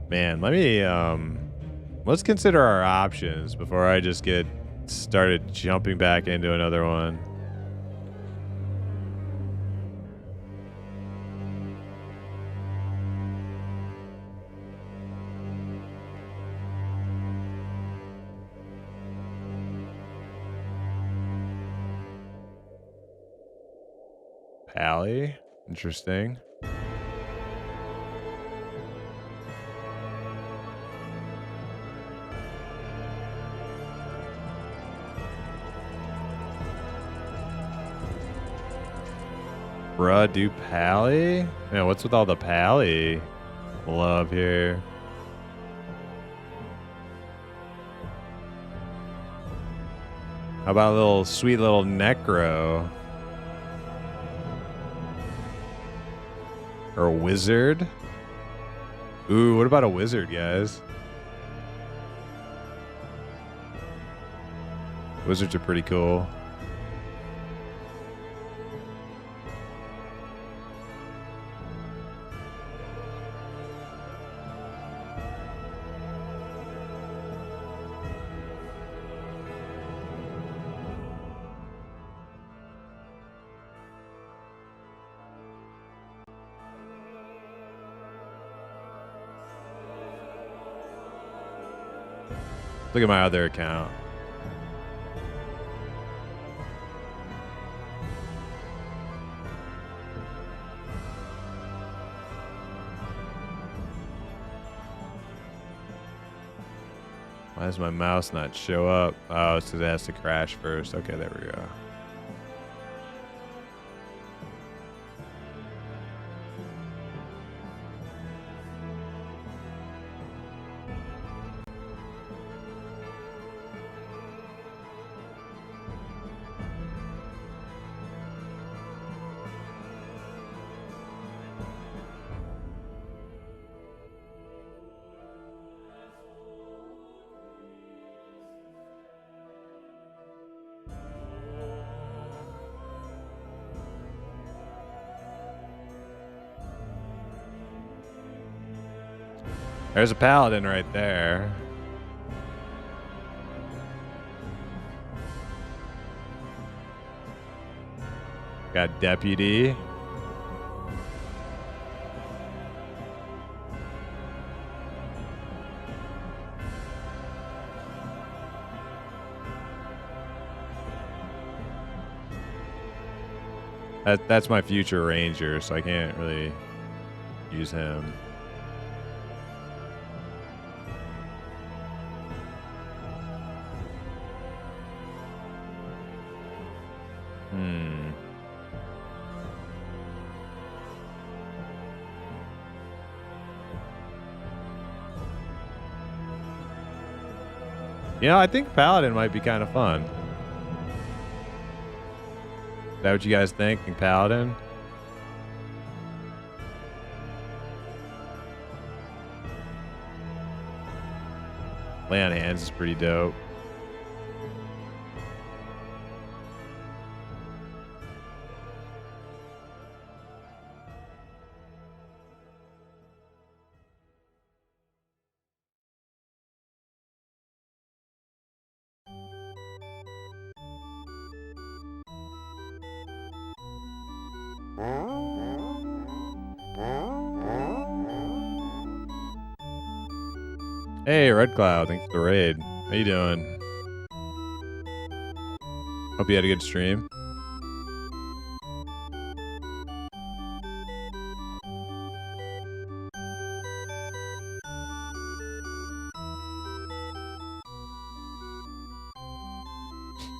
Man, let me let's consider our options before I just get started jumping back into another one. Pally, interesting. Bruh, do Pally? Man, what's with all the Pally love here? How about a little sweet little Necro? Or a Wizard? Ooh, what about a Wizard, guys? Wizards are pretty cool. Look at my other account. Why does my mouse not show up? Oh, it's because it has to crash first. Okay, there we go. There's a paladin right there. Got deputy. That's my future ranger, so I can't really use him. You know, I think Paladin might be kind of fun. Is that what you guys think? Paladin? Lay on Hands is pretty dope. Hey, Red Cloud, thanks for the raid. How you doing? Hope you had a good stream.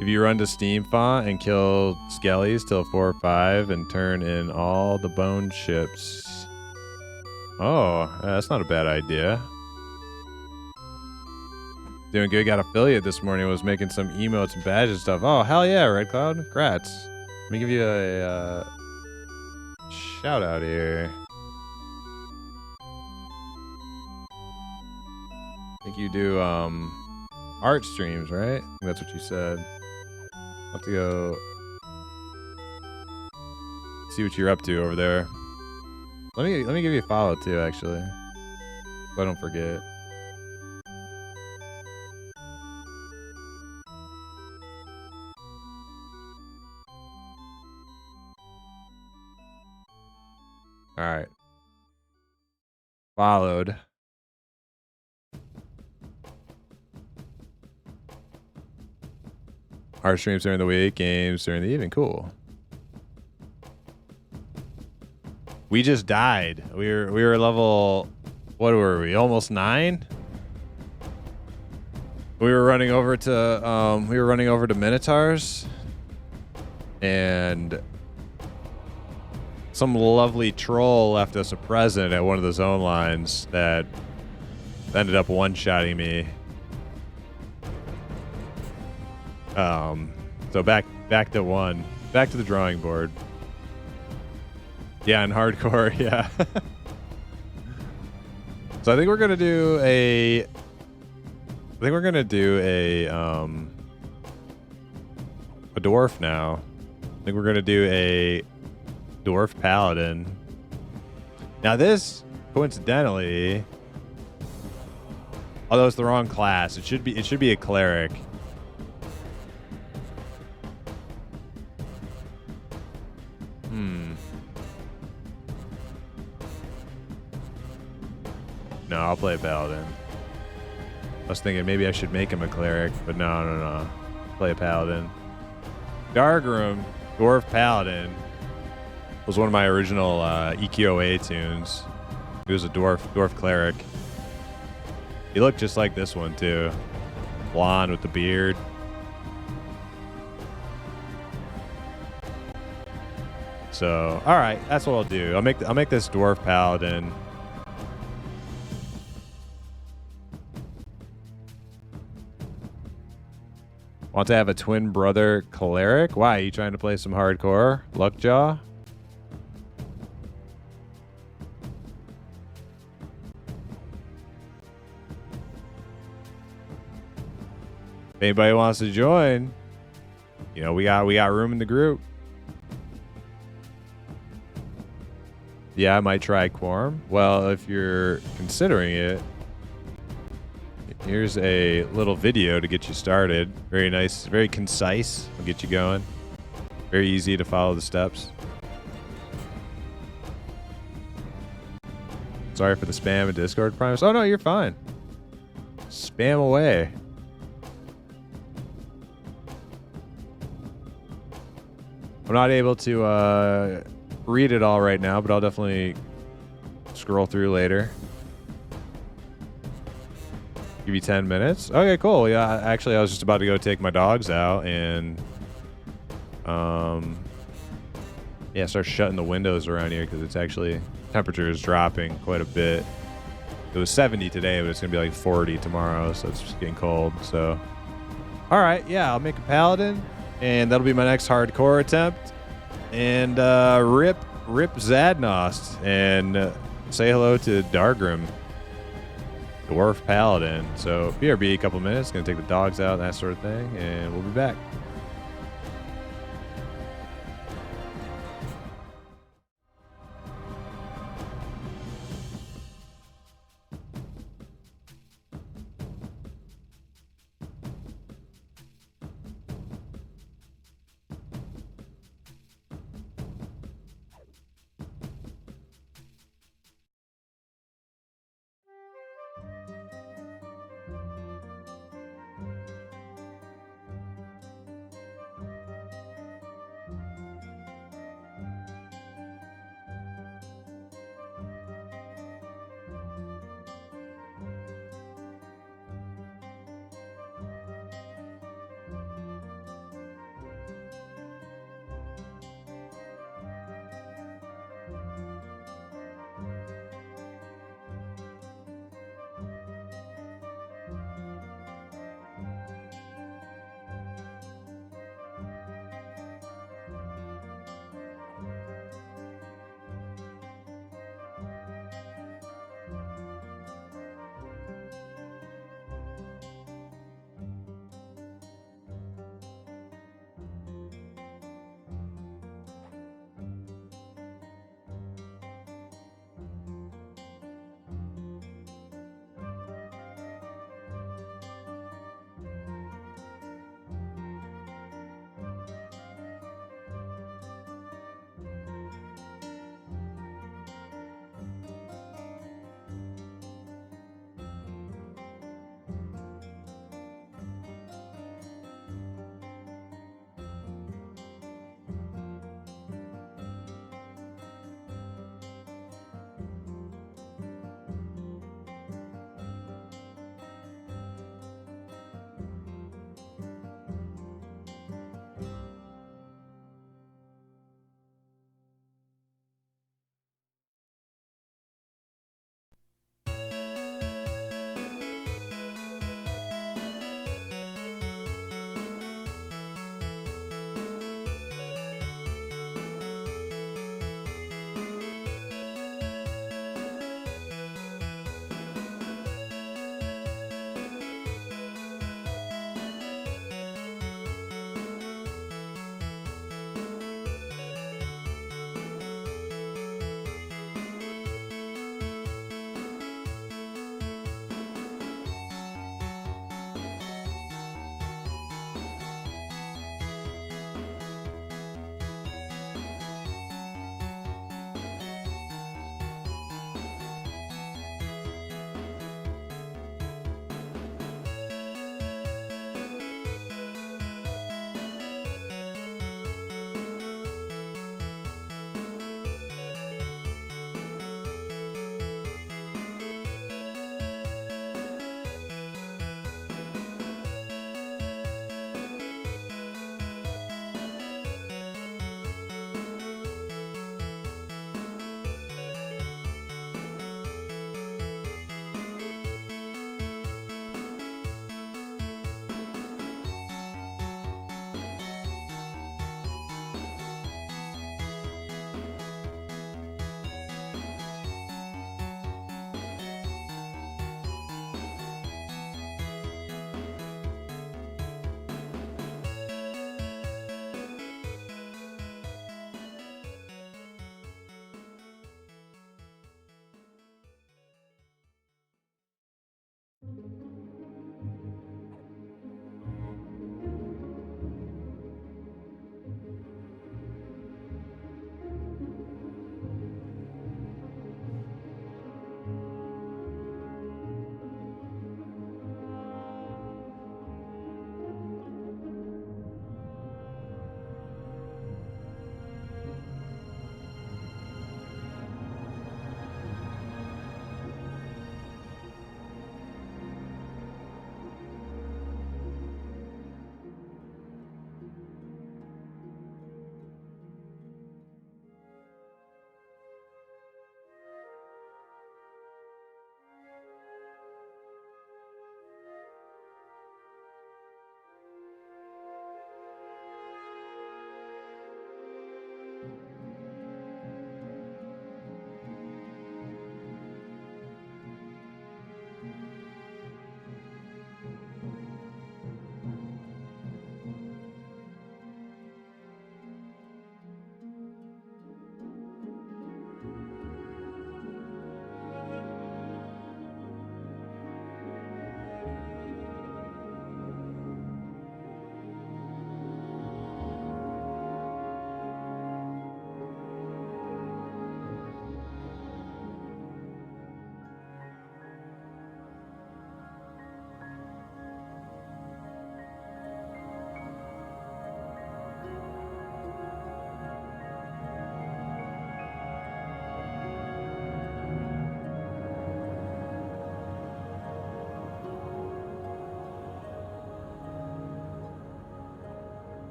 If you run to Steam Font and kill Skellies till 4 or 5 and turn in all the bone chips. Oh, that's not a bad idea. Doing good. Got affiliate this morning. Was making some emotes and badges and stuff. Oh, hell yeah, Red Cloud. Congrats. Let me give you a shout out here. I think you do art streams, right? I think that's what you said. I'll have to go see what you're up to over there. Let me give you a follow too, actually, so I don't forget. All right. Followed. Art streams during the week, games during the evening. Cool. We just died. We were level, what were we? Almost 9. We were running over to Minotaurs, and some lovely troll left us a present at one of the zone lines that ended up one-shotting me. So back to 1. Back to the drawing board. Yeah, in hardcore, yeah. So I think we're gonna do a dwarf now. I think we're gonna do a dwarf paladin. Now this, coincidentally, although it's the wrong class, it should be a cleric. No, I'll play a paladin. I was thinking maybe I should make him a cleric, but no. Play a paladin. Darkroom, dwarf paladin, was one of my original EQOA tunes. He was a dwarf cleric. He looked just like this one too, blonde with the beard. So, all right, that's what I'll do. I'll make this dwarf paladin. Want to have a twin brother cleric? Why? Are you trying to play some hardcore? Luckjaw? If anybody wants to join, you know, we got room in the group. Yeah, I might try Quarm. Well, if you're considering it, here's a little video to get you started. Very nice, very concise. Will get you going. Very easy to follow the steps. Sorry for the spam in Discord, Primus. Oh no, you're fine. Spam away. I'm not able to read it all right now, but I'll definitely scroll through later. Give you 10 minutes. Okay, cool. Yeah, actually, I was just about to go take my dogs out and, yeah, start shutting the windows around here because it's actually, temperature is dropping quite a bit. It was 70 today, but it's gonna be like 40 tomorrow, so it's just getting cold. So, all right, yeah, I'll make a paladin, and that'll be my next hardcore attempt. And rip Zhadnost, and say hello to Dargrim, dwarf paladin. So BRB, a couple minutes, gonna take the dogs out, that sort of thing, and we'll be back.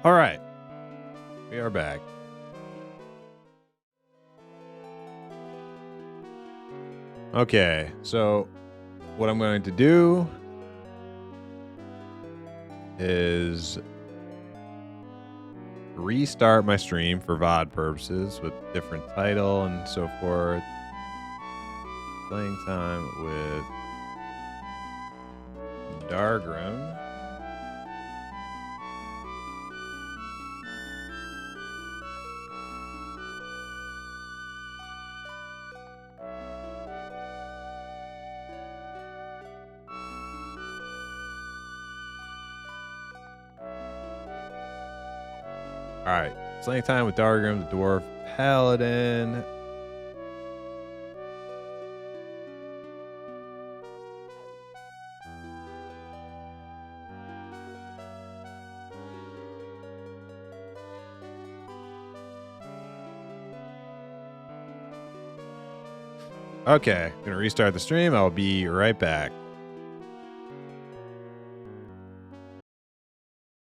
All right. We are back. Okay, so what I'm going to do is restart my stream for VOD purposes with different title and so forth. Playing time with Dargrim. Alright, playing time with Dargrim, the Dwarf Paladin. Okay, gonna restart the stream. I'll be right back.